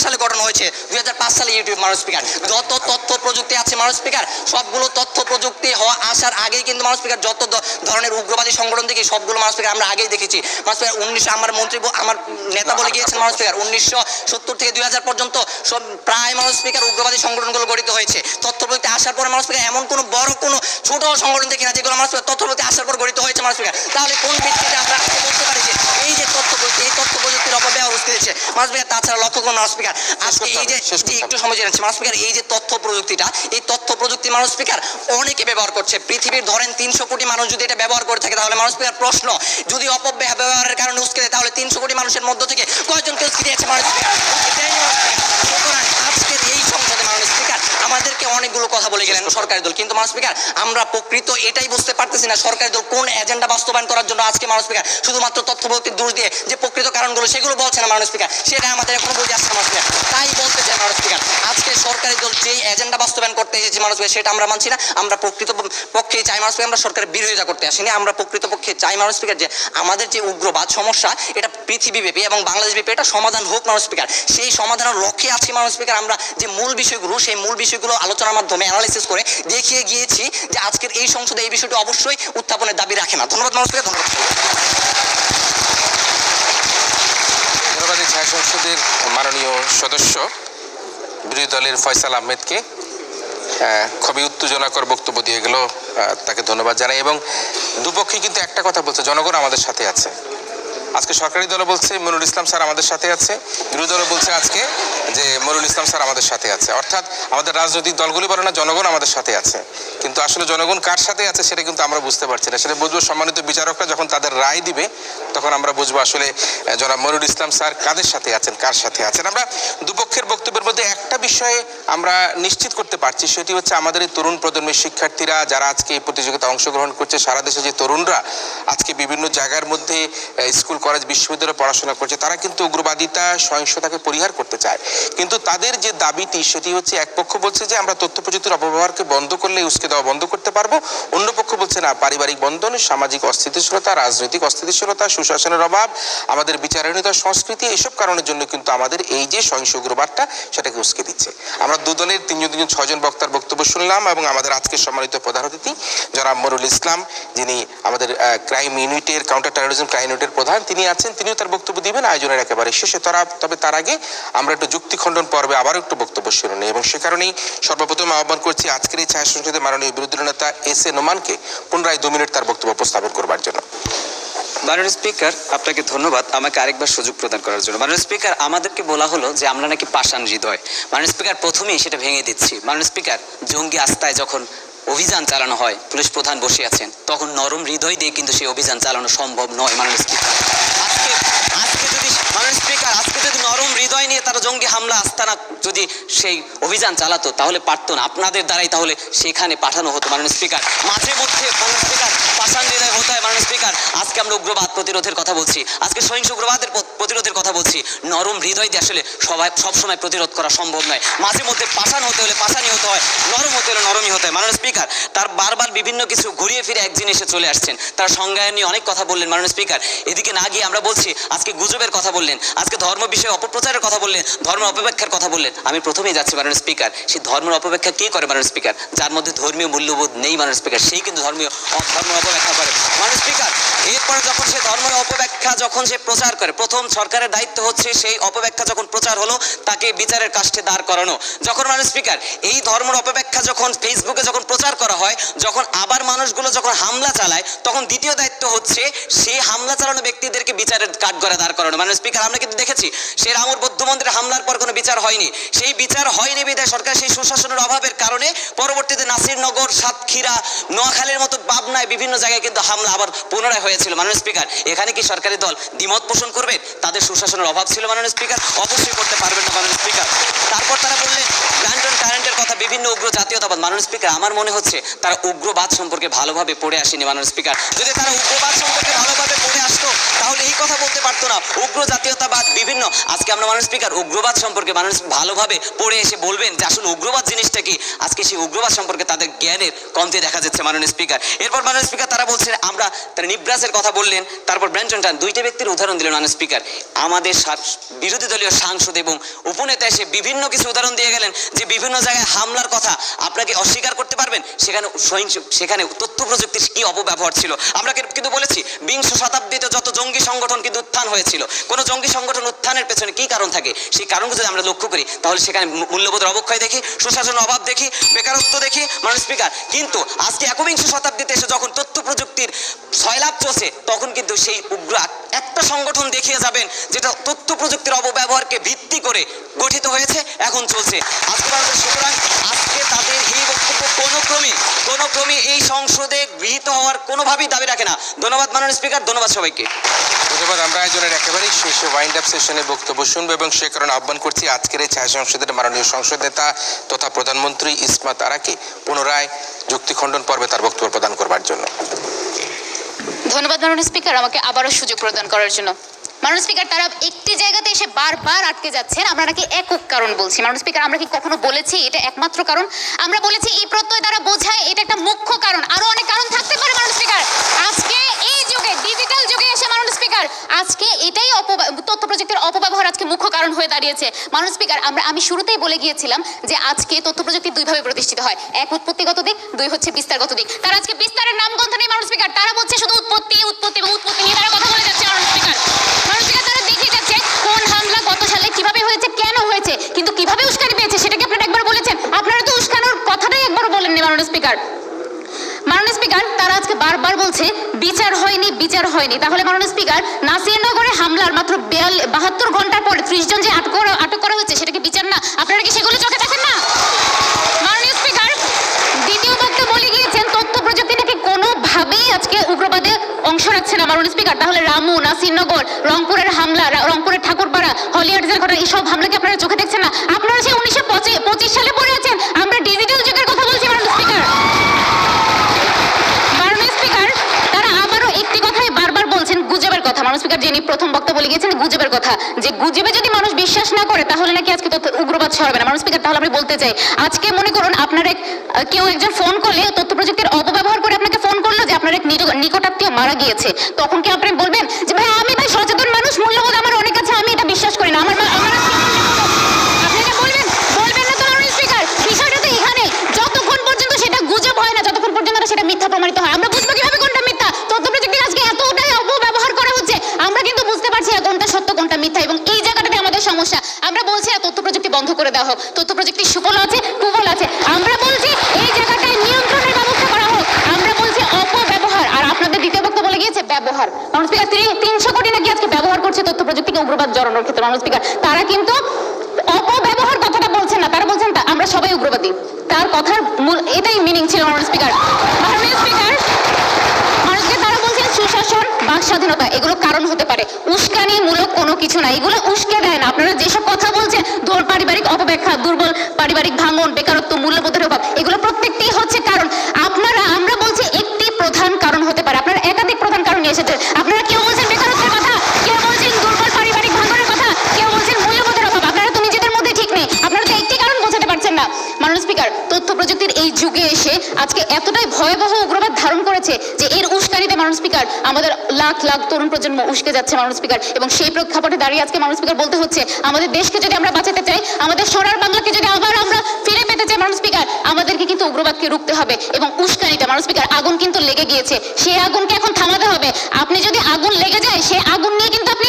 সালে গঠন হয়েছে, 2005 সালে ইউটিউব মানুষ স্পিকার। যত তথ্য প্রযুক্তি আছে মানুষ স্পিকার, সবগুলো তথ্য প্রযুক্তি হওয়া আসার আগেই কিন্তু মানুষ স্পিকার যত ধরনের উগ্রবাদী সংগঠন দেখি সবগুলো মানুষ স্পিকার আমরা আগেই দেখেছি মানুষ স্পিকার। আমার নেতা বলে গিয়েছেন মানুষ স্পিকার 1970 থেকে 2000 পর্যন্ত সব প্রায় মানুষ স্পিকার উগ্রবাদী সংগঠনগুলো গঠিত হয়েছে। তথ্য প্রযুক্তি আসার পরে মানুষ স্পিকার এমন কোনো বড় কোনো ছোট সংগঠন দেখি না যেগুলো মানুষ স্পিকার তথ্য প্রযুক্তি আসার পর গঠিত হয়েছে মানুষ স্পিকার। তাহলে কোন ভিত্তিতে আমরা বলতে পারি যে এই যে তথ্য প্রযুক্তির অপব্যবহার উস্কেছে মানুষ স্পিকার? তাছাড়া লক্ষ্য করুন মানুষ স্পিকার, আজকে এই যে একটু সময় জেনেছি মানুষ স্পিকার, এই যে তথ্য প্রযুক্তিটা, এই তথ্য প্রযুক্তি মানুষ স্পিকার অনেকে ব্যবহার করছে। পৃথিবীর ধরেন 300 কোটি মানুষ যদি এটা ব্যবহার করে থাকে, তাহলে মানুষ স্পিকার প্রশ্ন, যদি অপব্যবহারের কারণে উস্কে দেয় তাহলে 300 কোটি মানুষের মধ্য থেকে কয়জনকে উস্কে দিয়েছে মানুষ স্পিকার? সুতরাং আজকের এই সংসদে মানুষ স্পিকার আমাদেরকে অনেকগুলো কথা বলে গেলেন সরকারি দল, কিন্তু মানুষ স্পিকার আমরা প্রকৃত এটাই বুঝতে পারতেছি না সরকারি দল কোন এজেন্ডা বাস্তবায়ন করার জন্য আজকে মানুষ স্পিকার শুধুমাত্র তথ্য প্রযুক্তির দোষ দিয়ে যে প্রকৃত কারণগুলো সেগুলো বলছে না মানুষ স্পিকার, সেটা আমাদের এখনো বুঝে আসছে মানুষ স্পিকার। তাই বলতে চাই মানুষ স্পিকার, আজকে সরকারি দল যে এজেন্ডা বাস্তবায়ন করতে এসেছে মানুষ স্পিকার সেটা আমরা মানছি না। আমরা প্রকৃত পক্ষে চাই মানুষ স্পিকার, আমরা সরকারের বিরোধিতা করতে আসিনি, আমরা প্রকৃত পক্ষে চাই মানুষ স্পিকার যে আমাদের যে উগ্রবাদ সমস্যা এটা পৃথিবীব্যাপী এবং বাংলাদেশ ব্যাপী এটা সমাধান হোক মানুষ স্পিকার। সেই সমাধানের লক্ষ্যে আছি মানুষ স্পিকার। আমরা যে মূল বিষয়গুলো সেই মূল বিষয়গুলো আলোচনার মাধ্যমে অ্যানালাইসিস করে দেখিয়ে গিয়েছি যে আজকের এই সংসদে এই বিষয়টি অবশ্যই উত্থাপনের দাবি রাখে না। ধন্যবাদ মানুষ স্পিকার, ধন্যবাদ। ধন্যবাদ এই ছায়া সংসদের মাননীয় সদস্য বিরোধী দলের ফয়সাল আহমেদকে, খুবই উত্তেজনাকর বক্তব্য দিয়ে গেল, তাকে ধন্যবাদ জানাই। এবং দুপক্ষে কিন্তু একটা কথা বলছে, জনগণ আমাদের সাথে আছে। আজকে সরকারি দলও বলছে মনিরুল ইসলাম স্যার আমাদের সাথে আছে, বিরোধী দলও বলছে আজকে যে মনিরুল ইসলাম স্যার আমাদের সাথে আছে। অর্থাৎ আমাদের রাজনৈতিক দলগুলি বলে না জনগণ আমাদের সাথে আছে, কিন্তু আসলে জনগণ কার সাথে আছে সেটা কিন্তু আমরা বুঝতে পারছি না। সেটা বুঝবো সম্মানিত বিচারকরা যখন তাদের রায় দিবে, তখন আমরা বুঝবো আসলে জনাব মনিরুল ইসলাম স্যার কাদের সাথে আছেন, কার সাথে আছেন। আমরা দুপক্ষের বক্তব্যের মধ্যে একটা বিষয়ে আমরা নিশ্চিত করতে পারছি, সেটি হচ্ছে আমাদের এই তরুণ প্রজন্মের শিক্ষার্থীরা যারা আজকে এই প্রতিযোগিতায় অংশগ্রহণ করছে, সারা দেশে যে তরুণরা আজকে বিভিন্ন জায়গার মধ্যে স্কুল কলেজ বিশ্ববিদ্যালয়ে পড়াশোনা করছে, তারা কিন্তু উগ্রবাদিতা সহিংসতাকে পরিহার করতে চায়। কিন্তু তাদের যে দাবিটি সেটি হচ্ছে, এক পক্ষ বলছে যে আমরা তথ্য প্রযুক্তির অপব্যবহারকে বন্ধ করলে উস্কে দেওয়া বন্ধ করতে পারবো, অন্য পক্ষ বলছে না, পারিবারিক বন্ধন, সামাজিক অস্থিতিশীলতা, রাজনৈতিক অস্থিতিশীলতা, সুশাসনের অভাব, আমাদের বিচারহীনতার সংস্কৃতি, এসব কারণের জন্য কিন্তু আমাদের এই যে সহিংস উগ্রবাদটা সেটাকে উস্কে দিচ্ছে। আমরা দুদলের তিনজন 6জন বক্তার বক্তব্য শুনলাম এবং আমাদের আজকের সম্মানিত প্রধান অতিথি জনাব মনিরুল ইসলাম, যিনি আমাদের ক্রাইম ইউনিটের কাউন্টার টেরোরিজম ক্রাইম ইউনিটের প্রধান, তিনি আছেন, তিনিও তার বক্তব্য দিবেন আয়োজনের একেবারে শেষে। তবে তার আগে আমরা একটু যুক্তি খণ্ডন পর্বে আবারও একটু বক্তব্য শুনে নিই এবং সে কারণেই সর্বপ্রথম আহ্বান করছি আজকের এই ছায়া সংসদের মাননীয় বিরোধী দল নেতা এস.এ. নোমানকে পুনরায় 2 মিনিট তার বক্তব্য উপস্থাপন করবার জন্য। মাননীয় স্পিকার, আপনাকে ধন্যবাদ আমাকে আরেকবার সুযোগ প্রদান করার জন্য। মাননীয় স্পিকার, আমাদেরকে বলা হলো যে আমরা নাকি পাষাণ হৃদয়। মাননীয় স্পিকার, প্রথমেই সেটা ভেঙে দিচ্ছি। মাননীয় স্পিকার, জঙ্গি আস্তায় যখন অভিযান চালানো হয়, পুলিশ প্রধান বসে আছেন, তখন নরম হৃদয় দিয়ে কিন্তু সেই অভিযান চালানো সম্ভব নয়। মাননীয় স্পিকার, আজকে যদি নরম হৃদয় নিয়ে তারা জঙ্গি হামলা আস্তানা যদি সেই অভিযান চালাতো তাহলে পারতো না, আপনাদের দ্বারাই তাহলে সেখানে পাঠানো হতো। মাননীয় স্পিকার, মাঝে মধ্যে মাননীয় স্পিকার পাষাণ হৃদয় হতে হয়। মাননীয় স্পিকার, আজকে আমরা উগ্রবাদ প্রতিরোধের কথা বলছি, আজকে সহিংস উগ্রবাদের প্রতিরোধের কথা বলছি। নরম হৃদয় দিয়ে আসলে সবসময় প্রতিরোধ করা সম্ভব নয়। মাঝে মধ্যে পাষাণ হতে হলে পাষাণই হতে হয়, নরম হতে হলে নরমই হতে হয়। মাননীয় স্পিকার, তার বারবার বিভিন্ন কিছু ঘুরিয়ে ফিরে এক জিনিসে চলে আসছেন। তার সংজ্ঞায়ন নিয়ে অনেক কথা বললেন। মাননীয় স্পিকার, এদিকে না গিয়ে আমরা বলছি আজকে গুজবের কথা বললেন, আজকে ধর্ম বিষয়ে অপপ্রচারের কথা বললেন, ধর্ম অপব্যাখ্যার কথা বললেন। আমি প্রথমেই যাচ্ছি মাননীয় স্পিকার, সেই ধর্মের অপব্যাখ্যা কে করে? মাননীয় স্পিকার, যার মধ্যে ধর্মীয় মূল্যবোধ নেই মাননীয় স্পিকার, সেই কিন্তু ধর্ম অপব্যাখ্যা করে। মাননীয় স্পিকার, এরপরে যখন সে ধর্মের অপব্যাখ্যা যখন সে প্রচার করে, প্রথম সরকারের দায়িত্ব হচ্ছে সেই অপব্যাখ্যা যখন প্রচার হলো তাকে বিচারের কাষ্ঠে দাঁড় করানো। যখন মাননীয় স্পিকার এই ধর্মের অপব্যাখ্যা যখন ফেসবুকে যখন প্রচার করা হয়, যখন আবার মানুষগুলো যখন হামলা চালায়, তখন দ্বিতীয় দায়িত্ব হচ্ছে সেই হামলা চালানো ব্যক্তিদেরকে বিচারের কাঠগড়ায় দাঁড় করানো। মাননীয় স্পিকার, আমরা কিন্তু দেখেছি সে রামুর বৌদ্ধ মন্দিরে হামলার পর কোনো বিচার হয়নি, সেই বিচার হয়নি বিধায় সরকার সেই সুশাসনের অভাবের কারণে পরবর্তীতে নাসিরনগর, সাতক্ষীরা, নোয়াখালীর মতো পাবনায় বিভিন্ন জায়গায় কিন্তু হামলা আবার পুনরায় হয়েছিল। মাননীয় স্পিকার, এখানে কি সরকারি দল দ্বিমত পোষণ করবে? তাদের সুশাসনের অভাব ছিল মাননীয় স্পিকার, অবশ্যই করতে পারবেন না মাননীয় স্পিকার। তারপর তারা বললেন কারেন্টের কথা বিভিন্ন উগ্র জাতীয়তাবাদ। মাননীয় স্পিকার, আমার মনে হচ্ছে তারা উগ্রবাদ সম্পর্কে ভালোভাবে পড়ে আসেনি। মাননীয় স্পিকার, যদি তারা উগ্রবাদ সম্পর্কে ভালোভাবে পড়ে আসতো তাহলে এই কথা বলতে পারতো না। উগ্র জাতীয়তাবাদ বিভিন্ন, আজকে আমরা মাননীয় স্পিকার উগ্রবাদ সম্পর্কে মানুষ ভালোভাবে পড়ে এসে বলবেন যে আসলে উগ্রবাদ জিনিসটা কি, আজকে সেই উগ্রবাদ সম্পর্কে তাদের জ্ঞানের কমতি দেখা যাচ্ছে। মাননীয় স্পিকার, এরপর মাননীয় স্পিকার তারা বলছেন আমরা, তারা নিব্রাসের কথা বললেন, তারপর ব্র্যান্টন টান, দুইটা ব্যক্তির উদাহরণ দিলেন। মাননীয় স্পিকার, আমাদের বিরোধী দলীয় সাংসদ এবং উপনেতা এসে বিভিন্ন কিছু উদাহরণ দিয়ে গেলেন যে বিভিন্ন জায়গায় হামলার কথা আপনাকে অস্বীকার করতে পারবেন, সেখানে তথ্য প্রযুক্তির কি অপব্যবহার ছিল। আমরা কিন্তু বলেছি বিংশ শতাব্দীতে যত জঙ্গি সংগঠন কিন্তু উত্থান হয়েছিল, কোনো জঙ্গি সংগঠন উত্থানের পেছনে কি কারণ থাকে, সেই কারণগুলো যদি আমরা লক্ষ্য করি তাহলে সেখানে মূল্যবোধের অবক্ষয় দেখি, সুশাসনের অভাব দেখি, বেকারত্ব দেখি। মাননীয় স্পিকার, কিন্তু আজকে একবিংশ শতাব্দীতে এসে যখন তথ্য প্রযুক্তির সয়লাভ চলছে তখন কিন্তু সেই উগ্র একটা সংগঠন দেখিয়ে যাবেন যেটা তথ্য প্রযুক্তির অপব্যবহারকে ভিত্তি করে গঠিত হয়েছে, এখন চলছে আজকে। সুতরাং আজকে তাদের এই বক্তব্য কোনো ক্রমে এই সংসদে গৃহীত হওয়ার কোনোভাবেই দাবি রাখে না। ধন্যবাদ মাননীয় স্পিকার, ধন্যবাদ সবাইকে। ধন্যবাদ। আমরা আয়োজনের একেবারেই শেষে ওয়াইন্ড আপ সেশনে বক্তব্য শুনবো এবং সে কারণে আহ্বান করছি আজকের এই ছায়া সংসদের মাননীয় সংসদ নেতা তথা প্রধানমন্ত্রী ইসমাত আরাকে পুনরায় যুক্তি খণ্ডন পর্বে তার বক্তব্য প্রদান করবার জন্য। ধন্যবাদ মাননীয় স্পিকার আমাকে আবারও সুযোগ প্রদান করার জন্য। মাননীয় স্পিকার, তারা একটি জায়গাতে এসে বারবার আটকে যাচ্ছেন। আমরা নাকি একক কারণ বলছি। মাননীয় স্পিকার, আমরা কি কখনো বলেছি এটা একমাত্র কারণ? আমরা বলেছি এই প্রত্যয় দ্বারা বোঝায় এটা একটা মুখ্য কারণ, আরো অনেক কারণ থাকতে পারে। মাননীয় স্পিকার, আজকে এই যুগে, ডিজিটাল যুগে এসে মাননীয় স্পিকার আজকে এটাই তথ্য প্রযুক্তির অপব্যবহার আজকে মুখ্য কারণ হয়ে দাঁড়িয়েছে। মাননীয় স্পিকার, আমি শুরুতেই বলে গিয়েছিলাম যে আজকে তথ্য প্রযুক্তি দুইভাবে প্রতিষ্ঠিত হয়, এক উৎপত্তিগত দিক, দুই হচ্ছে বিস্তারগত দিক। তারা আজকে বিস্তারের নামগন্ধ নেই মাননীয় স্পিকার, তারা বলছে শুধু উৎপত্তি নিয়ে তারা কথা বলে যাচ্ছে। মাননীয় স্পিকার, তারা দেখে যাচ্ছে কোন হামলা কত সালে কিভাবে হয়েছে, কেন হয়েছে, কিন্তু কিভাবে উস্কানি পেয়েছে সেটা কি আপনারা একবার বলেছেন? আপনারা তো উস্কানোর কথাটাই একবার বলেননি মাননীয় স্পিকার। মাননীয় স্পিকার, তারা আজকে বারবার বলছে বিচার হয়নি। তাহলে মাননীয় স্পিকার, নাসিরনগরে হামলার মাত্র 72 ঘন্টার পরে 30 জন যে আটক করা হয়েছে সেটা কি বিচার না? আপনারা কি সেগুলো চোখে দেখেন না? মাননীয় স্পিকার, দ্বিতীয় বক্তব্য বলে গিয়েছেন তথ্য প্রযুক্তি নাকি কোনোভাবেই আজকে উগ্রবাদে অংশ রাখছে না। মাননীয় স্পিকার, তাহলে রামু, নাসিরনগর, রংপুরের হামলা, রংপুরের ঠাকুরপাড়া, হলিউডের ঘটনা, এইসব হামলাকে আপনারা চোখে দেখছেন না? আপনারা সেই 1925 সালে পড়ে আছেন। আমরা ডিজিটাল যুগের কথা বলছি মাননীয় স্পিকার। মাননীয় স্পিকার, তারা আবারও একটি কথাই বারবার বলছেন, গুজবের কথা। মাননীয় স্পিকার, যিনি প্রথম বক্তব্য বলে গিয়েছেন গুজবের কথা, যে গুজবে যদি মানুষ বিশ্বাস না করে তাহলে নাকি আজকে উগ্রবাদ ছড়াবে না। মাননীয় স্পিকার, তাহলে আমি বলতে চাই, আজকে মনে করুন আপনার কেউ একজন ফোন করলে, তথ্য প্রযুক্তির অপব্যবহার করে আপনাকে ফোন করলো যে আপনার এক নিকটাত্মীয় মারা গিয়েছে, তখন কি আপনি বলবেন যে আমি সচেতন মানুষ, মূল্যবোধ আমার অনেক আছে, আমি এটা বিশ্বাস করি না, আপনাকে বলবেন না তো মাননীয় স্পিকার? বিষয়টা তো এখানে, যতক্ষণ পর্যন্ত সেটা গুজব হয় না, যতক্ষণ পর্যন্ত সেটা মিথ্যা প্রমাণিত হয়, আমরা বুঝবো কিভাবে কোনটা মিথ্যা? তথ্য প্রযুক্তির আজকে এতটাই অপব্যবহার করা হচ্ছে, আমরা কিন্তু বুঝতে পারছি না কোনটা সত্য কোনটা মিথ্যা, এবং এই জায়গাটাতে আমাদের সমস্যা। আমরা বলছি না তথ্য প্রযুক্তি বন্ধ করে দেওয়া হোক, তথ্য প্রযুক্তির সুফল আছে, কুফল আছে, আমরা বলছি এই জায়গাটায় নিয়ন্ত্রণের ব্যবস্থা করা হোক। আমরা বলছি অপব্যবহার, আর আপনাদের দ্বিতীয় বক্তব্য বলে গিয়েছে ব্যবহার। মাননীয় স্পিকার, 300 কোটি নাকি আজকে ব্যবহার করছে তথ্য প্রযুক্তিকে উগ্রবাদ জড়ানোর ক্ষেত্রে। মাননীয় স্পিকার, তারা কিন্তু অপব্যবহার কথাটা বলছেন না, তারা বলছেন আমরা সবাই উগ্রবাদী। তার কথার এটাই মিনিং ছিল মাননীয় স্পিকার। মাননীয় স্পিকার, তারা বলছেন সুশাসন, বাক স্বাধীনতা, এগুলো কারণ হতে পারে, উস্কানিমূলক কোনো কিছু না, এগুলো উস্কে দেয় না। আপনারা যেসব কথা বলছেন, পারিবারিক অপব্যাখ্যা, দুর্বল পারিবারিক ভাঙন, বেকারত্ব, মূল্যবোধের অভাব, এগুলো প্রত্যেকটি হচ্ছে কারণ। আমরা বলছি একটি প্রধান কারণ হতে পারে, আপনারা একাধিক প্রধান কারণ নিয়ে এসেছেন। আপনারা কেউ বলছেন বেকারত্বের কথা, কেউ বলছেন দুর্বল পারিবারিক ভাঙনের কথা, কেউ বলছেন মূল্যবোধের অভাব। আপনারা তো নিজেদের মধ্যে ঠিক নেই, আপনারা তো একটি কারণ বোঝাতে পারছেন না। মাননীয় স্পিকার, তথ্য প্রযুক্তির এই যুগে এসে আজকে এতটাই ভয়াবহ উগ্রবাদ ধারণ করেছে যে এর উস্কানিতে মাননীয় স্পিকার আমাদের লাখ লাখ তরুণ প্রজন্ম উস্কে যাচ্ছে মাননীয় স্পিকার, এবং সেই প্রেক্ষাপটে দাঁড়িয়ে আজকে মাননীয় স্পিকার বলতে হচ্ছে আমাদের দেশকে যদি আমরা বাঁচাতে চাই, আমাদের সোনার বাংলাকে যদি আবার আমরা ফিরে পেতে চাই মাননীয় স্পিকার, আমাদেরকে কিন্তু উগ্রবাদকে রুখতে হবে। এবং উস্কানিটা মাননীয় স্পিকার, আগুন কিন্তু লেগে গিয়েছে, সেই আগুনকে এখন থামাতে হবে। আপনি যদি আগুন লেগে যায়, সেই আগুন নিয়ে কিন্তু আপনি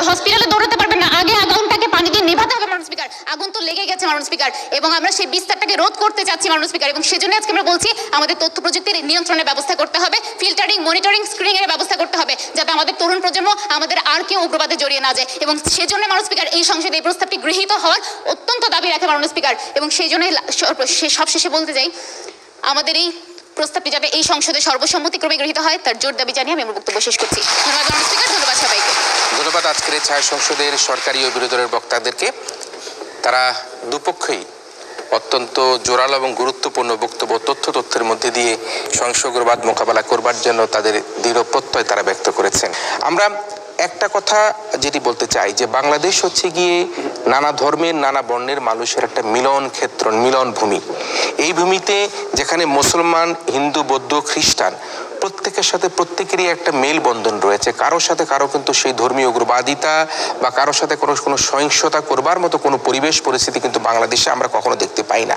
হসপিটালে দৌড়াতে পারবেন না, আগে আগুনটাকে পানি দিয়ে নেভাতে হবে মাননীয় স্পিকার। আগুন তো লেগে গেছে মাননীয় স্পিকার, এবং আমরা সেই বিস্তারটাকে রোধ করতে চাচ্ছি মাননীয় স্পিকার, এবং সেজন্য আজকে আমরা বলছি আমাদের তথ্য প্রযুক্তির নিয়ন্ত্রণের ব্যবস্থা করতে হবে, ফিল্টারিং, মনিটরিং, স্ক্রিনিং এর ব্যবস্থা করতে হবে, যাতে আমাদের তরুণ প্রজন্ম, আমাদের আর কেউ উগ্রবাদে জড়িয়ে না যায়। এবং সেজন্য মাননীয় স্পিকার এই সংসদে এই প্রস্তাবটি গৃহীত হওয়ার অত্যন্ত দাবি রাখে মাননীয় স্পিকার, এবং সেই জন্য সবশেষে বলতে চাই আমাদের এই প্রস্তাবটি যাতে এই সংসদে সর্বসম্মতিক্রমে গৃহীত হয় তার জোর দাবি জানিয়ে আমি আমার বক্তব্য শেষ করছি। ধন্যবাদ মাননীয় স্পিকার, ধন্যবাদ সবাইকে। ধন্যবাদ আজকের এই ছায়া সংসদের সরকারি ও বিরোধী দলের বক্তাদেরকে। তারা দুপক্ষই অত্যন্ত জোরালো এবং গুরুত্বপূর্ণ বক্তব্য, তথ্যের মধ্যে দিয়ে সহিংস উগ্রবাদ মোকাবেলা করবার জন্য তাদের দৃঢ় প্রত্যয় তারা ব্যক্ত করেছেন। আমরা একটা কথা যেটি বলতে চাই যে বাংলাদেশ হচ্ছে গিয়ে নানা ধর্মের নানা বর্ণের মানুষের একটা মিলন ক্ষেত্র, মিলন ভূমি। এই ভূমিতে যেখানে মুসলমান, হিন্দু, বৌদ্ধ, খ্রিস্টান প্রত্যেকের সাথে প্রত্যেকেরই একটা মেলবন্ধন রয়েছে। কারোর সাথে কারো কিন্তু সেই ধর্মীয় উগ্রবাদিতা বা কারোর সাথে কোনো সহিংসতা করবার মতো কোনো পরিবেশ পরিস্থিতি কিন্তু বাংলাদেশে আমরা কখনো দেখতে পাই না।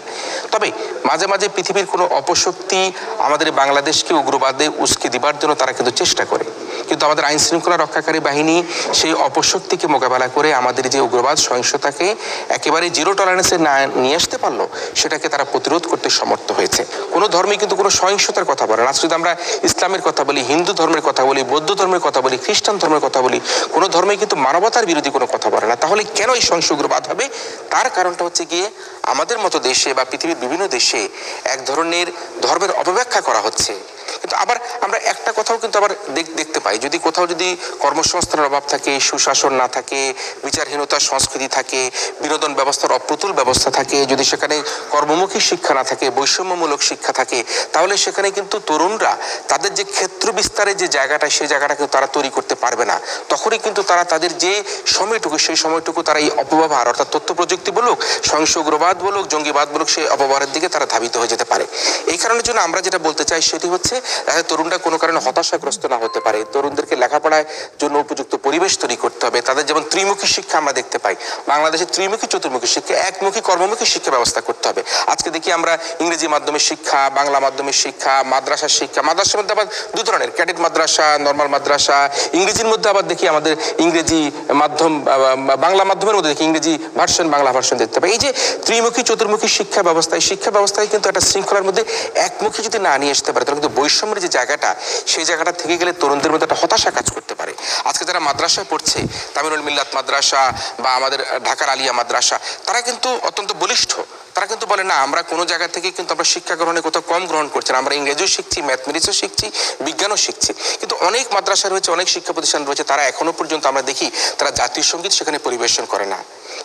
তবে মাঝে মাঝে পৃথিবীর কোনো অপশক্তি আমাদের বাংলাদেশকে উগ্রবাদে উস্কে দিবার জন্য তারা কিন্তু চেষ্টা করে, কিন্তু আমাদের আইন শৃঙ্খলা রক্ষাকারী বাহিনী সেই অপশক্তিকে মোকাবেলা করে আমাদের যে উগ্রবাদ সহিংসতাকে একেবারে জিরো টলারেন্সে না নিয়ে আসতে পারলো, সেটাকে তারা প্রতিরোধ করতে সমর্থ হয়েছে। কোনো ধর্মে কিন্তু কোনো সহিংসতার কথা বলে না। আজ যদি আমরা ইসলামের কথা বলি, হিন্দু ধর্মের কথা বলি, বৌদ্ধ ধর্মের কথা বলি, খ্রিস্টান ধর্মের কথা বলি, কোনো ধর্মে কিন্তু মানবতার বিরোধী কোনো কথা বলে না। তাহলে কেন এই সহিংস উগ্রবাদ হবে? তার কারণটা হচ্ছে গিয়ে আমাদের মতো দেশে বা পৃথিবীর বিভিন্ন দেশে এক ধরনের ধর্মের অপব্যাখ্যা করা হচ্ছে। কিন্তু আবার আমরা একটা কথাও কিন্তু আবার দেখতে পাই, যদি কোথাও যদি কর্মসংস্থানের অভাব থাকে, সুশাসন না থাকে, বিচারহীনতার সংস্কৃতি থাকে, বিনোদন ব্যবস্থার অপ্রতুল ব্যবস্থা থাকে, যদি সেখানে কর্মমুখী শিক্ষা না থাকে, বৈষম্যমূলক শিক্ষা থাকে, তাহলে সেখানে কিন্তু তরুণরা তাদের যে ক্ষেত্র বিস্তারের যে জায়গাটা, সেই জায়গাটা কিন্তু তারা তৈরি করতে পারবে না। তখনই কিন্তু তারা তাদের যে সময়টুকু, সেই সময়টুকু তারা এই অপব্যবহার, অর্থাৎ তথ্য প্রযুক্তি বলুক, সহিংস উগ্রবাদ বলুক, জঙ্গিবাদ বলুক, সেই অপব্যবহারের দিকে তারা ধাবিত হয়ে যেতে পারে। এই কারণের জন্য আমরা যেটা বলতে চাই সেটি হচ্ছে, তরুণরা কোনো কারণে হতাশাগ্রস্ত না হতে পারে। তরুণদেরকে লেখাপড়ার জন্য উপযুক্ত পরিবেশ তৈরি করতে হবে। তাদের যেমন ত্রিমুখী শিক্ষা আমরা দেখতে পাই, বাংলাদেশে ত্রিমুখী, চতুর্মুখী শিক্ষা, একমুখী কর্মমুখী শিক্ষা ব্যবস্থা করতে হবে। আজকে দেখি আমরা ইংরেজি মাধ্যমের শিক্ষা, বাংলা মাধ্যমের শিক্ষা, মাদ্রাসার শিক্ষা, মাদ্রাসার মধ্যে আবার দু ধরনের, ক্যাডেট মাদ্রাসা, নর্মাল মাদ্রাসা, ইংরেজির মধ্যে আবার দেখি আমাদের ইংরেজি মাধ্যম, বাংলা মাধ্যমের মধ্যে দেখি ইংরেজি ভার্সন, বাংলা ভার্সন দেখতে পাই। এই যে ত্রিমুখী চতুর্মুখী শিক্ষা ব্যবস্থা, এই শিক্ষা ব্যবস্থায় কিন্তু একটা শৃঙ্খলার মধ্যে একমুখী যদি না নিয়ে আসতে পারে, তাহলে কিন্তু বৈষম্যের যে জায়গাটা, সেই জায়গাটা থেকে গেলে তরুণদের মধ্যে একটা হতাশা কাজ করতে পারে। আজকে যারা মাদ্রাসায় পড়ছে, তামিরুল মিল্লাত মাদ্রাসা বা আমাদের ঢাকার আলিয়া মাদ্রাসা, তারা কিন্তু অত্যন্ত বলিষ্ঠ। তারা কিন্তু বলে না, আমরা কোনো জায়গা থেকে কিন্তু আমরা শিক্ষা গ্রহণে কোথাও কম গ্রহণ করছি না, আমরা ইংরেজিও শিখছি, ম্যাথমেটিক্সও শিখছি, বিজ্ঞানও শিখছি। কিন্তু অনেক মাদ্রাসা রয়েছে, অনেক শিক্ষা প্রতিষ্ঠান রয়েছে, তারা এখনো পর্যন্ত আমরা দেখি তারা জাতীয় সঙ্গীত সেখানে পরিবেশন করে না।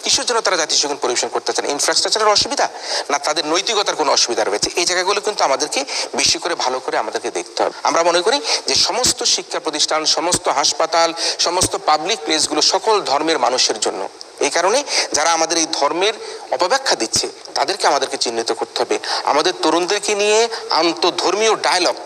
কিসের জন্য তারা জাতীয় সঙ্গীত পরিবেশন করতে চান? ইনফ্রাস্ট্রাকচারের অসুবিধা, না তাদের নৈতিকতার কোনো অসুবিধা রয়েছে? এই জায়গাগুলো কিন্তু আমাদেরকে বেশি করে ভালো করে আমাদেরকে দেখতে হবে। আমরা মনে করি যে সমস্ত শিক্ষা প্রতিষ্ঠান, সমস্ত হাসপাতাল, সমস্ত পাবলিক প্লেসগুলো সকল ধর্মের মানুষের জন্য। এই কারণে যারা আমাদের এই ধর্মের অপব্যাখ্যা দিচ্ছে, তাদেরকে আমাদেরকে চিহ্নিত করতে হবে। আমাদের তরুণদেরকে নিয়ে আন্তঃধর্মীয় ডায়ালগ,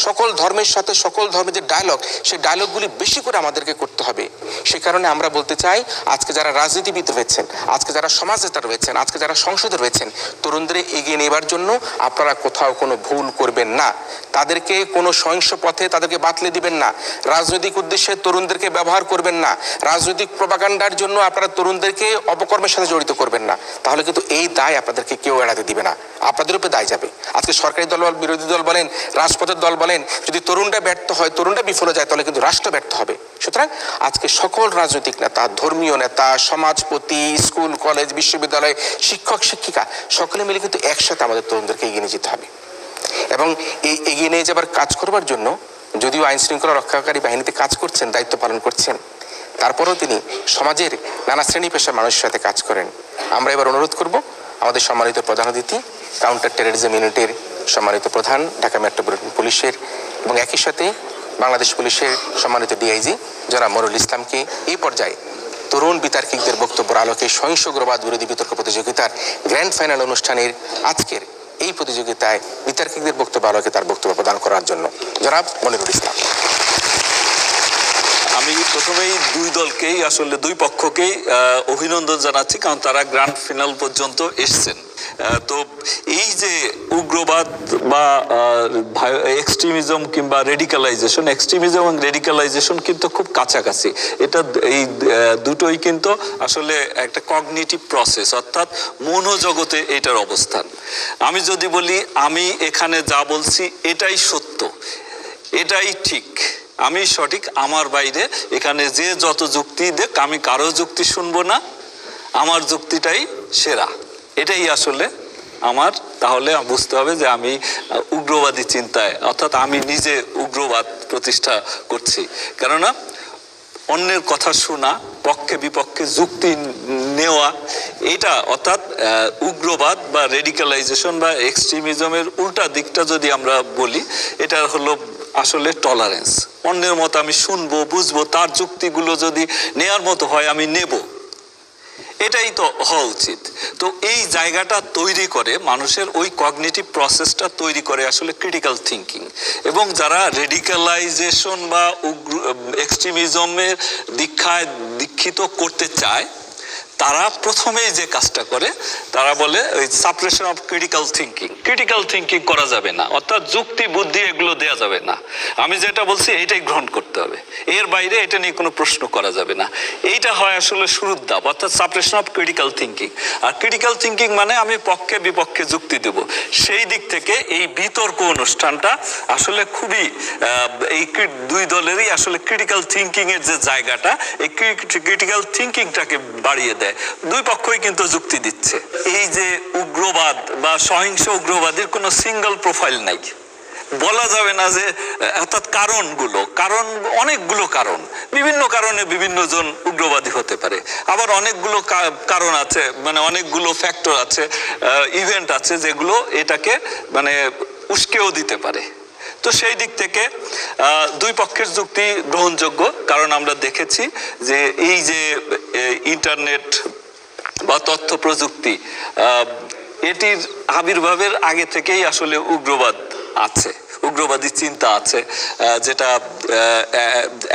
সকল ধর্মের সাথে সকল ধর্মের যে ডায়ালগ, সেই ডায়ালগগুলি বেশি করে আমাদেরকে করতে হবে। সে কারণে আমরা বলতে চাই, আজকে যারা রাজনীতিবিদ রয়েছেন, আজকে যারা সমাজনেতা রয়েছেন, আজকে যারা সংসদে রয়েছেন, তরুণদের এগিয়ে নেবার জন্য আপনারা কোথাও কোনো ভুল করবেন না। তাদেরকে কোনো সহিংস পথে তাদেরকে বাতলে দিবেন না। রাজনৈতিক উদ্দেশ্যে তরুণদেরকে ব্যবহার করবেন না। রাজনৈতিক প্রপাগান্ডার জন্য আপনারা তরুণদেরকে অপকর্মের সাথে জড়িত করবেন না। তাহলে কিন্তু এই দায় আপনাদেরকে কেউ এড়াতে দিবে না, আপনাদের উপরে দায় যাবে। আজকে সরকারি দল, বিরোধী দল বলেন, রাজপথের দল বলেন, যদি তরুণরা ব্যর্থ হয়, তরুণরা বিফলে যায়, তাহলে কিন্তু রাষ্ট্র ব্যর্থ হবে। সুতরাং আজকে সকল রাজনৈতিক নেতা, ধর্মীয় নেতা, সমাজপতি, স্কুল কলেজ বিশ্ববিদ্যালয়, শিক্ষক শিক্ষিকা, সকলে মিলে কিন্তু একসাথে আমাদের তরুণদেরকে এগিয়ে নিয়ে যেতে হবে। এবং এই এগিয়ে নিয়ে যাবার কাজ করবার জন্য, যদিও আইন শৃঙ্খলা রক্ষাকারী বাহিনীতে কাজ করছেন, দায়িত্ব পালন করছেন, তারপরেও তিনি সমাজের নানা শ্রেণী পেশার মানুষের সাথে কাজ করেন। আমরা এবার অনুরোধ করব আমাদের সম্মানিত প্রধান অতিথি, কাউন্টার টেররিজম ইউনিটের সম্মানিত প্রধান, ঢাকা মেট্রোপলিটন পুলিশের এবং একই সাথে বাংলাদেশ পুলিশের সম্মানিত ডিআইজি জনাব মনিরুল ইসলামকে এই পর্যায়ে তরুণ বিতার্কিকদের বক্তব্যের আলোকে সহিংস উগ্রবাদ বিরোধী বিতর্ক প্রতিযোগিতার গ্র্যান্ড ফাইনাল অনুষ্ঠানের আজকের এই প্রতিযোগিতায় বিতার্কিকদের বক্তব্য আলোকে তার বক্তব্য প্রদান করার জন্য জনাব মনিরুল ইসলাম। আমি প্রথমেই দুই দলকেই, আসলে দুই পক্ষকেই অভিনন্দন জানাচ্ছি, কারণ তারা গ্র্যান্ড ফিনাল পর্যন্ত এসছেন। তো এই যে উগ্রবাদ বা এক্সট্রিমিজম কিংবা রেডিকালাইজেশন, এক্সট্রিমিজম এবং রেডিকালাইজেশন কিন্তু খুব কাছাকাছি। এটা এই দুটোই কিন্তু আসলে একটা কগনিটিভ প্রসেস, অর্থাৎ মনোজগতে এটার অবস্থান। আমি যদি বলি আমি এখানে যা বলছি এটাই সত্য, এটাই ঠিক, আমি সঠিক, আমার বাইরে এখানে যে যত যুক্তি দেখ, আমি কারো যুক্তি শুনবো না, আমার যুক্তিটাই সেরা, এটাই আসলে আমার। তাহলে বুঝতে হবে যে আমি উগ্রবাদী চিন্তায়, অর্থাৎ আমি নিজে উগ্রবাদ প্রতিষ্ঠা করছি। কেননা অন্যের কথা শোনা, পক্ষে বিপক্ষে যুক্তি নেওয়া, এটা অর্থাৎ উগ্রবাদ বা রেডিকালাইজেশন বা এক্সট্রিমিজমের উল্টা দিকটা যদি আমরা বলি, এটা হলো আসলে টলারেন্স। অন্যের মতো আমি শুনবো, বুঝবো, তার যুক্তিগুলো যদি নেয়ার মতো হয় আমি নেব, এটাই তো হওয়া উচিত। তো এই জায়গাটা তৈরি করে মানুষের ওই কগনিটিভ প্রসেসটা তৈরি করে আসলে ক্রিটিক্যাল থিঙ্কিং। এবং যারা রেডিকালাইজেশন বা এক্সট্রিমিজমের দীক্ষিত করতে চায়, তারা প্রথমেই যে কাজটা করে, তারা বলে ওই সাপ্রেশন অফ ক্রিটিক্যাল থিঙ্কিং করা যাবে না, অর্থাৎ যুক্তি বুদ্ধি এগুলো দেয়া যাবে না, আমি যেটা বলছি এইটাই গ্রহণ করতে হবে, এর বাইরে এটা নিয়ে কোনো প্রশ্ন করা যাবে না। এইটা হয় আসলে শুরুর ধাপ, অর্থাৎ সাপ্রেশন অফ ক্রিটিক্যাল থিঙ্কিং। আর ক্রিটিক্যাল থিঙ্কিং মানে আমি পক্ষে বিপক্ষে যুক্তি দেব। সেই দিক থেকে এই বিতর্ক অনুষ্ঠানটা আসলে খুবই এই দুই দলেরই আসলে ক্রিটিক্যাল থিঙ্কিং এর যে জায়গাটা, এই ক্রিটিক্যাল থিঙ্কিংটাকে বাড়িয়ে দেয়। দুই পক্ষই কিন্তু যুক্তি দিচ্ছে। এই যে উগ্রবাদ বা সহিংস উগ্রবাদের কোনো সিঙ্গেল প্রোফাইল নাই, বলা যাবে না যে, অর্থাৎ কারণ অনেকগুলো কারণ, বিভিন্ন কারণে বিভিন্ন জন উগ্রবাদী হতে পারে। আবার অনেকগুলো কারণ আছে, মানে অনেকগুলো ফ্যাক্টর আছে, ইভেন্ট আছে যেগুলো এটাকে মানে উস্কেও দিতে পারে। তো সেই দিক থেকে দুই পক্ষের যুক্তি গ্রহণযোগ্য, কারণ আমরা দেখেছি যে এই যে ইন্টারনেট বা তথ্য প্রযুক্তি, এটির আবির্ভাবের আগে থেকেই আসলে উগ্রবাদ আছে, উগ্রবাদী চিন্তা আছে, যেটা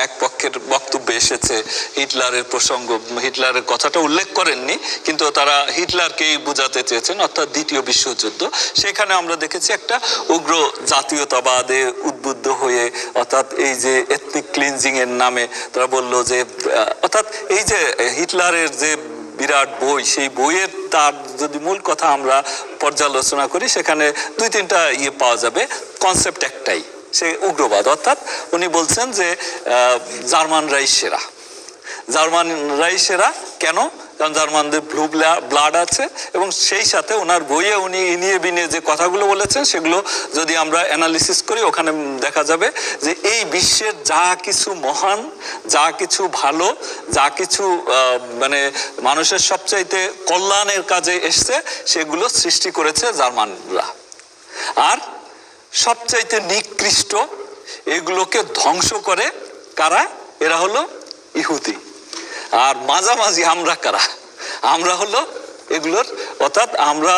এক পক্ষের বক্তব্যে এসেছে। হিটলারের প্রসঙ্গ, হিটলারের কথাটা উল্লেখ করেননি, কিন্তু তারা হিটলারকেই বোঝাতে চেয়েছেন, অর্থাৎ দ্বিতীয় বিশ্বযুদ্ধ। সেখানে আমরা দেখেছি একটা উগ্র জাতীয়তাবাদে উদ্বুদ্ধ হয়ে, অর্থাৎ এই যে এথনিক ক্লিনজিং এর নামে তারা বলল যে, অর্থাৎ এই যে হিটলারের যে বিরাট বই, সেই বইয়ের তার যদি মূল কথা আমরা পর্যালোচনা করি, সেখানে দুই তিনটা পাওয়া যাবে। কনসেপ্ট একটাই, সে উগ্রবাদ। অর্থাৎ উনি বলছেন যে জার্মানরাই সেরা। কেন? কারণ জার্মানদের ব্লু ব্লাড আছে, এবং সেই সাথে ওনার বইয়ে উনি ইনিয়ে বিনিয়ে যে কথাগুলো বলেছেন, সেগুলো যদি আমরা অ্যানালিসিস করি, ওখানে দেখা যাবে যে এই বিশ্বের যা কিছু মহান, যা কিছু ভালো, যা কিছু মানে মানুষের সবচাইতে কল্যাণের কাজে এসছে, সেগুলো সৃষ্টি করেছে জার্মানরা। আর সবচাইতে নিকৃষ্ট এগুলোকে ধ্বংস করে কারা? এরা হলো ইহুদি। আর মাঝামাঝি আমরা কারা? আমরা হলো এগুলোর, অর্থাৎ আমরা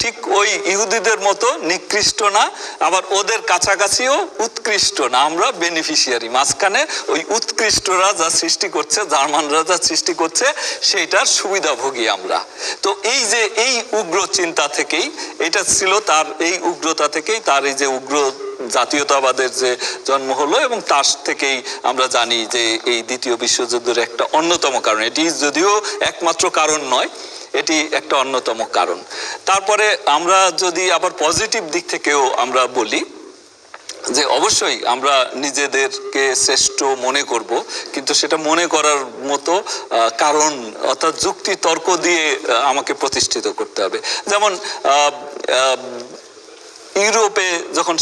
ঠিক ওই ইহুদিদের মতো নিকৃষ্ট না, আবার ওদের কাছাকাছিও উৎকৃষ্ট না, আমরা বেনিফিশিয়ারি। মাঝখানে ওই উৎকৃষ্টরা যা সৃষ্টি করছে, জার্মানরা যা সৃষ্টি করছে, সেইটার সুবিধাভোগী আমরা। তো এই যে এই উগ্র চিন্তা থেকেই, এটা ছিল তার, এই উগ্রতা থেকেই তার এই যে উগ্র জাতীয়তাবাদের যে জন্ম হলো, এবং তার থেকেই আমরা জানি যে এই দ্বিতীয় বিশ্বযুদ্ধের একটা অন্যতম কারণ, এটি যদিও একমাত্র কারণ নয়, এটি একটা অন্যতম কারণ। তারপরে আমরা যদি আবার পজিটিভ দিক থেকেও আমরা বলি যে অবশ্যই আমরা নিজেদেরকে শ্রেষ্ঠ মনে করব, কিন্তু সেটা মনে করার মতো কারণ, অর্থাৎ যুক্তি তর্ক দিয়ে আমাকে প্রতিষ্ঠিত করতে হবে। যেমন ইউরোপে যখন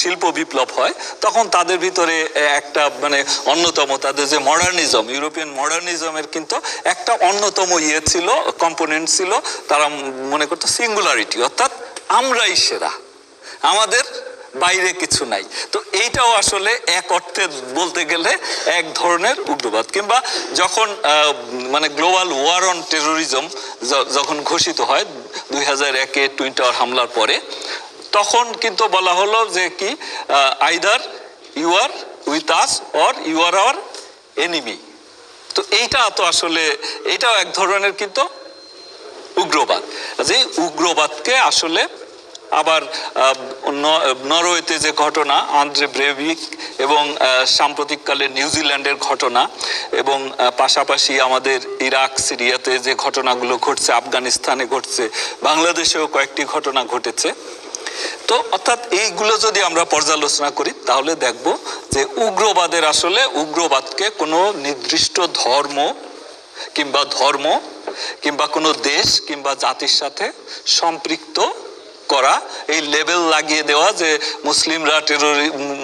শিল্প বিপ্লব হয়, তখন তাদের ভিতরে একটা মানে অন্যতম তাদের যে মডার্নিজম, ইউরোপিয়ান মডার্নিজমের কিন্তু একটা অন্যতম ছিল, কম্পোনেন্ট ছিল, তারা মনে করতো সিঙ্গুলারিটি, অর্থাৎ আমরাই সেরা, আমাদের বাইরে কিছু নাই। তো এইটাও আসলে এক অর্থে বলতে গেলে এক ধরনের উগ্রবাদ। কিংবা যখন মানে গ্লোবাল ওয়ার অন টেরোরিজম যখন ঘোষিত হয় 2001-এ টুইন টাওয়ার হামলার পরে, তখন কিন্তু বলা হলো যে কি, either you are with us or you are our enemy. তো এইটা তো আসলে এইটাও এক ধরনের কিন্তু উগ্রবাদ। যে উগ্রবাদকে আসলে আবার নরওয়েতে যে ঘটনা, আন্দ্রে ব্রেভিক, এবং সাম্প্রতিককালে নিউজিল্যান্ডের ঘটনা, এবং পাশাপাশি আমাদের ইরাক সিরিয়াতে যে ঘটনাগুলো ঘটছে, আফগানিস্তানে ঘটছে, বাংলাদেশেও কয়েকটি ঘটনা ঘটেছে। তো অর্থাৎ এইগুলো যদি আমরা পর্যালোচনা করি, তাহলে দেখব যে উগ্রবাদের আসলে উগ্রবাদকে কোনো নির্দিষ্ট ধর্ম কিংবা কোনো দেশ কিংবা জাতির সাথে সম্পৃক্ত করা, এই লেবেল লাগিয়ে দেওয়া যে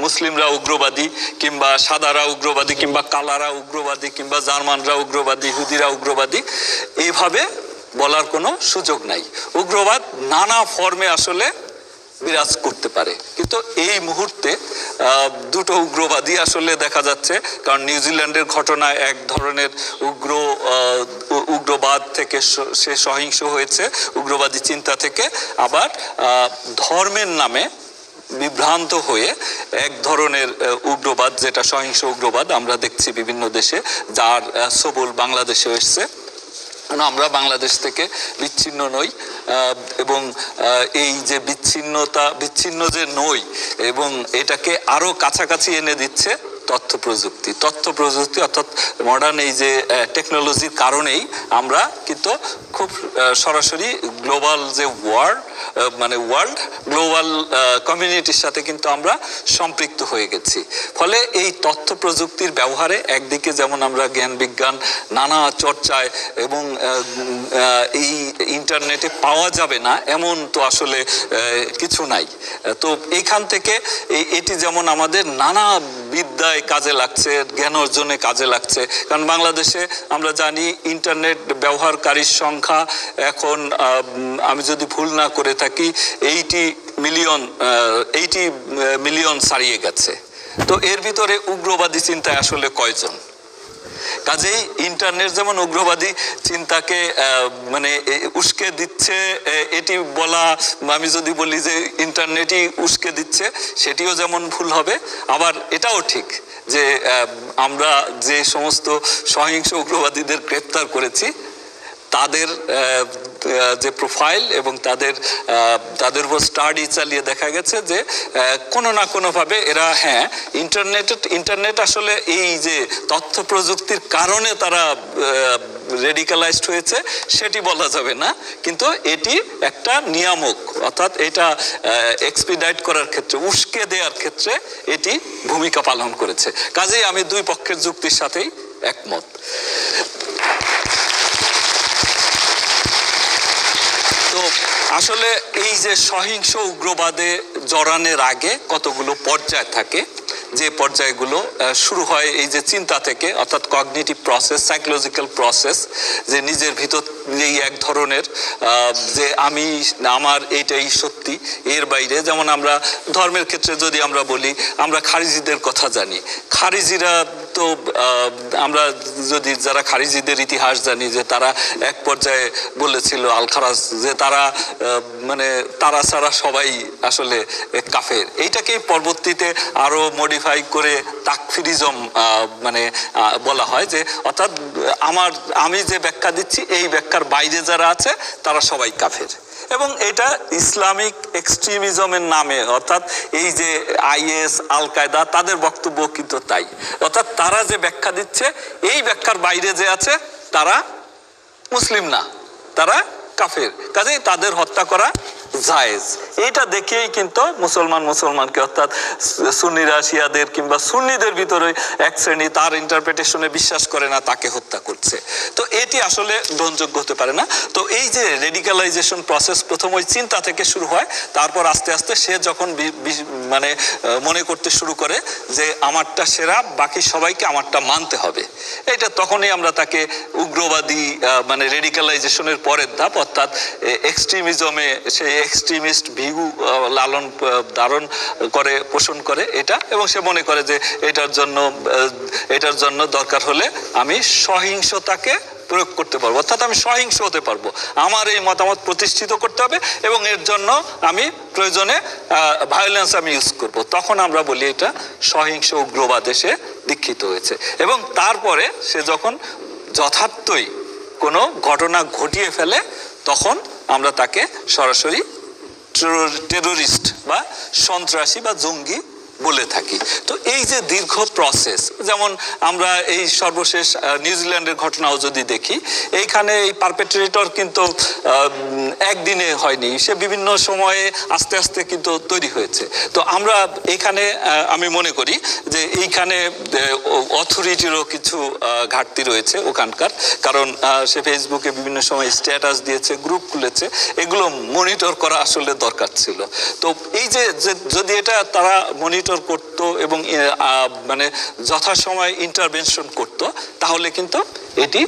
মুসলিমরা উগ্রবাদী, কিংবা সাদারা উগ্রবাদী, কিংবা কালারা উগ্রবাদী, কিংবা জার্মানরা উগ্রবাদী, ইহুদিরা উগ্রবাদী, এইভাবে বলার কোনো সুযোগ নাই। উগ্রবাদ নানা ফর্মে আসলে বিরাজ করতে পারে, কিন্তু এই মুহূর্তে দুটো উগ্রবাদী আসলে দেখা যাচ্ছে। কারণ নিউজিল্যান্ডের ঘটনা এক ধরনের উগ্রবাদ থেকে সে সহিংস হয়েছে, উগ্রবাদী চিন্তা থেকে, আবার ধর্মের নামে বিভ্রান্ত হয়ে এক ধরনের উগ্রবাদ, যেটা সহিংস উগ্রবাদ আমরা দেখছি বিভিন্ন দেশে, যার সবল বাংলাদেশেও এসছে। আমরা বাংলাদেশ থেকে বিচ্ছিন্ন নই, এবং এই যে বিচ্ছিন্ন যে নই, এবং এটাকে আরো কাছাকাছি এনে দিচ্ছে তথ্য প্রযুক্তি অর্থাৎ মডার্ন এই যে টেকনোলজির কারণেই আমরা কিন্তু খুব সরাসরি গ্লোবাল যে ওয়ার্ল্ড গ্লোবাল কমিউনিটির সাথে কিন্তু আমরা সম্পৃক্ত হয়ে গেছি। ফলে এই তথ্য প্রযুক্তির ব্যবহারে একদিকে যেমন আমরা জ্ঞান বিজ্ঞান নানা চর্চায়, এবং এই ইন্টারনেটে পাওয়া যাবে না এমন তো আসলে কিছু নাই। তো এইখান থেকে এটি যেমন আমাদের নানা বিদ্যায় কাজে লাগছে, জ্ঞান অর্জনে কাজে লাগছে। কারণ বাংলাদেশে আমরা জানি ইন্টারনেট ব্যবহারকারীর সংখ্যা এখন, আমি যদি ভুল না করে থাকি, 80 মিলিয়ন ছাড়িয়ে গেছে। তো এর ভিতরে উগ্রবাদী চিন্তায় আসলে কয়জন? কাজেই ইন্টারনেট যেমন উগ্রবাদী চিন্তাকে মানে উস্কে দিচ্ছে, এটি বলা, আমি যদি বলি যে ইন্টারনেটই উস্কে দিচ্ছে, সেটিও যেমন ভুল হবে। আবার এটাও ঠিক যে আমরা যে সমস্ত সহিংস উগ্রবাদীদের গ্রেপ্তার করেছি, তাদের যে প্রোফাইল এবং তাদের উপর স্টাডি চালিয়ে দেখা গেছে যে কোনো না কোনোভাবে এরা, হ্যাঁ, ইন্টারনেট আসলে এই যে তথ্য প্রযুক্তির কারণে তারা রেডিকালাইজড হয়েছে সেটি বলা যাবে না, কিন্তু এটি একটা নিয়ামক, অর্থাৎ এটা এক্সপিডাইট করার ক্ষেত্রে, উস্কে দেওয়ার ক্ষেত্রে এটি ভূমিকা পালন করেছে। কাজেই আমি দুই পক্ষের যুক্তির সাথেই একমত। তো আসলে এই যে সহিংস উগ্রবাদে জড়ানোর আগে কতগুলো পর্যায় থাকে, যে পর্যায়গুলো শুরু হয় এই যে চিন্তা থেকে, অর্থাৎ কগনিটিভ প্রসেস, সাইকোলজিক্যাল প্রসেস, যে নিজের ভিতর এই এক ধরনের যে আমার এইটাই সত্যি, এর বাইরে। যেমন আমরা ধর্মের ক্ষেত্রে যদি আমরা বলি, আমরা খারিজিদের কথা জানি। খারিজিরা তো আমরা যদি যারা খারিজিদের ইতিহাস জানি, যে তারা এক পর্যায়ে বলেছিল আল-খারাজ যে মানে তারা ছাড়া সবাই আসলে কাফের। এইটাকেই পরবর্তীতে আরো মডিফাই করে তাকফিরিজম মানে বলা হয়, যে অর্থাৎ আমি যে ব্যাখ্যা দিচ্ছি এই ব্যাখ্যার বাইরে যারা আছে তারা সবাই কাফের। এবং এটা ইসলামিক এক্সট্রিমিজমের নামে, অর্থাৎ এই যে আইএস, আল কায়দা, তাদের বক্তব্য কিন্তু তাই। অর্থাৎ তারা যে ব্যাখ্যা দিচ্ছে এই ব্যাখ্যার বাইরে যে আছে তারা মুসলিম না, তারা কাফের। কাজেই তাদের হত্যা করা জায়েজ। এটা দেখেই কিন্তু মুসলমানকে, অর্থাৎ সুন্নিরা শিয়াদের কিংবা সুন্নিদের ভিতরে এক শ্রেণী তার ইন্টারপ্রিটেশনে বিশ্বাস করে না, তাকে হত্যা করছে। তো এটি আসলে গ্রহণযোগ্য হতে পারে না। তো এই যে রেডিকালাইজেশন প্রসেস প্রথম ওই চিন্তা থেকে শুরু হয়, তারপর আস্তে আস্তে সে যখন মানে মনে করতে শুরু করে যে আমারটা সেরা, বাকি সবাইকে আমারটা মানতে হবে, এটা তখনই আমরা তাকে উগ্রবাদী মানে রেডিকালাইজেশনের পরের ধাপ, অর্থাৎ এক্সট্রিমিজমে সেই এক্সট্রিমিস্ট ভিউ ধারণ করে, পোষণ করে এটা, এবং সে মনে করে যে এটার জন্য দরকার হলে আমি সহিংসতাকে প্রয়োগ করতে পারবো, অর্থাৎ আমি সহিংস হতে পারবো, আমার এই মতামত প্রতিষ্ঠিত করতে হবে, এবং এর জন্য আমি প্রয়োজনে ভায়োলেন্স আমি ইউজ করব। তখন আমরা বলি এটা সহিংস উগ্রবাদে সে দীক্ষিত হয়েছে। এবং তারপরে সে যখন যথার্থই কোনো ঘটনা ঘটিয়ে ফেলে, তখন আমরা তাকে সরাসরি টেরোরিস্ট বা সন্ত্রাসী বা জঙ্গি বলে থাকি। তো এই যে দীর্ঘ প্রসেস। যেমন আমরা এই সর্বশেষ নিউজিল্যান্ডের ঘটনাও যদি দেখি, এইখানে এই পারপেট্রেটর কিন্তু একদিনে হয়নি, সে বিভিন্ন সময়ে আস্তে আস্তে কিন্তু তৈরি হয়েছে। তো আমরা এখানে আমি মনে করি যে এইখানে অথরিটিরও কিছু ঘাটতি রয়েছে ওখানকার, কারণ সে ফেসবুকে বিভিন্ন সময় স্ট্যাটাস দিয়েছে, গ্রুপ খুলেছে, এগুলো মনিটর করা আসলে দরকার ছিল। তো এই যে যদি এটা তারা মনিটর করত এবং মানে যথাসময়ে ইন্টারভেনশন করত, তাহলে কিন্তু এটি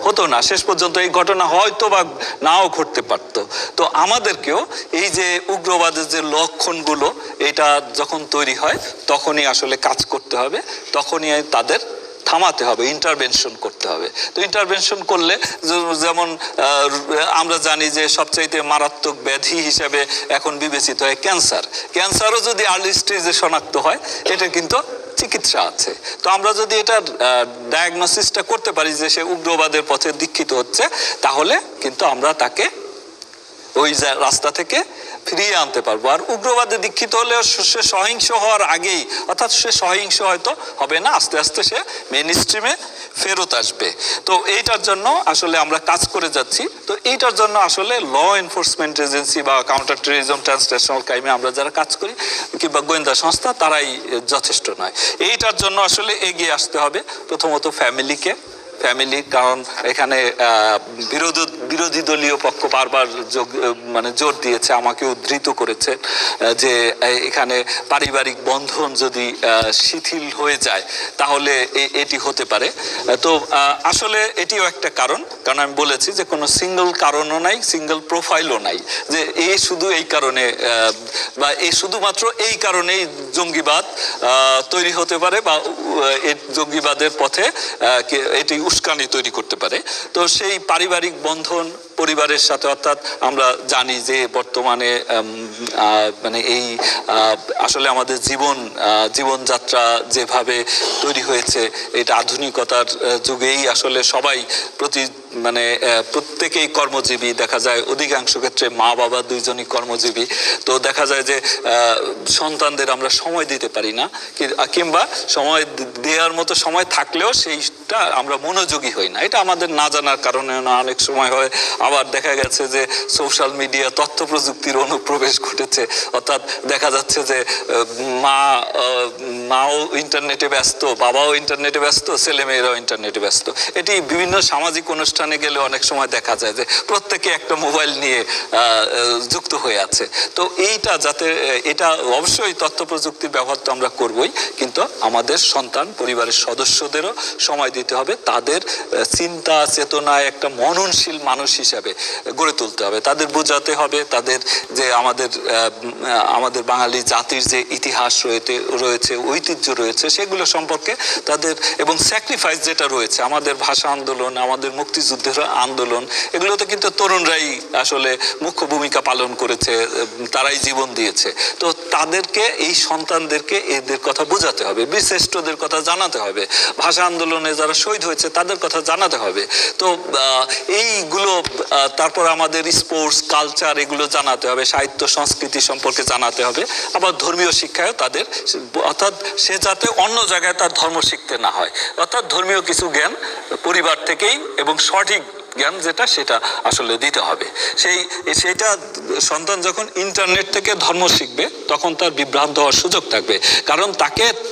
হতো না, শেষ পর্যন্ত এই ঘটনা হয়তো বা নাও ঘটতে পারত। তো আমাদেরকেও এই যে উগ্রবাদের যে লক্ষণগুলো এটা যখন তৈরি হয় তখনই আসলে কাজ করতে হবে, তখনই তাদের থামাতে হবে, ইন্টারভেনশন করতে হবে। তো ইন্টারভেনশন করলে যেমন আমরা জানি যে সবচাইতে মারাত্মক ব্যাধি হিসেবে এখন বিবেচিত হয় ক্যান্সার। ক্যান্সারও যদি আর্লি স্টেজে শনাক্ত হয়, এটা কিন্তু চিকিৎসা আছে। তো আমরা যদি এটা ডায়াগনোসিসটা করতে পারি যে সে উগ্রবাদের পথে দীক্ষিত হচ্ছে, তাহলে কিন্তু আমরা তাকে ওই রাস্তা থেকে ফিরিয়ে আনতে পারবো। আর উগ্রবাদে দীক্ষিত হলেও সে সহিংস হওয়ার আগেই, অর্থাৎ সে সহিংস হয়তো হবে না, আস্তে আস্তে সে মেইন স্ট্রিমে ফেরত আসবে। তো এইটার জন্য আসলে আমরা কাজ করে যাচ্ছি। তো এইটার জন্য আসলে ল এনফোর্সমেন্ট এজেন্সি বা কাউন্টার টেররিজম ট্রান্সন্যাশনাল ক্রাইমে আমরা যারা কাজ করি কিংবা গোয়েন্দা সংস্থা, তারাই যথেষ্ট নয়। এইটার জন্য আসলে এগিয়ে আসতে হবে প্রথমত ফ্যামিলি, কারণ এখানে বিরোধী দলীয় পক্ষ বারবার মানে জোর দিয়েছে, আমাকে উদ্ধৃত করেছে যে এখানে পারিবারিক বন্ধন যদি শিথিল হয়ে যায় তাহলে এটি হতে পারে। তো আসলে এটিও একটা কারণ আমি বলেছি যে কোনো সিঙ্গল কারণও নাই, সিঙ্গল প্রোফাইলও নাই যে শুধু এই কারণে বা শুধুমাত্র এই কারণেই জঙ্গিবাদ তৈরি হতে পারে বা জঙ্গিবাদের পথে এটি উস্কানি তৈরি করতে পারে। তো সেই পারিবারিক বন্ধন পরিবারের সাথে, অর্থাৎ আমরা জানি যে বর্তমানে মানে এই আসলে আমাদের জীবনযাত্রা যেভাবে তৈরি হয়েছে, এটা আধুনিকতার যুগেই আসলে সবাই প্রত্যেকেই কর্মজীবী, দেখা যায় অধিকাংশ ক্ষেত্রে মা বাবা দুইজনই কর্মজীবী। তো দেখা যায় যে সন্তানদের আমরা সময় দিতে পারি না, কিংবা সময় দেওয়ার মতো সময় থাকলেও সেইটা আমরা মনোযোগী হই না। এটা আমাদের না জানার কারণে না, অনেক সময় হয়। আবার দেখা গেছে যে সোশ্যাল মিডিয়া, তথ্য প্রযুক্তির অনুপ্রবেশ ঘটেছে, অর্থাৎ দেখা যাচ্ছে যে মাও ইন্টারনেটে ব্যস্ত, বাবাও ইন্টারনেটে ব্যস্ত, ছেলেমেয়েরাও ইন্টারনেটে ব্যস্ত। এটি বিভিন্ন সামাজিক অনুষ্ঠানে গেলে অনেক সময় দেখা যায় যে প্রত্যেকে একটা মোবাইল নিয়ে যুক্ত হয়ে আছে। তো এইটা যাতে, এটা অবশ্যই তথ্য প্রযুক্তির ব্যবহার তো আমরা করবই, কিন্তু আমাদের সন্তান পরিবারের সদস্যদেরও সময় দিতে হবে, তাদের চিন্তা চেতনায় একটা মননশীল মানুষ হিসাবে গড়ে তুলতে হবে, তাদের বোঝাতে হবে তাদের যে আমাদের বাঙালি জাতির যে ইতিহাস রয়েছে, ঐতিহ্য রয়েছে, সেগুলো সম্পর্কে তাদের, এবং স্যাক্রিফাইস যেটা রয়েছে, আমাদের ভাষা আন্দোলন, আমাদের মুক্তিযুদ্ধের আন্দোলন, এগুলোতে কিন্তু তরুণরাই আসলে মুখ্য ভূমিকা পালন করেছে, তারাই জীবন দিয়েছে। তো তাদেরকে, এই সন্তানদেরকে এদের কথা বোঝাতে হবে, বীরশ্রেষ্ঠদের কথা জানাতে হবে, ভাষা আন্দোলনে যারা শহীদ হয়েছে তাদের কথা জানাতে হবে। তো এইগুলো, তারপর আমাদের স্পোর্টস কালচার, এগুলো জানাতে হবে, সাহিত্য সংস্কৃতি সম্পর্কে জানাতে হবে। আবার ধর্মীয় শিক্ষায়ও তাদের, অর্থাৎ সে যাতে অন্য জায়গায় তার ধর্ম শিখতে না হয়, অর্থাৎ ধর্মীয় কিছু জ্ঞান পরিবার থেকেই এবং সঠিক জ্ঞান যেটা, সেটা আসলে দিতে হবে। সেইটা সন্তান যখন ইন্টারনেট থেকে ধর্ম শিখবে তখন তার বিভ্রান্ত হওয়ার সুযোগ থাকবে, কারণ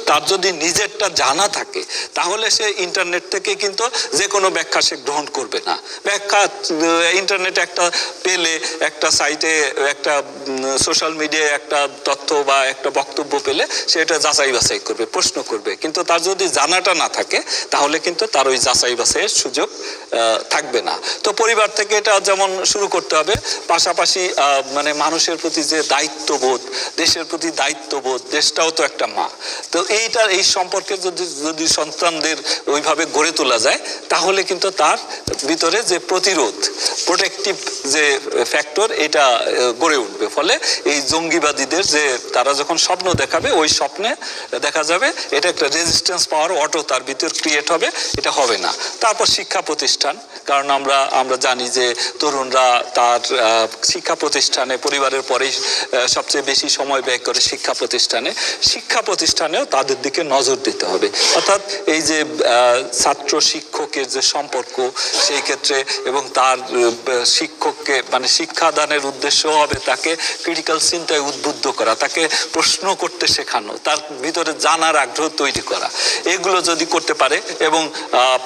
তার যদি নিজেরটা জানা থাকে তাহলে সে ইন্টারনেট থেকে কিন্তু যে কোনো ব্যাখ্যা সে গ্রহণ করবে না। ব্যাখ্যা ইন্টারনেটে একটা পেলে, একটা সাইটে, একটা সোশ্যাল মিডিয়ায় একটা তথ্য বা একটা বক্তব্য পেলে সে এটা যাচাই বাছাই করবে, প্রশ্ন করবে, কিন্তু তার যদি জানাটা না থাকে তাহলে কিন্তু তার ওই যাচাই বাছাইয়ের সুযোগ থাকবে না। তো পরিবার থেকে এটা যেমন শুরু করতে হবে, পাশাপাশি মানে মানুষের প্রতি যে দায়িত্ববোধ, দেশের প্রতি দায়িত্ববোধ, দেশটাও তো একটা মা। তো এই সম্পর্কে যদি সন্তানদের ওইভাবে গড়ে তোলা যায় তাহলে কিন্তু তার ভিতরে যে প্রতিরোধ, প্রোটেক্টিভ যে ফ্যাক্টর, এটা গড়ে উঠবে। ফলে এই জঙ্গিবাদীদের যে তারা যখন স্বপ্ন দেখাবে, ওই স্বপ্নে দেখা যাবে এটা একটা রেজিস্ট্যান্স পাওয়ার অটো তার ভিতর ক্রিয়েট হবে, এটা হবে না। তারপর শিক্ষা প্রতিষ্ঠান, কারণ আমরা জানি যে তরুণরা তার শিক্ষা প্রতিষ্ঠানে পরিবারের পরেই সবচেয়ে বেশি সময় ব্যয় করে শিক্ষা প্রতিষ্ঠানেও তাদের দিকে নজর দিতে হবে। অর্থাৎ এই যে ছাত্র শিক্ষকের যে সম্পর্ক সেই ক্ষেত্রে এবং তার শিক্ষককে মানে শিক্ষাদানের উদ্দেশ্য হবে তাকে ক্রিটিক্যাল চিন্তায় উদ্বুদ্ধ করা, তাকে প্রশ্ন করতে শেখানো, তার ভিতরে জানার আগ্রহ তৈরি করা। এগুলো যদি করতে পারে এবং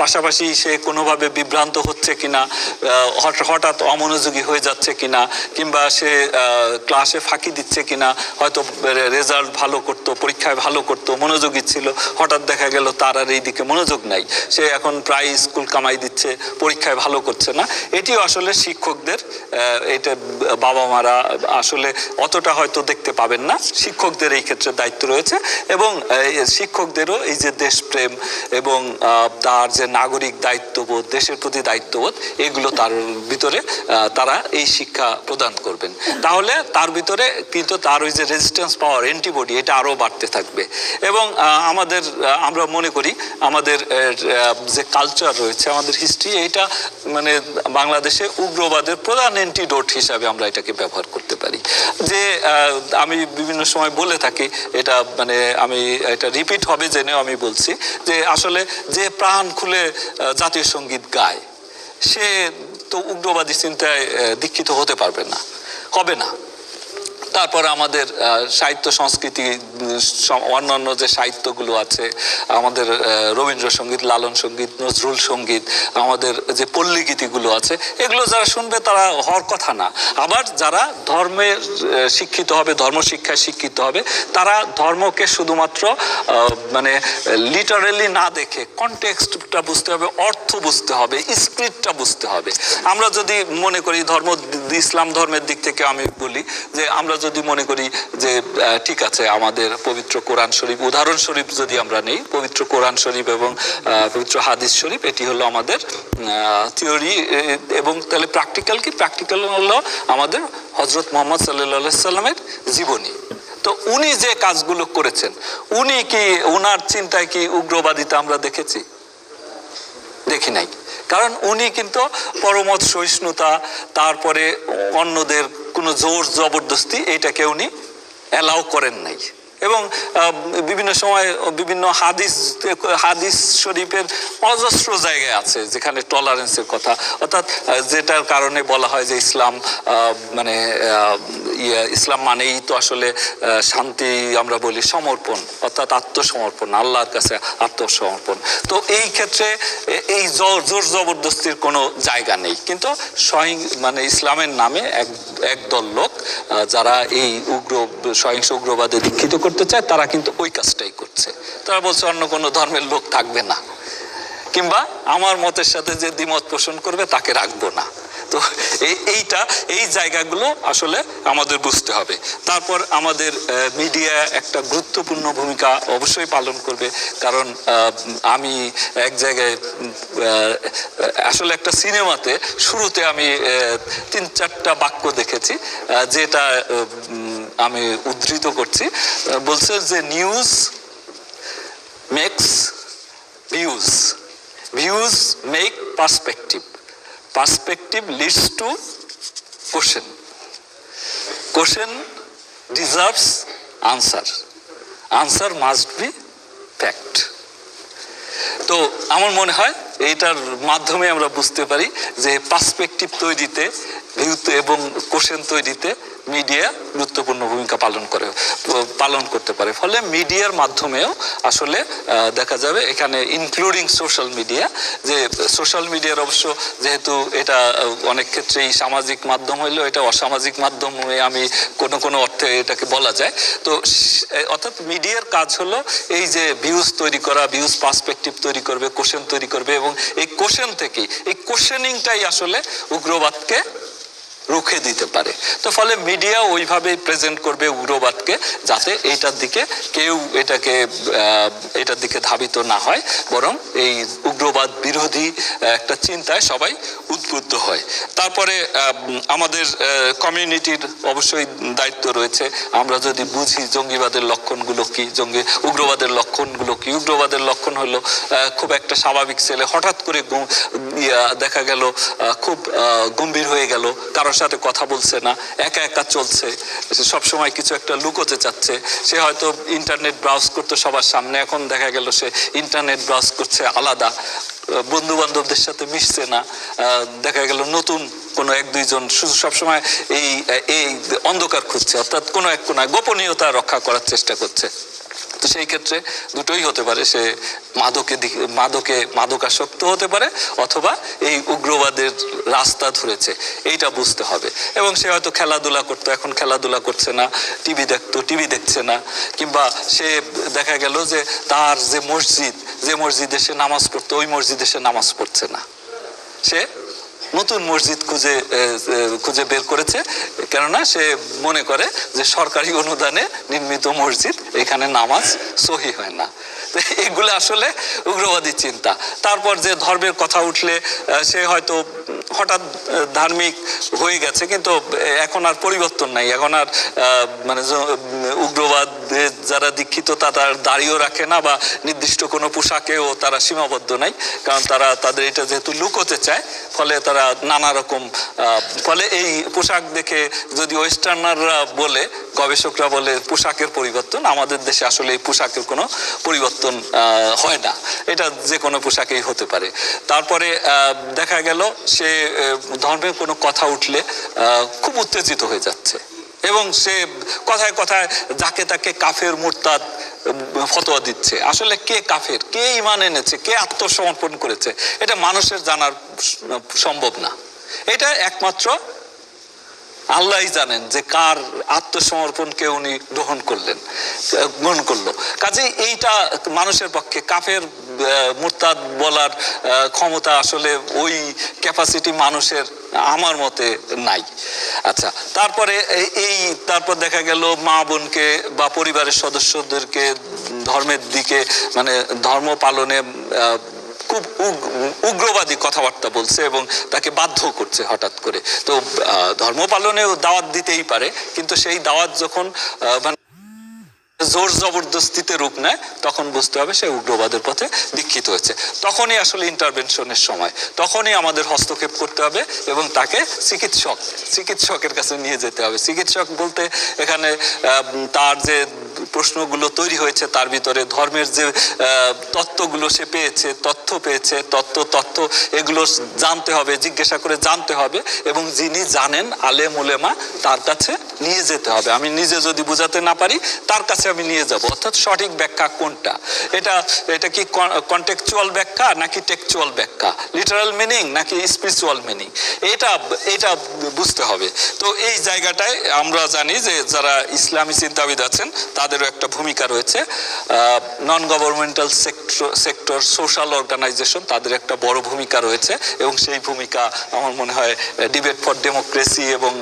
পাশাপাশি সে কোনোভাবে বিভ্রান্ত হচ্ছে কিনা, হঠাৎ অমনোযোগী হয়ে যাচ্ছে কিনা, কিংবা সে ক্লাসে ফাঁকি দিচ্ছে কিনা, হয়তো রেজাল্ট ভালো করতো, পরীক্ষায় ভালো করতো, মনোযোগী ছিল, হঠাৎ দেখা গেল তার আর এই দিকে মনোযোগ নাই, সে এখন প্রায় স্কুল কামাই দিচ্ছে, পরীক্ষায় ভালো করছে না। এটিও আসলে শিক্ষকদের, এটা বাবা মারা আসলে অতটা হয়তো দেখতে পাবেন না, শিক্ষকদের এই ক্ষেত্রে দায়িত্ব রয়েছে। এবং শিক্ষকদেরও এই যে দেশপ্রেম এবং তার যে নাগরিক দায়িত্ববোধ, দেশের প্রতি দায়িত্ববোধ, এগুলো তার ভিতরে তারা এই শিক্ষা প্রদান করবেন। তাহলে তার ভিতরে কিন্তু তার ওই যে রেজিস্ট্যান্স পাওয়ার, অ্যান্টিবডি, এটা আরও বাড়তে থাকবে। এবং আমরা মনে করি আমাদের যে কালচার রয়েছে, আমাদের হিস্ট্রি, এইটা মানে বাংলাদেশে উগ্রবাদের প্রধান অ্যান্টিডোট হিসাবে আমরা এটাকে ব্যবহার করতে পারি। যে আমি বিভিন্ন সময় বলে থাকি, এটা মানে আমি এটা রিপিট হবে জেনেও আমি বলছি যে আসলে যে প্রাণ খুলে জাতীয় সঙ্গীত গায় সে তো উগ্রবাদী চিন্তায় দীক্ষিত হতে পারবে না, হবে না। তারপর আমাদের সাহিত্য সংস্কৃতি, অন্যান্য যে সাহিত্যগুলো আছে, আমাদের রবীন্দ্রসঙ্গীত, লালন সঙ্গীত, নজরুল সঙ্গীত, আমাদের যে পল্লী গীতিগুলো আছে, এগুলো যারা শুনবে তারা হওয়ার কথা না। আবার যারা ধর্মের শিক্ষিত হবে, ধর্মশিক্ষায় শিক্ষিত হবে, তারা ধর্মকে শুধুমাত্র মানে লিটারেলি না দেখে কনটেক্সটটা বুঝতে হবে, অর্থ বুঝতে হবে, স্পিরিটটা বুঝতে হবে। আমরা যদি মনে করি ইসলাম ধর্মের দিক থেকে আমি বলি যে আমরা যদি মনে করি যে ঠিক আছে, আমাদের পবিত্র কোরআন শরীফ, উদাহরণস্বরূপ যদি আমরা নেই, পবিত্র কোরআন শরীফ এবং পবিত্র হাদিস শরীফ, এটি হলো আমাদের থিওরি। এবং তাহলে প্র্যাকটিক্যাল কি? প্র্যাকটিক্যাল হলো আমাদের হযরত মুহাম্মদ সাল্লাল্লাহু আলাইহি সাল্লামের জীবনী। তো উনি যে কাজগুলো করেছেন, উনি কি, ওনার চিন্তায় কি উগ্রবাদিতা আমরা দেখেছি? দেখি নাই। কারণ উনি কিন্তু পরমত সহিষ্ণুতা, তারপরে অন্যদের কোনো জোর জবরদস্তি, এইটাকে উনি অ্যালাউ করেন নাই। এবং বিভিন্ন সময় বিভিন্ন হাদিস শরীফের অজস্র জায়গায় আছে যেখানে টলারেন্সের কথা, অর্থাৎ যেটার কারণে বলা হয় যে ইসলাম মানে ইসলাম মানেই তো আসলে শান্তি, আমরা বলি সমর্পণ, অর্থাৎ আত্মসমর্পণ, আল্লাহর কাছে আত্মসমর্পণ। তো এই ক্ষেত্রে এই জোর জবরদস্তির কোনো জায়গা নেই। কিন্তু মানে ইসলামের নামে একদল লোক যারা এই সহিংস উগ্রবাদে দীক্ষিত করতে চায়, তারা কিন্তু ওই কাজটাই করছে। তারা বলছে অন্য কোনো ধর্মের লোক থাকবে না, কিংবা আমার মতের সাথে যে দ্বিমত পোষণ করবে তাকে রাখবো না। তো এই জায়গাগুলো আসলে আমাদের বুঝতে হবে। তারপর আমাদের মিডিয়া একটা গুরুত্বপূর্ণ ভূমিকা অবশ্যই পালন করবে। কারণ আমি এক জায়গায় আসলে একটা সিনেমাতে শুরুতে আমি 3-4টা বাক্য দেখেছি, যেটা আমি উদ্ধৃত করছি। বলছে যে news makes views, views make perspective, perspective leads to question, question deserves answer, answer must be fact. তো আমার মনে হয় এইটার মাধ্যমে আমরা বুঝতে পারি যে পার্সপেক্টিভ তৈরিতে, ভিউ এবং কোশ্চেন তৈরিতে মিডিয়া গুরুত্বপূর্ণ ভূমিকা পালন করতে পারে। ফলে মিডিয়ার মাধ্যমেও আসলে দেখা যাবে এখানে ইনক্লুডিং সোশ্যাল মিডিয়া, যে সোশ্যাল মিডিয়ার অবশ্য যেহেতু এটা অনেক ক্ষেত্রেই সামাজিক মাধ্যম হইলেও এটা অসামাজিক মাধ্যমে আমি কোনো অর্থে এটাকে বলা যায়। তো অর্থাৎ মিডিয়ার কাজ হলো এই যে ভিউজ তৈরি করা, ভিউজ পার্সপেক্টিভ তৈরি করবে, কোশ্চেন তৈরি করবে, এবং এই কোশ্চেন থেকেই, এই কোশ্চেনিংটাই আসলে উগ্রবাদকে রুখে দিতে পারে। তো ফলে মিডিয়া ওইভাবেই প্রেজেন্ট করবে উগ্রবাদকে, যাতে এইটার দিকে কেউ এটার দিকে ধাবিত না হয়, বরং এই উগ্রবাদ বিরোধী একটা চিন্তায় সবাই উদ্বুদ্ধ হয়। তারপরে আমাদের কমিউনিটির অবশ্যই দায়িত্ব রয়েছে। আমরা যদি বুঝি জঙ্গিবাদের লক্ষণগুলো কি, উগ্রবাদের লক্ষণগুলো কি। উগ্রবাদের লক্ষণ হলো খুব একটা স্বাভাবিক ছেলে হঠাৎ করে দেখা গেল খুব গম্ভীর হয়ে গেল, কারোর সাথে কথা বলছে না, একা একা চলছে, সবসময় কিছু একটা লুকোতে চাচ্ছে। সে হয়তো ইন্টারনেট ব্রাউজ করতো সবার সামনে, এখন দেখা গেল সে ইন্টারনেট ব্রাউজ করছে আলাদা, বন্ধু বান্ধবদের সাথে মিশছে না, দেখা গেল নতুন কোনো এক দুইজন শুধু সবসময় এই অন্ধকার খুঁজছে, অর্থাৎ কোনো এক কোনায় গোপনীয়তা রক্ষা করার চেষ্টা করছে। তো সেই ক্ষেত্রে দুটোই হতে পারে, সে মাদকাসক্ত হতে পারে, অথবা এই উগ্রবাদের রাস্তা ধরেছে, এইটা বুঝতে হবে। এবং সে হয়তো খেলাধুলা করতো, এখন খেলাধুলা করছে না, টিভি দেখতো, টিভি দেখছে না, কিংবা সে দেখা গেল যে তার যে মসজিদে সে নামাজ পড়তো ওই মসজিদে সে নামাজ পড়ছে না, সে নতুন মসজিদ খুঁজে বের করেছে, কেননা সে মনে করে যে সরকারি অনুদানে নির্মিত মসজিদ, এখানে নামাজ সহি হয় না। এগুলো আসলে উগ্রবাদী চিন্তা। তারপর যে ধর্মের কথা উঠলে সে হয়তো হঠাৎ ধার্মিক হয়ে গেছে, কিন্তু এখন আর পরিবর্তন নাই। এখন আর মানে উগ্রবাদ যারা দীক্ষিত তারা দাড়িও রাখে না, বা নির্দিষ্ট কোনো পোশাকেও তারা সীমাবদ্ধ নাই, কারণ তাদের এটা যেহেতু লুকোতে চায়, ফলে তারা নানা রকম ফলে এই পোশাক দেখে যদি ওয়েস্টার্নাররা বলে, গবেষকরা বলে পোশাকের পরিবর্তন, আমাদের দেশে আসলে এই পোশাকের কোনো পরিবর্তন হয় না, এটা যে কোনো পোশাকেই হতে পারে। তারপরে দেখা গেল সে ধর্মের কোনো কথা উঠলে খুব উত্তেজিত হয়ে যাচ্ছে, এবং সে কথায় কথায় যাকে তাকে কাফের মুরতাদ ফতোয়া দিচ্ছে। আসলে কে কাফের, কে ঈমান এনেছে, কে আত্মসমর্পণ করেছে, এটা মানুষের জানার সম্ভব না। এটা একমাত্র আল্লাহই জানেন যে কার আত্মসমর্পণকে উনি গ্রহণ করলো। কাজেই এইটা মানুষের পক্ষে কাফের মুরতাদ বলার ক্ষমতা আসলে ওই ক্যাপাসিটি মানুষের আমার মতে নাই। আচ্ছা, তারপর দেখা গেল মা বোনকে বা পরিবারের সদস্যদেরকে ধর্মের দিকে, মানে ধর্ম পালনে খুব উগ্রবাদী কথাবার্তা বলছে এবং তাকে বাধ্য করছে হঠাৎ করে। তো ধর্ম পালনেও দাওয়াত দিতেই পারে, কিন্তু সেই দাওয়াত যখন জোর জবরদস্তিতে রূপ নেয়, তখন বুঝতে হবে সে উগ্রবাদের পথে দীক্ষিত হয়েছে। তখনই আসলে ইন্টারভেনশনের সময়, তখনই আমাদের হস্তক্ষেপ করতে হবে এবং তাকে চিকিৎসকের কাছে নিয়ে যেতে হবে। চিকিৎসক বলতে এখানে তার যে প্রশ্নগুলো তৈরি হয়েছে, তার ভিতরে ধর্মের যে তত্ত্বগুলো সে পেয়েছে, তথ্য এগুলো জানতে হবে, জিজ্ঞাসা করে জানতে হবে, এবং যিনি জানেন আলেম ওলেমা, তার কাছে নিয়ে যেতে হবে। আমি নিজে যদি বোঝাতে না পারি, তার কাছে আমি নিয়ে যাব। অর্থাৎ সঠিক ব্যাখ্যা কোনটা, এটা কি কন্টেক্সচুয়াল ব্যাখ্যা নাকি টেক্সচুয়াল ব্যাখ্যা, লিটারাল মিনিং নাকি স্পিরিচুয়াল মিনিং, এটা বুঝতে হবে। তো এই জায়গাটায় আমরা জানি যে যারা ইসলামী চিন্তাবিদ আছেন তাদেরও একটা ভূমিকা রয়েছে। Non governmental sector, social organization, তাদের একটা বড় ভূমিকা রয়েছে, এবং সেই ভূমিকা আমার মনে হয় ডিবেট ফর ডেমোক্রেসি এবং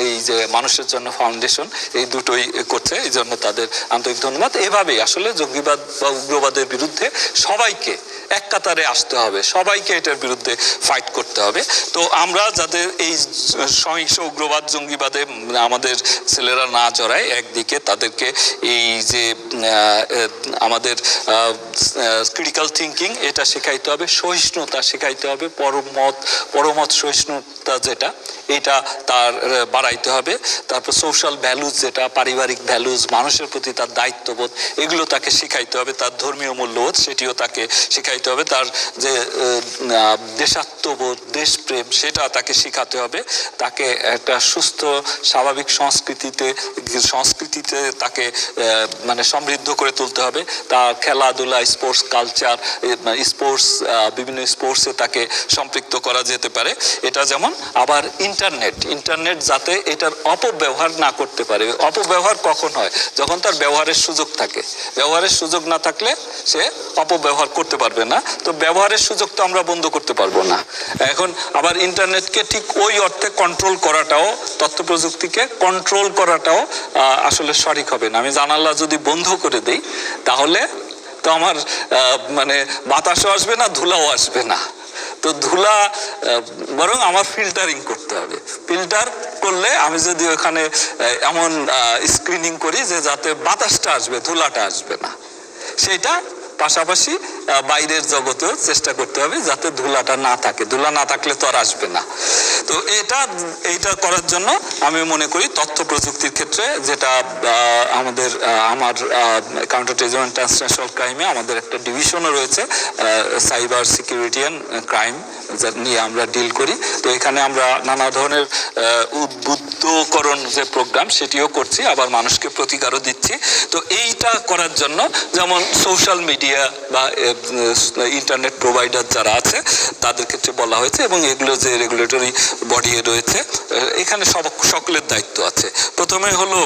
এই যে মানুষের জন্য ফাউন্ডেশন, এই দুটোই করছে। এই জন্য তাদের আন্তরিক ধন্যবাদ। এভাবেই আসলে জঙ্গিবাদ বা উগ্রবাদের বিরুদ্ধে সবাইকে এক কাতারে আসতে হবে, সবাইকে এটার বিরুদ্ধে ফাইট করতে হবে। তো আমরা যাদের এই সহিংস উগ্রবাদ জঙ্গিবাদে আমাদের ছেলেরা না জড়ায়, একদিকে তাদেরকে এই যে আমাদের ক্রিটিক্যাল থিঙ্কিং এটা শেখাইতে হবে, সহিষ্ণুতা শেখাইতে হবে, পরমত সহিষ্ণুতা যেটা, এটা তার বাড়াইতে হবে। তারপর সোশ্যাল ভ্যালুজ, যেটা পারিবারিক ভ্যালুজ, মানুষের প্রতি তার দায়িত্ববোধ, এগুলো তাকে শেখাইতে হবে। তার ধর্মীয় মূল্যবোধ, সেটিও তাকে শেখাইতে হবে। তার যে দেশাত্মবোধ, দেশপ্রেম, সেটা তাকে শেখাতে হবে। তাকে একটা সুস্থ স্বাভাবিক সংস্কৃতিতে তাকে মানে সমৃদ্ধ করে তুলতে হবে। তা খেলাধুলা, স্পোর্টস কালচার, স্পোর্টস বিভিন্ন স্পোর্টসে তাকে সম্পৃক্ত করা যেতে পারে। এটা যেমন, আবার ইন্টারনেট যাতে এটার অপব্যবহার না করতে পারে। অপব্যবহার কখন হয়? যখন তার ব্যবহারের সুযোগ থাকে। ব্যবহারের সুযোগ না থাকলে সে অপব্যবহার করতে পারবে না। তো ব্যবহারের সুযোগ তো আমরা বন্ধ করতে পারবো না। এখন আবার ইন্টারনেটকে ঠিক ওই অর্থে কন্ট্রোল করাটাও, তথ্য প্রযুক্তিকে কন্ট্রোল করাটাও আসলে সঠিক হবে না। আমি জানালা যদি বন্ধ করে দেই তাহলে তো আমার মানে বাতাসও আসবে না, ধুলাও আসবে না। তো ধুলা বরং আমার ফিল্টারিং করতে হবে। ফিল্টার করলে আমি যদি ওখানে এমন স্ক্রিনিং করি যে যাতে বাতাসটা আসবে, ধুলাটা আসবে না, সেইটা পাশাপাশি বাইরের জগতেও চেষ্টা করতে হবে যাতে ধুলাটা না থাকে। ধুলা না থাকলে তো আর আসবে না। তো এইটা করার জন্য আমি মনে করি তথ্য প্রযুক্তির ক্ষেত্রে, যেটা আমার কাউন্টার টেররিজম অ্যান্ড ট্রান্সন্যাশনাল ক্রাইমে আমাদের একটা ডিভিশনও রয়েছে, সাইবার সিকিউরিটি অ্যান্ড ক্রাইম, যা নিয়ে আমরা ডিল করি। তো এখানে আমরা নানা ধরনের উদ্বুদ্ধকরণ যে প্রোগ্রাম সেটিও করছি, আবার মানুষকে প্রতিকারও দিচ্ছি। তো এইটা করার জন্য যেমন সোশ্যাল মিডিয়া বা ইন্টারনেট প্রোভাইডার যারা আছে তাদের ক্ষেত্রে বলা হয়েছে, এবং এগুলো যে রেগুলেটরি বডি রয়েছে এখানে সকলের দায়িত্ব আছে। প্রথমে হলো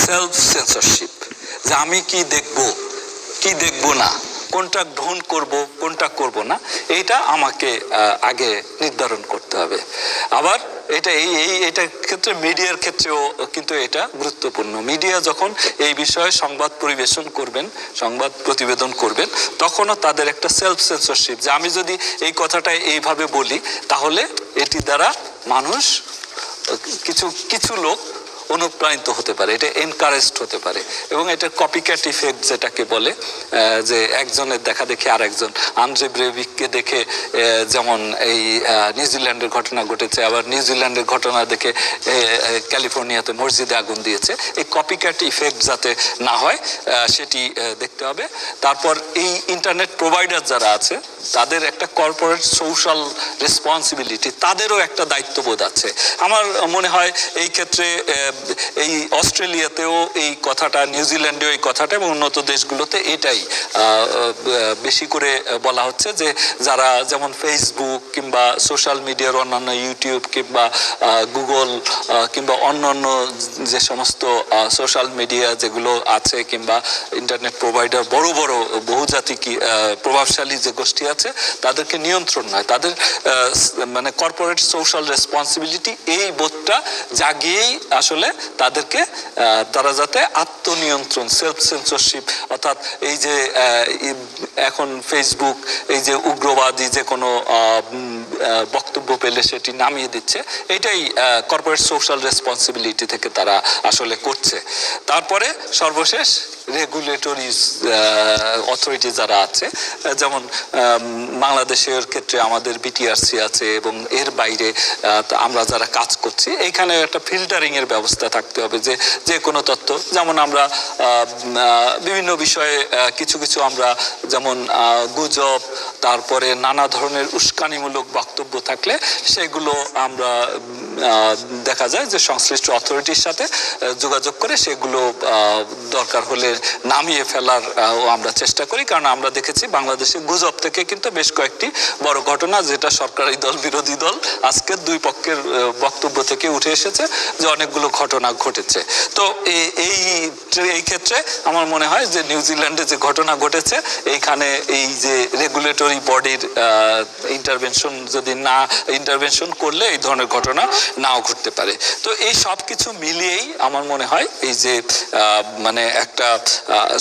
সেলফ সেন্সরশিপ, যে আমি কি দেখব না, কোনটা গ্রহণ করব, কোনটা করব না, এইটা আমাকে আগে নির্ধারণ করতে হবে। আবার এটার ক্ষেত্রে মিডিয়ার ক্ষেত্রেও কিন্তু এটা গুরুত্বপূর্ণ। মিডিয়া যখন এই বিষয়ে সংবাদ পরিবেশন করবেন, সংবাদ প্রতিবেদন করবেন, তখনও তাদের একটা সেলফ সেন্সরশিপ, যে আমি যদি এই কথাটা এইভাবে বলি তাহলে এটি দ্বারা মানুষ, কিছু লোক অনুপ্রাণিত হতে পারে, এটা এনকারেজড হতে পারে। এবং এটা কপিক্যাট ইফেক্ট যেটাকে বলে, যে একজনের দেখা দেখে আর একজন, আন্দ্রে ব্রেভিককে দেখে যেমন এই নিউজিল্যান্ডের ঘটনা ঘটেছে, আবার নিউজিল্যান্ডের ঘটনা দেখে ক্যালিফোর্নিয়াতে মসজিদে আগুন দিয়েছে। এই কপিক্যাট ইফেক্ট যাতে না হয় সেটি দেখতে হবে। তারপর এই ইন্টারনেট প্রোভাইডার যারা আছে তাদের একটা কর্পোরেট সোশ্যাল রেসপন্সিবিলিটি, তাদেরও একটা দায়িত্ববোধ আছে। আমার মনে হয় এই ক্ষেত্রে এই অস্ট্রেলিয়াতেও এই কথাটা, নিউজিল্যান্ডেও এই কথাটা, এবং উন্নত দেশগুলোতে এটাই বেশি করে বলা হচ্ছে, যে যারা যেমন ফেসবুক কিংবা সোশ্যাল মিডিয়ার অন্যান্য ইউটিউব কিংবা গুগল কিংবা অন্যান্য যে সমস্ত সোশ্যাল মিডিয়া যেগুলো আছে, কিংবা ইন্টারনেট প্রোভাইডার বড় বহুজাতিক প্রভাবশালী যে গোষ্ঠী আছে, তাদেরকে নিয়ন্ত্রণ নয়, তাদের মানে কর্পোরেট সোশ্যাল রেসপন্সিবিলিটি, এই বোধটা জাগিয়েই আসলে তাদেরকে, তারা যাতে আত্মনিয়ন্ত্রণ, সেলফ সেন্সরশিপ, অর্থাৎ এই যে এখন ফেসবুক এই যে উগ্রবাদী যে কোনো বক্তব্য পেলে সেটি নামিয়ে দিচ্ছে, এটাই কর্পোরেট সোশ্যাল রেসপন্সিবিলিটি থেকে তারা আসলে করছে। তারপরে সর্বশেষ রেগুলেটরি অথরিটি যারা আছে, যেমন বাংলাদেশের ক্ষেত্রে আমাদের বিটিআরসি আছে, এবং এর বাইরে আমরা যারা কাজ করছি, এইখানে একটা ফিল্টারিং এর ব্যবস্থা থাকতে হবে, যে কোনো তথ্য, যেমন আমরা বিভিন্ন বিষয়ে কিছু আমরা যেমন গুজব, তারপরে নানা ধরনের উস্কানিমূলক বক্তব্য থাকলে সেগুলো আমরা দেখা যায় যে সংশ্লিষ্ট অথরিটির সাথে যোগাযোগ করে সেগুলো দরকার হলে নামিয়ে ফেলার আমরা চেষ্টা করি। কারণ আমরা দেখেছি বাংলাদেশে গুজব থেকে কিন্তু বেশ কয়েকটি বড় ঘটনা, যেটা সরকারি দল বিরোধী দল আজকের দুই পক্ষের বক্তব্য থেকে উঠে এসেছে, যে অনেকগুলো ঘটনা ঘটেছে। তো এই ক্ষেত্রে আমার মনে হয় যে নিউজিল্যান্ডে যে ঘটনা ঘটেছে, এইখানে এই যে রেগুলেটরি বডির ইন্টারভেনশন ইন্টারভেনশন করলে এই ধরনের ঘটনা নাও ঘটতে পারে। তো এই সব কিছু মিলিয়েই আমার মনে হয় এই যে মানে একটা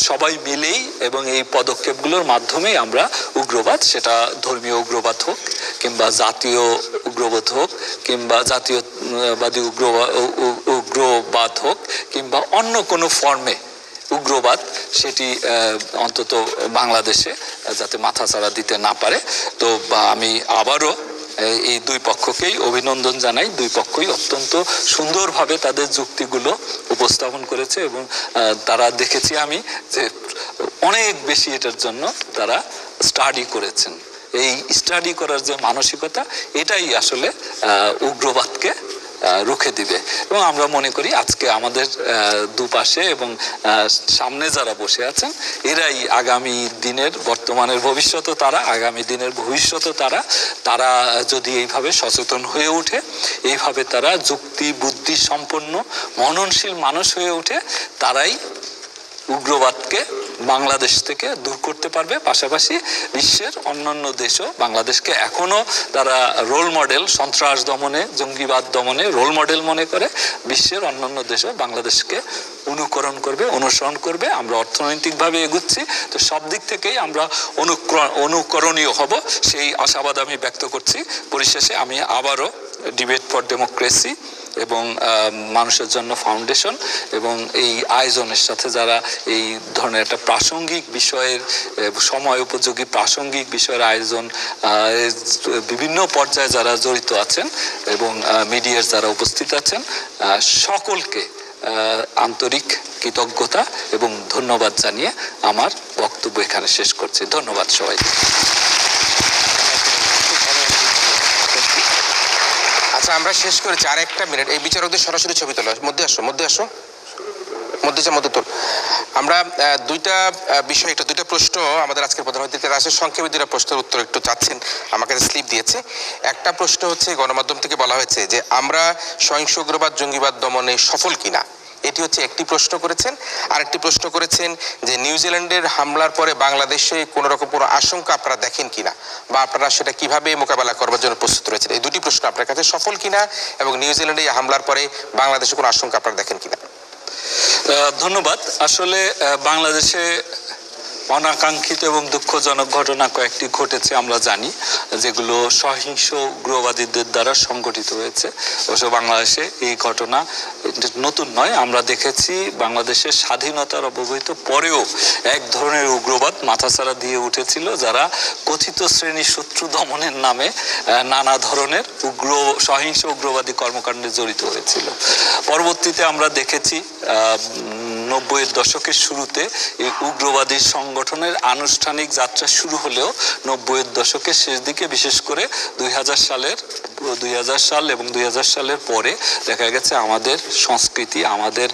সবাই মিলেই এবং এই পদক্ষেপগুলোর মাধ্যমেই আমরা উগ্রবাদ, সেটা ধর্মীয় উগ্রবাদ হোক কিংবা জাতীয় উগ্রবাদ হোক কিংবা জাতীয়বাদী উগ্রবাদ হোক কিংবা অন্য কোনো ফর্মে উগ্রবাদ, সেটি অন্তত বাংলাদেশে যাতে মাথাচাড়া দিতে না পারে। তো আমি আবারও এই দুই পক্ষকেই অভিনন্দন জানাই। দুই পক্ষই অত্যন্ত সুন্দরভাবে তাদের যুক্তিগুলো উপস্থাপন করেছে, এবং তারা দেখেছি আমি যে অনেক বেশি এটার জন্য তারা স্টাডি করেছেন। এই স্টাডি করার যে মানসিকতা, এটাই আসলে উগ্রবাদকে রুখে দিবে। এবং আমরা মনে করি আজকে আমাদের দুপাশে এবং সামনে যারা বসে আছেন এরাই আগামী দিনের, বর্তমানের ভবিষ্যৎ তারা, আগামী দিনের ভবিষ্যৎ তারা যদি এইভাবে সচেতন হয়ে ওঠে, এইভাবে তারা যুক্তি বুদ্ধি সম্পন্ন মননশীল মানুষ হয়ে ওঠে, তারাই উগ্রবাদকে বাংলাদেশ থেকে দূর করতে পারবে। পাশাপাশি বিশ্বের অন্যান্য দেশও বাংলাদেশকে এখনো তারা রোল মডেল, সন্ত্রাস দমনে, জঙ্গিবাদ দমনে রোল মডেল মনে করে। বিশ্বের অন্যান্য দেশও বাংলাদেশকে অনুকরণ করবে, অনুসরণ করবে। আমরা অর্থনৈতিকভাবে এগুচ্ছি, তো সব দিক থেকেই আমরা অনুকরণীয় হব, সেই আশাবাদ আমি ব্যক্ত করছি। পরিশেষে আমি আবারও ডিবেট ফর ডেমোক্রেসি এবং মানুষের জন্য ফাউন্ডেশন এবং এই আয়োজনের সাথে যারা এই ধরনের একটা প্রাসঙ্গিক বিষয়ের, সময় উপযোগী প্রাসঙ্গিক বিষয়ের আয়োজন বিভিন্ন পর্যায়ে যারা জড়িত আছেন এবং মিডিয়ার যারা উপস্থিত আছেন, সকলকে আন্তরিক কৃতজ্ঞতা এবং ধন্যবাদ জানিয়ে আমার বক্তব্য এখানে শেষ করছি। ধন্যবাদ সবাইকে। আচ্ছা, আমরা শেষ করেছি, আর একটা মিনিট। এই বিচারকদের সরাসরি ছবি তোলা, মধ্যে আসো, মধ্যে তোল। আমরা দুইটা বিষয়, দুইটা প্রশ্ন আমাদের আজকের প্রধান অতিথির কাছে সংক্ষেপে দুইটা প্রশ্নের উত্তর একটু চাচ্ছেন, আমাকে স্লিপ দিয়েছে। একটা প্রশ্ন হচ্ছে, গণমাধ্যম থেকে বলা হয়েছে যে আমরা সহিংস উগ্রবাদ জঙ্গিবাদ দমনে সফল কিনা, এটি হচ্ছে একটি প্রশ্ন করেছেন। আরেকটি প্রশ্ন করেছেন যে নিউজিল্যান্ডের হামলার পরে বাংলাদেশে কোনো রকম কোনো আশঙ্কা আপনারা দেখেন কিনা, বা আপনারা সেটা কিভাবে মোকাবেলা করবার জন্য প্রস্তুত রয়েছেন। এই দুটি প্রশ্ন আপনার কাছে সফল কিনা এবং নিউজিল্যান্ডে হামলার পরে বাংলাদেশে কোনো আশঙ্কা আপনারা দেখেন কিনা। ধন্যবাদ। আসলে বাংলাদেশে অনাকাঙ্ক্ষিত এবং দুঃখজনক ঘটনা কয়েকটি ঘটেছে আমরা জানি, যেগুলো সহিংস উগ্রবাদীদের দ্বারা সংগঠিত হয়েছে। অবশ্য বাংলাদেশে এই ঘটনা নতুন নয়, আমরা দেখেছি বাংলাদেশের স্বাধীনতার অব্যবহিত পরেও এক ধরনের উগ্রবাদ মাথাচাড়া দিয়ে উঠেছিল, যারা কথিত শ্রেণী শত্রু দমনের নামে নানা ধরনের সহিংস উগ্রবাদী কর্মকাণ্ডে জড়িত হয়েছিল। পরবর্তীতে আমরা দেখেছি 90-এর দশকের শুরুতে এই উগ্রবাদী সংগঠনের আনুষ্ঠানিক যাত্রা শুরু হলেও 90-এর দশকের শেষ দিকে, বিশেষ করে 2000 সাল এবং 2000 সালের পরে দেখা গেছে আমাদের সংস্কৃতি, আমাদের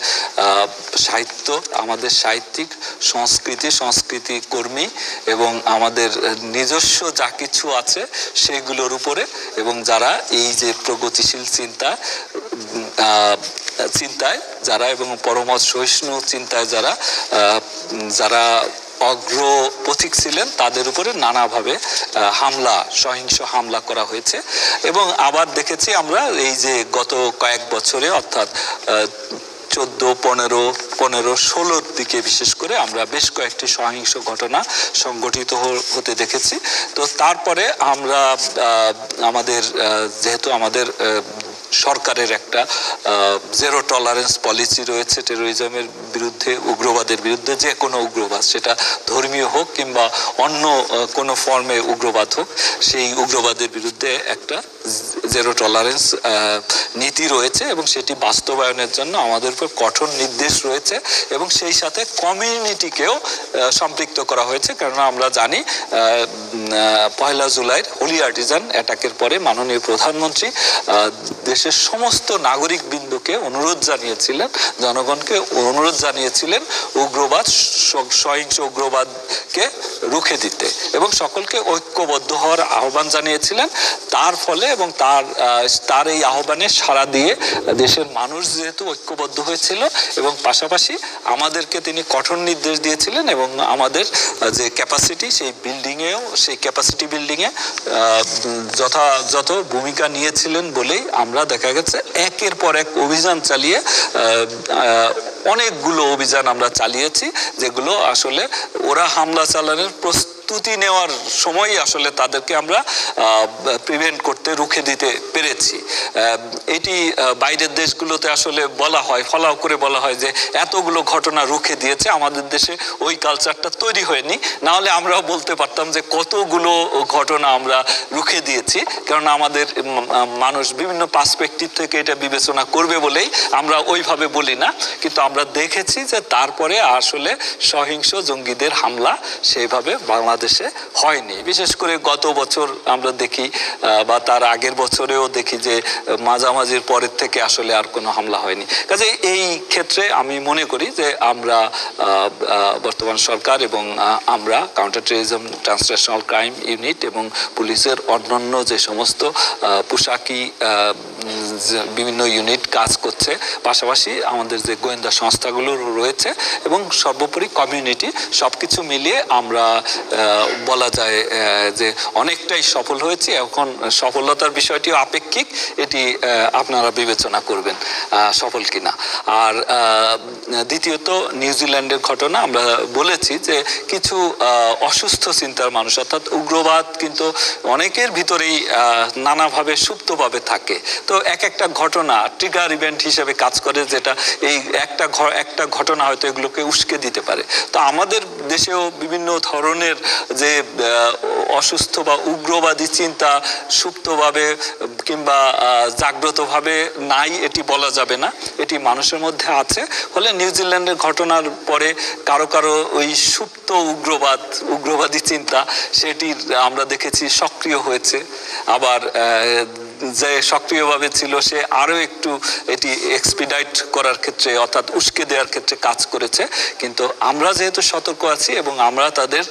সাহিত্য, আমাদের সাহিত্যিক সংস্কৃতি কর্মী এবং আমাদের নিজস্ব যা কিছু আছে সেগুলোর উপরে, এবং যারা এই যে প্রগতিশীল চিন্তায় যারা এবং পরমত সহিষ্ণু চিন্তায় যারা অগ্রপথিক ছিলেন, তাদের উপরে নানাভাবে সহিংস হামলা করা হয়েছে। এবং আবার দেখেছি আমরা এই যে গত কয়েক বছরে, অর্থাৎ 14, 15, 16 দিকে বিশেষ করে আমরা বেশ কয়েকটি সহিংস ঘটনা সংগঠিত হতে দেখেছি। তো তারপরে আমরা যেহেতু আমাদের সরকারের একটা জিরো টলারেন্স পলিসি রয়েছে টেরোরিজমের বিরুদ্ধে, উগ্রবাদের বিরুদ্ধে, যে কোনো উগ্রবাদ, সেটা ধর্মীয় হোক কিংবা অন্য কোনো ফর্মে উগ্রবাদ হোক, সেই উগ্রবাদের বিরুদ্ধে একটা জিরো টলারেন্স নীতি রয়েছে এবং সেটি বাস্তবায়নের জন্য আমাদের উপর কঠোর নির্দেশ রয়েছে এবং সেই সাথে কমিউনিটিকেও সম্পৃক্ত করা হয়েছে। কেননা আমরা জানি 1 জুলাইয়ের হোলি আর্টিজান অ্যাটাকের পরে মাননীয় প্রধানমন্ত্রী দেশের সমস্ত নাগরিক বিন্দুকে অনুরোধ জানিয়েছিলেন, জনগণকে অনুরোধ জানিয়েছিলেন সহিংস উগ্রবাদকে রুখে দিতে এবং সকলকে ঐক্যবদ্ধ হওয়ার আহ্বান জানিয়েছিলেন। তার ফলে এবং তার এই আহ্বানে সাড়া দিয়ে দেশের মানুষ যেহেতু ঐক্যবদ্ধ হয়েছিল এবং পাশাপাশি আমাদেরকে তিনি কঠোর নির্দেশ দিয়েছিলেন এবং আমাদের যে ক্যাপাসিটি, সেই ক্যাপাসিটি বিল্ডিংয়ে যথাযথ ভূমিকা নিয়েছিলেন বলেই আমরা দেখা গেছে একের পর এক অভিযান চালিয়ে অনেকগুলো অভিযান আমরা চালিয়েছি, যেগুলো আসলে ওরা হামলা চালানোর প্রস্তুতি নেওয়ার সময়ই আসলে তাদেরকে আমরা প্রিভেন্ট করতে, রুখে দিতে পেরেছি। এটি বাইরের দেশগুলোতে আসলে বলা হয়, ফলাও করে বলা হয় যে এতগুলো ঘটনা রুখে দিয়েছে, আমাদের দেশে ওই কালচারটা তৈরি হয়নি, নাহলে আমরাও বলতে পারতাম যে কতগুলো ঘটনা আমরা রুখে দিয়েছি। কারণ আমাদের মানুষ বিভিন্ন পার্সপেক্টিভ থেকে এটা বিবেচনা করবে বলেই আমরা ওইভাবে বলি না, কিন্তু আমরা দেখেছি যে তারপরে আসলে সহিংস জঙ্গিদের হামলা সেইভাবে বাংলাদেশ বাংলাদেশে হয়নি। বিশেষ করে গত বছর আমরা দেখি বা তার আগের বছরেও দেখি যে মাঝামাঝির পরের থেকে আসলে আর কোনো হামলা হয়নি। কাজে এই ক্ষেত্রে আমি মনে করি যে আমরা বর্তমান সরকার এবং আমরা counter terrorism transnational crime unit এবং পুলিশের অন্যান্য যে সমস্ত পোশাকি বিভিন্ন ইউনিট কাজ করছে, পাশাপাশি আমাদের যে গোয়েন্দা সংস্থাগুলো রয়েছে এবং সর্বোপরি কমিউনিটি, সব কিছু মিলিয়ে আমরা বলা যায় যে অনেকটাই সফল হয়েছে। এখন সফলতার বিষয়টিও আপেক্ষিক, এটি আপনারা বিবেচনা করবেন সফল কিনা। আর দ্বিতীয়ত নিউজিল্যান্ডের ঘটনা আমরা বলেছি যে কিছু অসুস্থ চিন্তার মানুষ, অর্থাৎ উগ্রবাদ কিন্তু অনেকের ভিতরেই নানাভাবে সুপ্তভাবে থাকে। তো একটা ঘটনা ট্রিগার ইভেন্ট হিসেবে কাজ করে, যেটা এই একটা ঘটনা হয়তো এগুলোকে উস্কে দিতে পারে। তো আমাদের দেশেও বিভিন্ন ধরনের যে অসুস্থ বা উগ্রবাদী চিন্তা সুপ্তভাবে কিংবা জাগ্রতভাবে নাই এটি বলা যাবে না, এটি মানুষের মধ্যে আছে। ফলে নিউজিল্যান্ডের ঘটনার পরে কারো কারো ওই সুপ্ত উগ্রবাদী চিন্তা সেটি আমরা দেখেছি সক্রিয় হয়েছে, আবার যে সক্রিয়ভাবে ছিল সে আরও একটু এটি এক্সপিডাইট করার ক্ষেত্রে অর্থাৎ উস্কে দেওয়ার ক্ষেত্রে কাজ করেছে। কিন্তু আমরা যেহেতু সতর্ক আছি এবং আমরা তাদের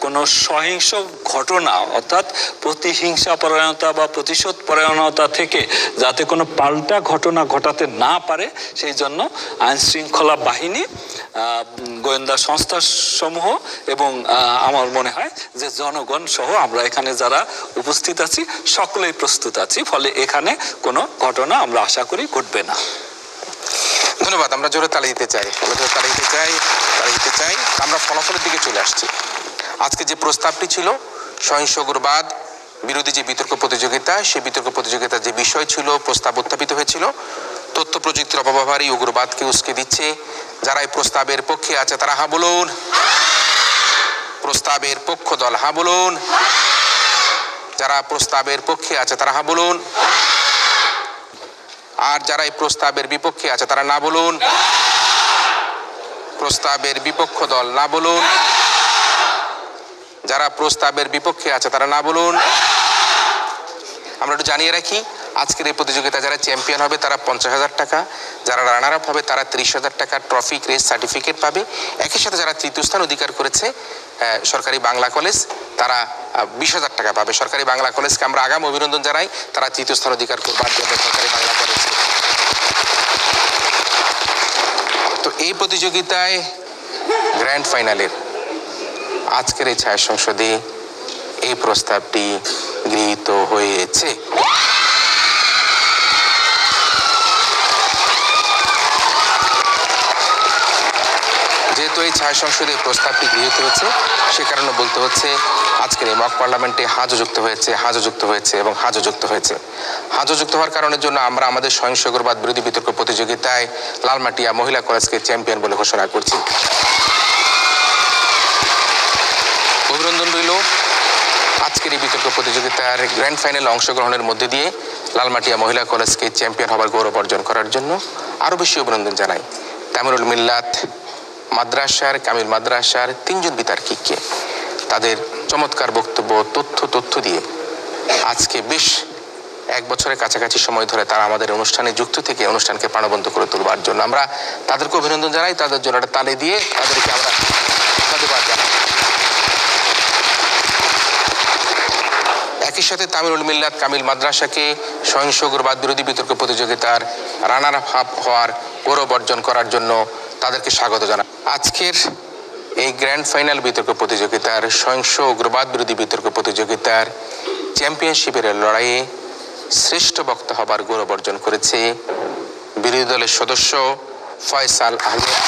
কোনো সহিংস ঘটনা অর্থাৎ প্রতিহিংসা পরায়ণতা বা প্রতিশোধ পরায়ণতা থেকে যাতে কোনো পাল্টা ঘটনা ঘটাতে না পারে, সেই জন্য আইনশৃঙ্খলা বাহিনী, গোয়েন্দা সংস্থা সমূহ এবং আমার মনে হয় যে জনগণ সহ আমরা এখানে যারা উপস্থিত আছি সকলেই প্রস্তুত আছি। ফলে এখানে কোনো ঘটনা আমরা আশা করি ঘটবে না। ধন্যবাদ। আমরা জোরে তালি দিতে চাই, তালি দিতে চাই। আমরা ফলাফলের দিকে চলে আসছি। আজকে যে প্রস্তাবটি ছিল সহিংস উগ্রবাদ বিরোধী যে বিতর্ক প্রতিযোগিতা, সেই বিতর্ক প্রতিযোগিতার যে বিষয় ছিল, প্রস্তাব উত্থাপিত হয়েছিল তথ্য প্রযুক্তির অপব্যবহারই উগ্রবাদকে উস্কে দিচ্ছে। যারা এই প্রস্তাবের পক্ষে আছে তারা হা বলুন। প্রস্তাবের পক্ষ দল হা বলুন। যারা প্রস্তাবের পক্ষে আছে তারা হা বলুন। আর যারা এই প্রস্তাবের বিপক্ষে আছে তারা না বলুন। প্রস্তাবের বিপক্ষ দল না বলুন। যারা প্রস্তাবের বিপক্ষে আছে তারা না বলুন। আমরা একটু জানিয়ে রাখি, আজকের এই প্রতিযোগিতা যারা চ্যাম্পিয়ন হবে তারা 50,000 টাকা, যারা রানার আপ হবে তারা 30,000 টাকা ট্রফি, ক্রেস্ট, সার্টিফিকেট পাবে। একই সাথে যারা তৃতীয় স্থান অধিকার করেছে সরকারি বাংলা কলেজ, তারা 20,000 টাকা পাবে। সরকারি বাংলা কলেজকে আমরা আগাম অভিনন্দন জানাই, তারা তৃতীয় স্থান অধিকার করবার জন্য সরকারি বাংলা কলেজ। তো এই প্রতিযোগিতায় গ্র্যান্ড ফাইনালের আজকের এই ছায়া সংসদে এই প্রস্তাবটি গৃহীত হয়েছে। যেহেতু এই ছায়া সংসদে প্রস্তাবটি গৃহীত হয়েছে, সে কারণে বলতে হচ্ছে আজকের এই মক পার্লামেন্টে হাজও যুক্ত হয়েছে এবং হাজও যুক্ত হয়েছে। হাজও যুক্ত হওয়ার কারণের জন্য আমরা আমাদের সহিংস উগ্রবাদ বিরোধী বিতর্ক প্রতিযোগিতায় লালমাটিয়া মহিলা কলেজকে চ্যাম্পিয়ন বলে ঘোষণা করছি। অভিনন্দন রইল আজকের এই বিতর্ক প্রতিযোগিতার গ্র্যান্ড ফাইনালে অংশগ্রহণের মধ্যে দিয়ে লালমাটিয়া মহিলা কলেজকে চ্যাম্পিয়ন হবার গৌরব অর্জন করার জন্য আরও বেশি অভিনন্দন জানাই তামিরুল মিল্লাত মাদ্রাসার, কামিল মাদ্রাসার 3 জন বিতার্কিককে। তাদের চমৎকার বক্তব্য, তথ্য দিয়ে আজকে বেশ 1 বছরের কাছাকাছি সময় ধরে তারা আমাদের অনুষ্ঠানে যুক্ত থেকে অনুষ্ঠানকে প্রাণবন্ত করে তুলবার জন্য আমরা তাদেরকে অভিনন্দন জানাই। তাদের জন্য একটা তালি দিয়ে তাদেরকে আমরা ধন্যবাদ জানাই। একই সাথে তামিরুল মিল্লাত কামিল মাদ্রাসাকে সহিংস উগ্রবাদ বিরোধী বিতর্ক প্রতিযোগিতার রানার আপ হওয়ার গৌরব অর্জন করার জন্য তাদেরকে স্বাগত জানাই। আজকের এই গ্র্যান্ড ফাইনাল বিতর্ক প্রতিযোগিতার সহিংস উগ্রবাদ বিরোধী বিতর্ক প্রতিযোগিতার চ্যাম্পিয়নশিপের লড়াইয়ে শ্রেষ্ঠ বক্তা হবার গৌরব অর্জন করেছে বিরোধী দলের সদস্য ফয়সাল আহমেদ।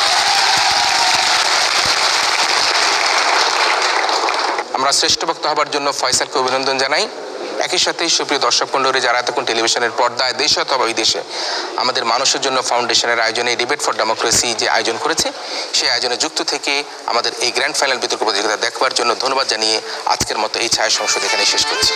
আমরা শ্রেষ্ঠ বক্তা হবার জন্য ফয়সালকে অভিনন্দন জানাই। একই সাথে সুপ্রিয় দর্শক মণ্ডলী, যারা এতক্ষণ টেলিভিশনের পর্দায় দেশে অথবা বিদেশে আমাদের মানুষের জন্য ফাউন্ডেশনের আয়োজনে ডিবেট ফর ডেমোক্রেসি যে আয়োজন করেছে, সেই আয়োজনে যুক্ত থেকে আমাদের এই গ্র্যান্ড ফাইনাল বিতর্ক প্রতিযোগিতা দেখবার জন্য ধন্যবাদ জানিয়ে আজকের মতো এই ছায়া সংসদ এখানে শেষ করছি।